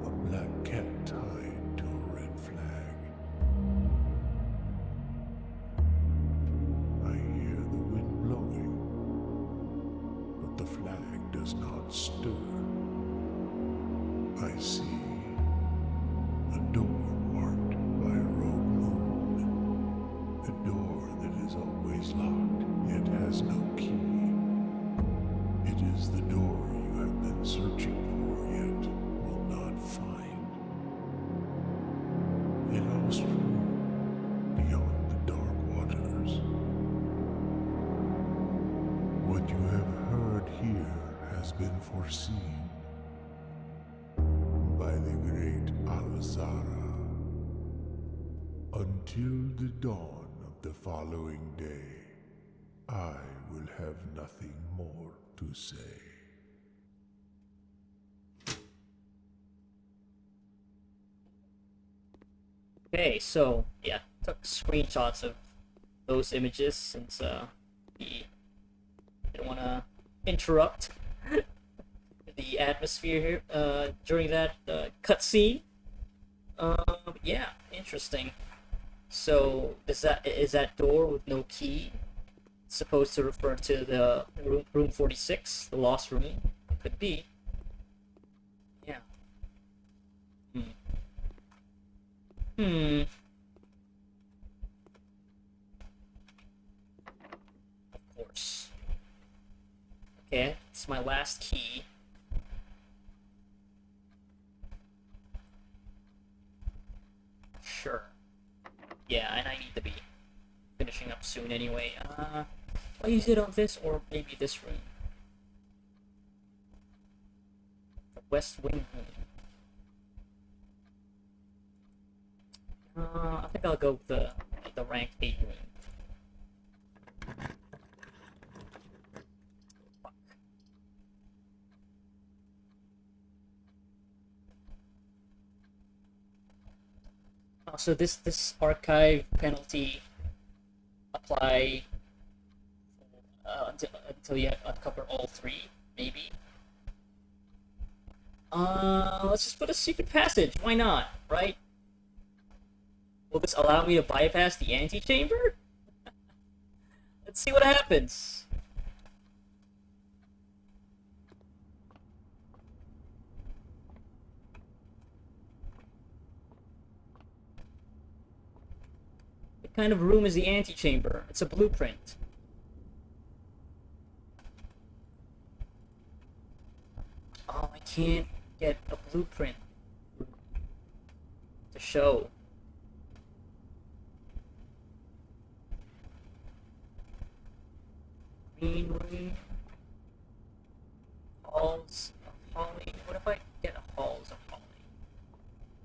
a black cat tied to a red flag. I hear the wind blowing, but the flag does not stir. I see a door marked by a rogue moon. A door that is always locked, yet has no key. It is the door you have been searching for, yet will not find. A lost room beyond the dark waters. What you have heard here has been foreseen by the great Alzara. Until the dawn of the following day, I will have nothing more to say.
Okay, so yeah, took screenshots of those images since we didn't want to interrupt the atmosphere here during that cutscene. Yeah, interesting. So is that door with no key supposed to refer to the room 46, the lost room? It could be. Yeah. Hmm. Of course. Okay, it's my last key. Sure. Yeah, and I need to be finishing up soon anyway. I'll use it on this or maybe this room. The West Wing room. I think I'll go with the rank 8 room. Fuck. So this archive penalty apply until you uncover all 3, maybe. Let's just put a secret passage. Why not, right? Will this allow me to bypass the antechamber? Let's see what happens. What kind of room is the antechamber? It's a blueprint. Oh, I can't get a blueprint to show. Green room. Halls of Holly. What if I get Halls of Holly?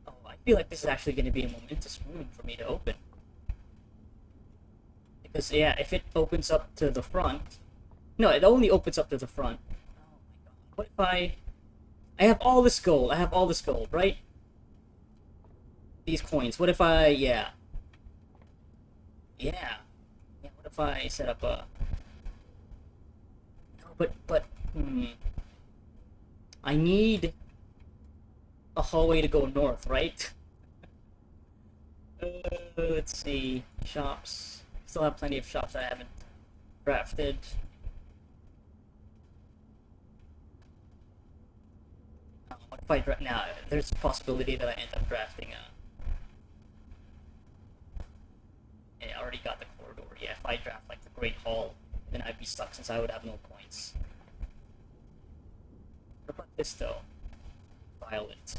Oh, I feel like this is actually going to be a momentous room for me to open. Because, yeah, if it opens up to the front... No, it only opens up to the front. Oh my god. What if I have all this gold. I have all this gold, right? These coins. What if I... Yeah. Yeah. Yeah, what if I set up a... No, but... I need a hallway to go north, right? Let's see. Shops. Still have plenty of shops I haven't drafted. What if I draft now? There's a possibility that I end up drafting yeah, I already got the corridor. Yeah, if I draft like the Great Hall, then I'd be stuck since I would have no coins. What about this though? Violet.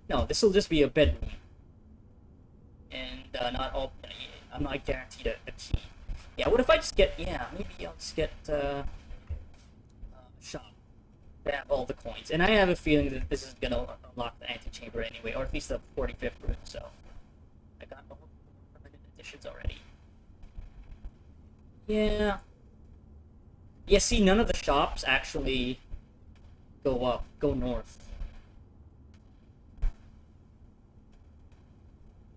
No, this will just be a bedroom. And not all. I'm not guaranteed a key. Yeah, what if I just get? Yeah, maybe I'll just get shop. They have all the coins, and I have a feeling that this is gonna unlock the antechamber anyway, or at least the 45th room. So I got all the limited editions already. Yeah. Yeah. See, none of the shops actually go north.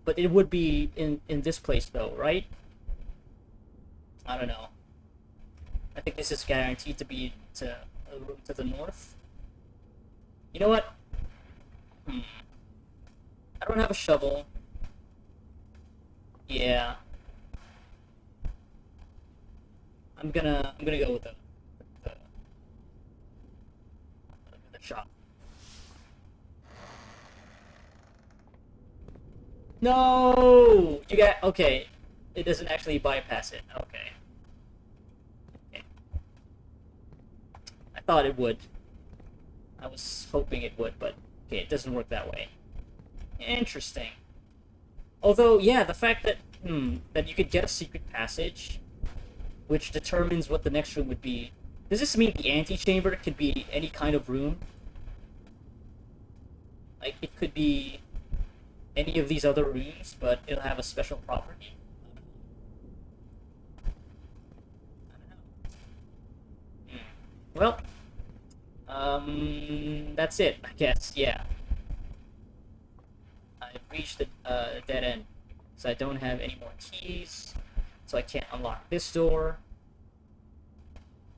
But it would be in this place though, right? I don't know. I think this is guaranteed to be to a room to the north. You know what? I don't have a shovel. Yeah. I'm gonna go with the shop. No! You got... Okay. It doesn't actually bypass it. Okay. I thought it would. I was hoping it would, but... Okay, it doesn't work that way. Interesting. Although, yeah, the fact that... that you could get a secret passage, which determines what the next room would be. Does this mean the antechamber could be any kind of room? Like, it could be... any of these other rooms, but it'll have a special property. I don't know. Well, that's it, I guess. Yeah, I've reached the dead end, so I don't have any more keys, so I can't unlock this door.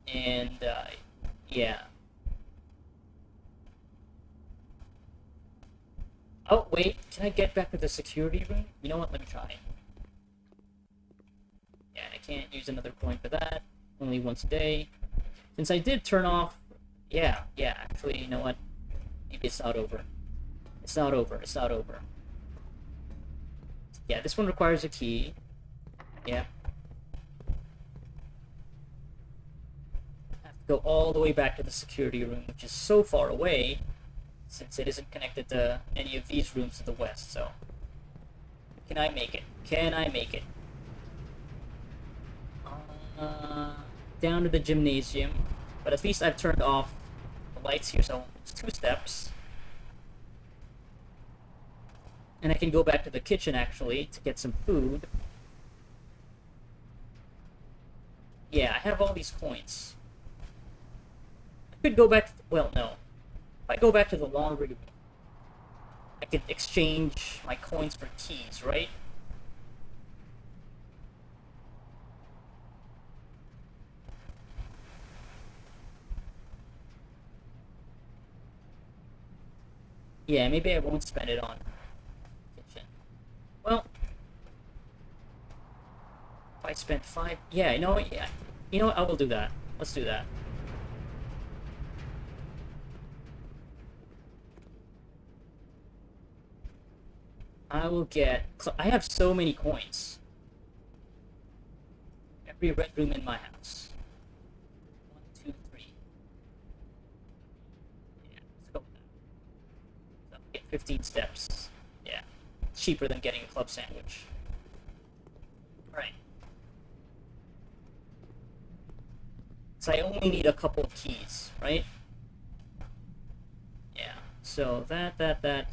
And yeah. Oh, wait, can I get back to the security room? You know what, let me try. Yeah, I can't use another coin for that. Only once a day. Since I did turn off... Yeah, actually, you know what? Maybe it's not over. It's not over. Yeah, this one requires a key. Yeah. I have to go all the way back to the security room, which is so far away, since it isn't connected to any of these rooms to the west, so... Can I make it? Can I make it? Down to the gymnasium. But at least I've turned off the lights here, so it's 2 steps. And I can go back to the kitchen, actually, to get some food. Yeah, I have all these coins. I could go back... well, no. If I go back to the laundry room, I could exchange my coins for keys, right? Yeah, maybe I won't spend it on kitchen. Well, if I spent 5... yeah, you know what? Yeah. You know what? I will do that. Let's do that. I will get... I have so many coins. Every red room in my house. 1, 2, 3. Yeah, let's go with that. So, get 15 steps. Yeah. It's cheaper than getting a club sandwich. Right. So I only need a couple of keys, right? Yeah. So that. Okay.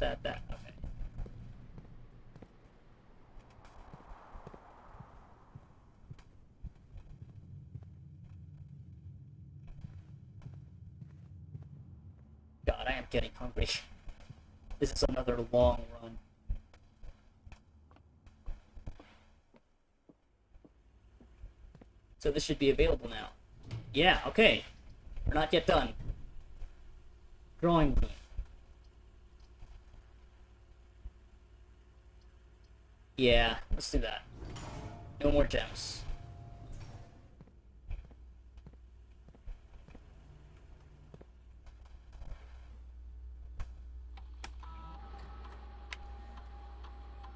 God, I am getting hungry. This is another long run. So this should be available now. Yeah, okay. We're not yet done. Drawing room. Yeah, let's do that. No more gems.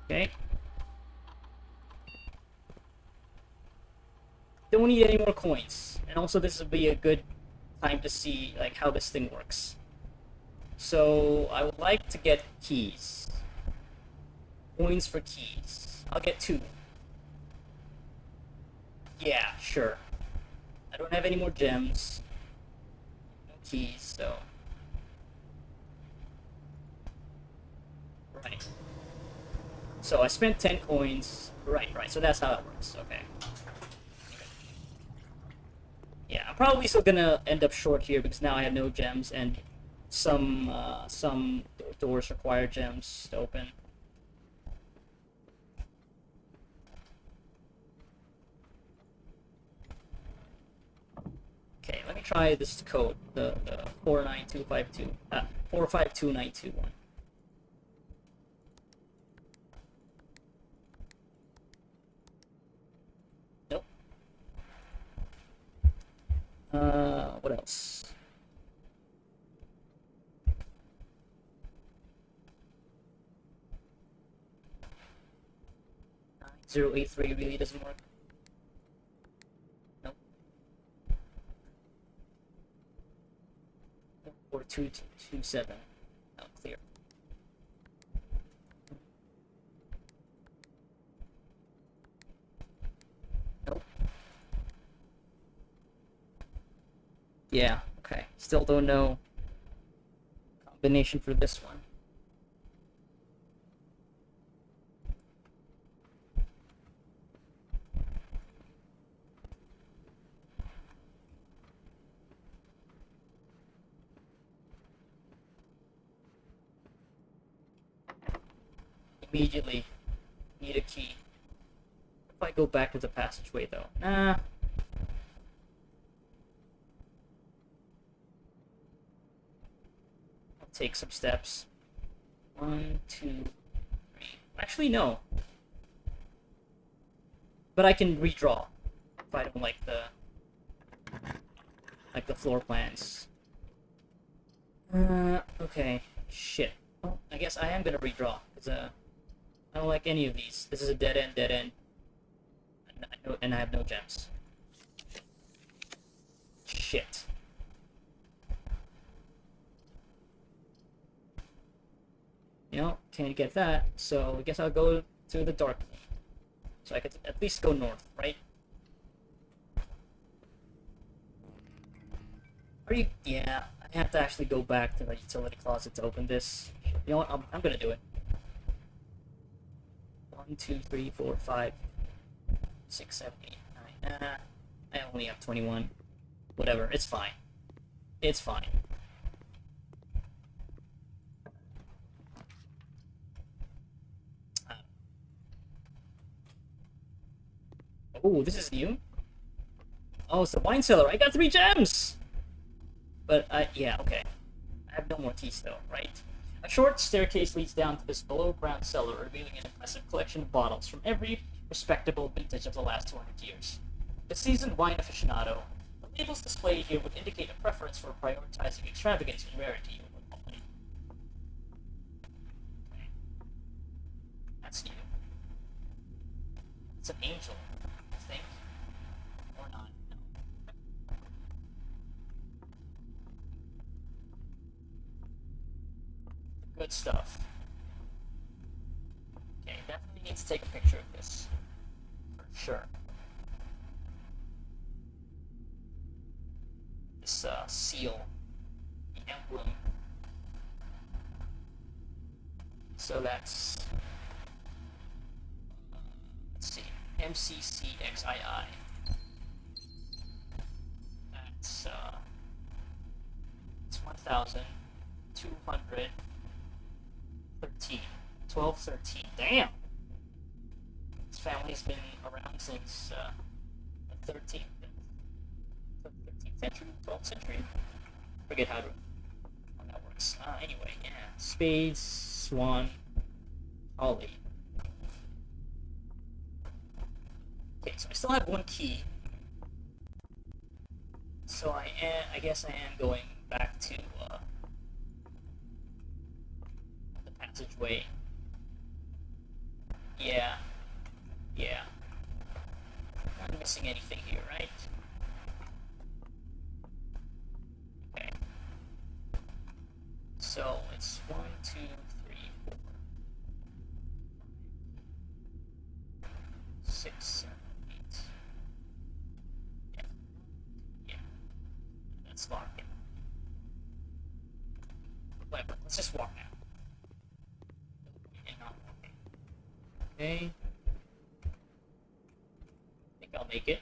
Okay. Don't need any more coins. And also this would be a good time to see like how this thing works. So I would like to get keys. Coins for keys. I'll get 2. Yeah, sure. I don't have any more gems. No keys, so... right. So I spent 10 coins. Right, so that's how it works. Okay. Yeah, I'm probably still gonna end up short here because now I have no gems and some doors require gems to open. Okay, let me try this code, the 49252, 452921. Nope. What else? 9083 really doesn't work. Nope. 4227. Oh, clear. Nope. Yeah, okay. Still don't know combination for this one. Immediately need a key. If I go back to the passageway though. Nah. I'll take some steps. 1, 2, 3. Actually no. But I can redraw if I don't like the floor plans. Okay. Shit. Well, I guess I am gonna redraw. Cause I don't like any of these. This is a dead end, dead end. And I have no gems. Shit. You know, can't get that, so I guess I'll go to the dark room. So I could at least go north, right? Are you? Yeah, I have to actually go back to the utility closet to open this. You know what? I'm gonna do it. 1, 2, 3, 4, 5, 6, 7, 8, 9. Nah, I only have 21. Whatever, it's fine. It's fine. Oh, this is new. Oh, it's the wine cellar. I got 3 gems. But yeah, okay. I have no more keys though, right? A short staircase leads down to this below-ground cellar, revealing an impressive collection of bottles from every respectable vintage of the last 200 years. The seasoned wine aficionado, the labels displayed here would indicate a preference for prioritizing extravagance and rarity over quality. Okay. That's new. It's an angel, I think. Or not. No. Good stuff. Okay, definitely need to take a picture of this. For sure. This seal. The emblem. So that's... let's see. MCCXII. That's it's 1,213. 1213. Damn! This family's been around since the 13th century? 12th century? Forget how that works. Anyway, yeah. Spades, swan, holly. Okay, so I still have 1 key. So I guess I am going back to the passageway. Yeah. Yeah. Not missing anything here, right? Okay. So it's 1, 2, 3, 4, 6, 7, 8. Yeah. Yeah. That's locked in. Whatever. Let's just walk now. And not walking. Okay. I think I'll make it.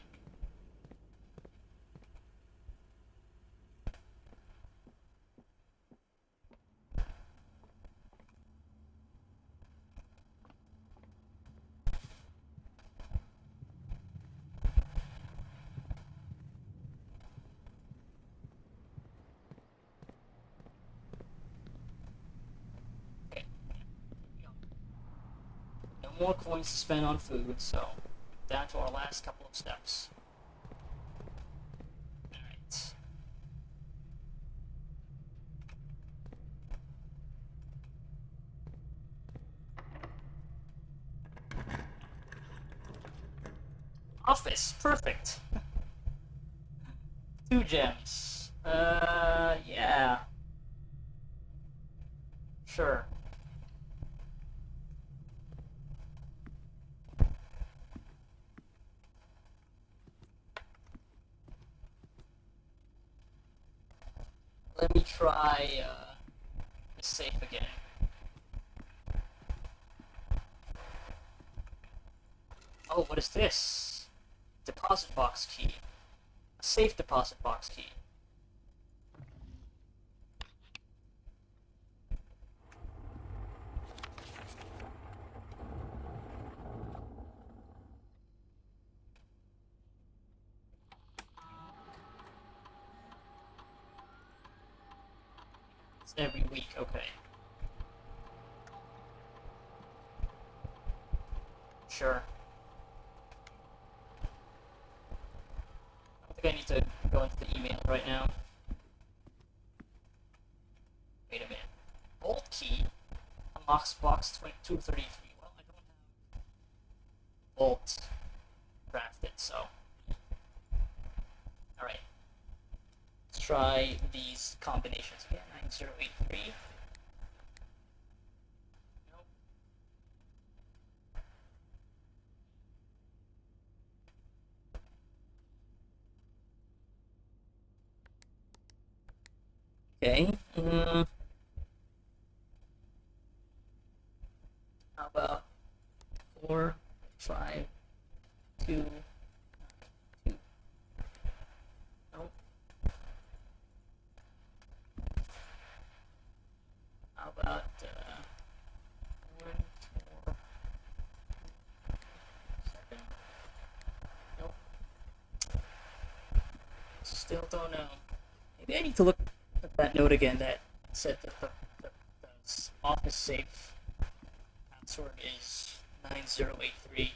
Okay. No more coins to spend on food, so down to our last couple of steps. Alright. Office, perfect. 2 gems. Yeah. Sure. Let me try the safe again. Oh, what is this? Deposit box key. A safe deposit box key. It's every week, okay. Sure. I think I need to go into the email right now. Wait a minute. Vault key unlocks box 2233. Well, I don't vault drafted, so. Alright. Let's try these combinations again. 9083. Nope. Okay. How about 4, 5, 2, 2. Nope. How about 1, 4, 7. Nope. Still don't know. Maybe I need to look at that note again that said that the office safe password is 9083.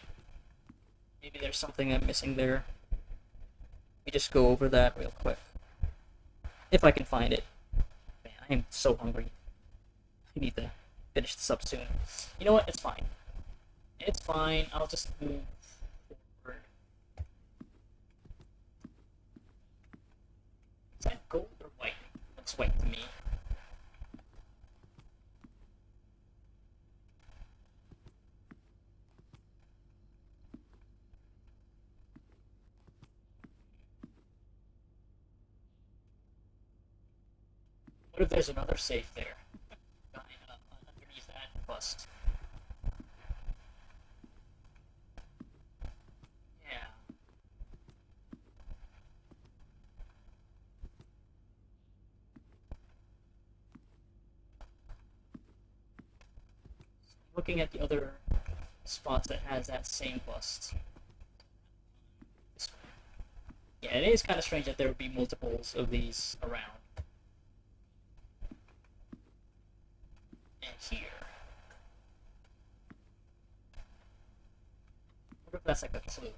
Maybe there's something I'm missing there. Let me just go over that real quick. If I can find it. Man, I am so hungry. I need to finish this up soon. You know what? It's fine. It's fine. I'll just move forward. Is that gold or white? Looks white to me. What if there's another safe there? Underneath that bust. Yeah. Looking at the other spots that has that same bust. This one. Yeah, it is kind of strange that there would be multiples of these around. And here. I wonder if that's like a clue.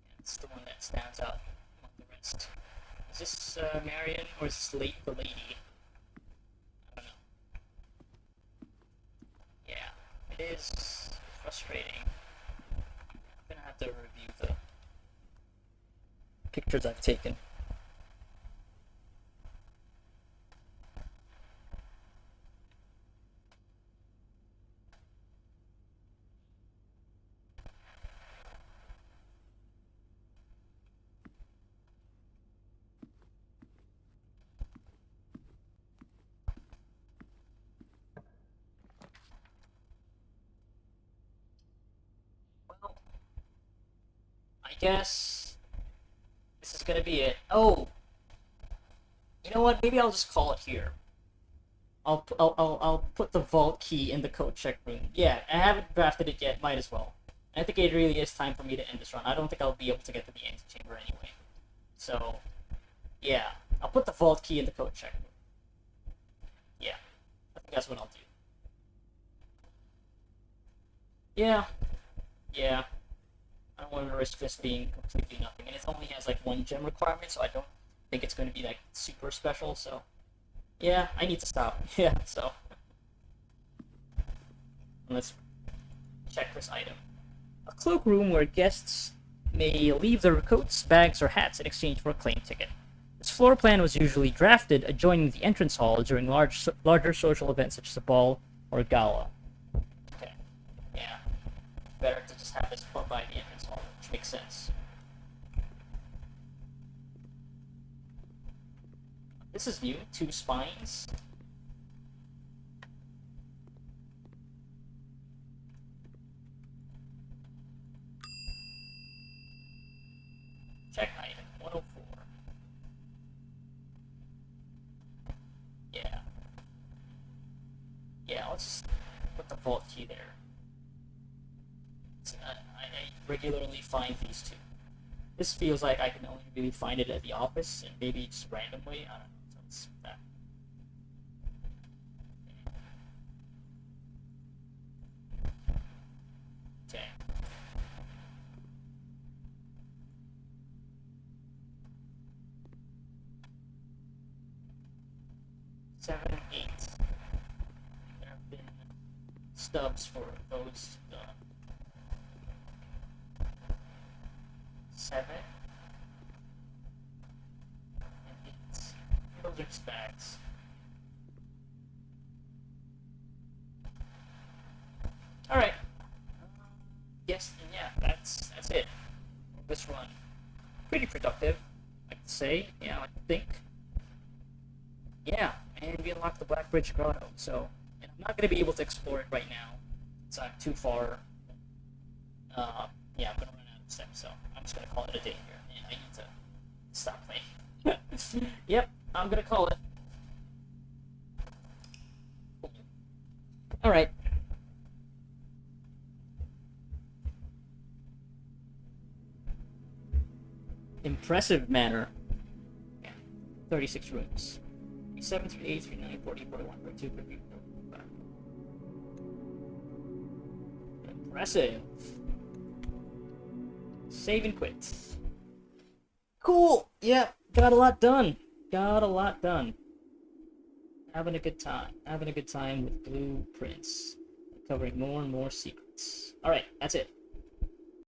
Yeah, it's the one that stands out among the rest. Is this Marion or is this the lady? I don't know. Yeah, it is frustrating. I'm gonna have to review the pictures I've taken. Well, I guess this is gonna be it. Oh, you know what? Maybe I'll just call it here. I'll put the vault key in the code check room. Yeah, I haven't drafted it yet. Might as well. I think it really is time for me to end this run. I don't think I'll be able to get to the antechamber anyway. So, yeah, I'll put the vault key in the code check room. Yeah, I think that's what I'll do. Yeah, yeah. I don't want to risk this being completely nothing, and it only has like 1 gem requirement, so I don't think it's going to be like super special. So, yeah, I need to stop. Yeah, so let's check this item. A cloakroom where guests may leave their coats, bags, or hats in exchange for a claim ticket. This floor plan was usually drafted adjoining the entrance hall during larger social events such as a ball or a gala. Okay, yeah. Better to just have this put by the entrance hall, which makes sense. This is new. 2 spines. Check item 104. Yeah. Yeah, let's just put the vault key there. I regularly find these 2. This feels like I can only really find it at the office and maybe just randomly. I don't know. So it's that. Okay. Seven, 8. There have been
stubs for those 7 and 8. Those are stacks. All right. Yes, and yeah, that's it. This run, pretty productive, I could say. Yeah, I think. Yeah, and we unlocked the Black Bridge Grotto. So, and I'm not gonna be able to explore it right now. So I'm too far. Yeah, I'm gonna run out of steps. So I'm just gonna call it a day here. And I need to stop playing. Yep, I'm gonna call it. All right. Impressive manner. Yeah. 36 rooms. 7, 3, 8, 3, 9, 40, 41, 42, 43, 45. Impressive. Save and quit. Cool. Yeah, got a lot done. Got a lot done. Having a good time. Having a good time with Blueprints. Covering more and more secrets. Alright, that's it.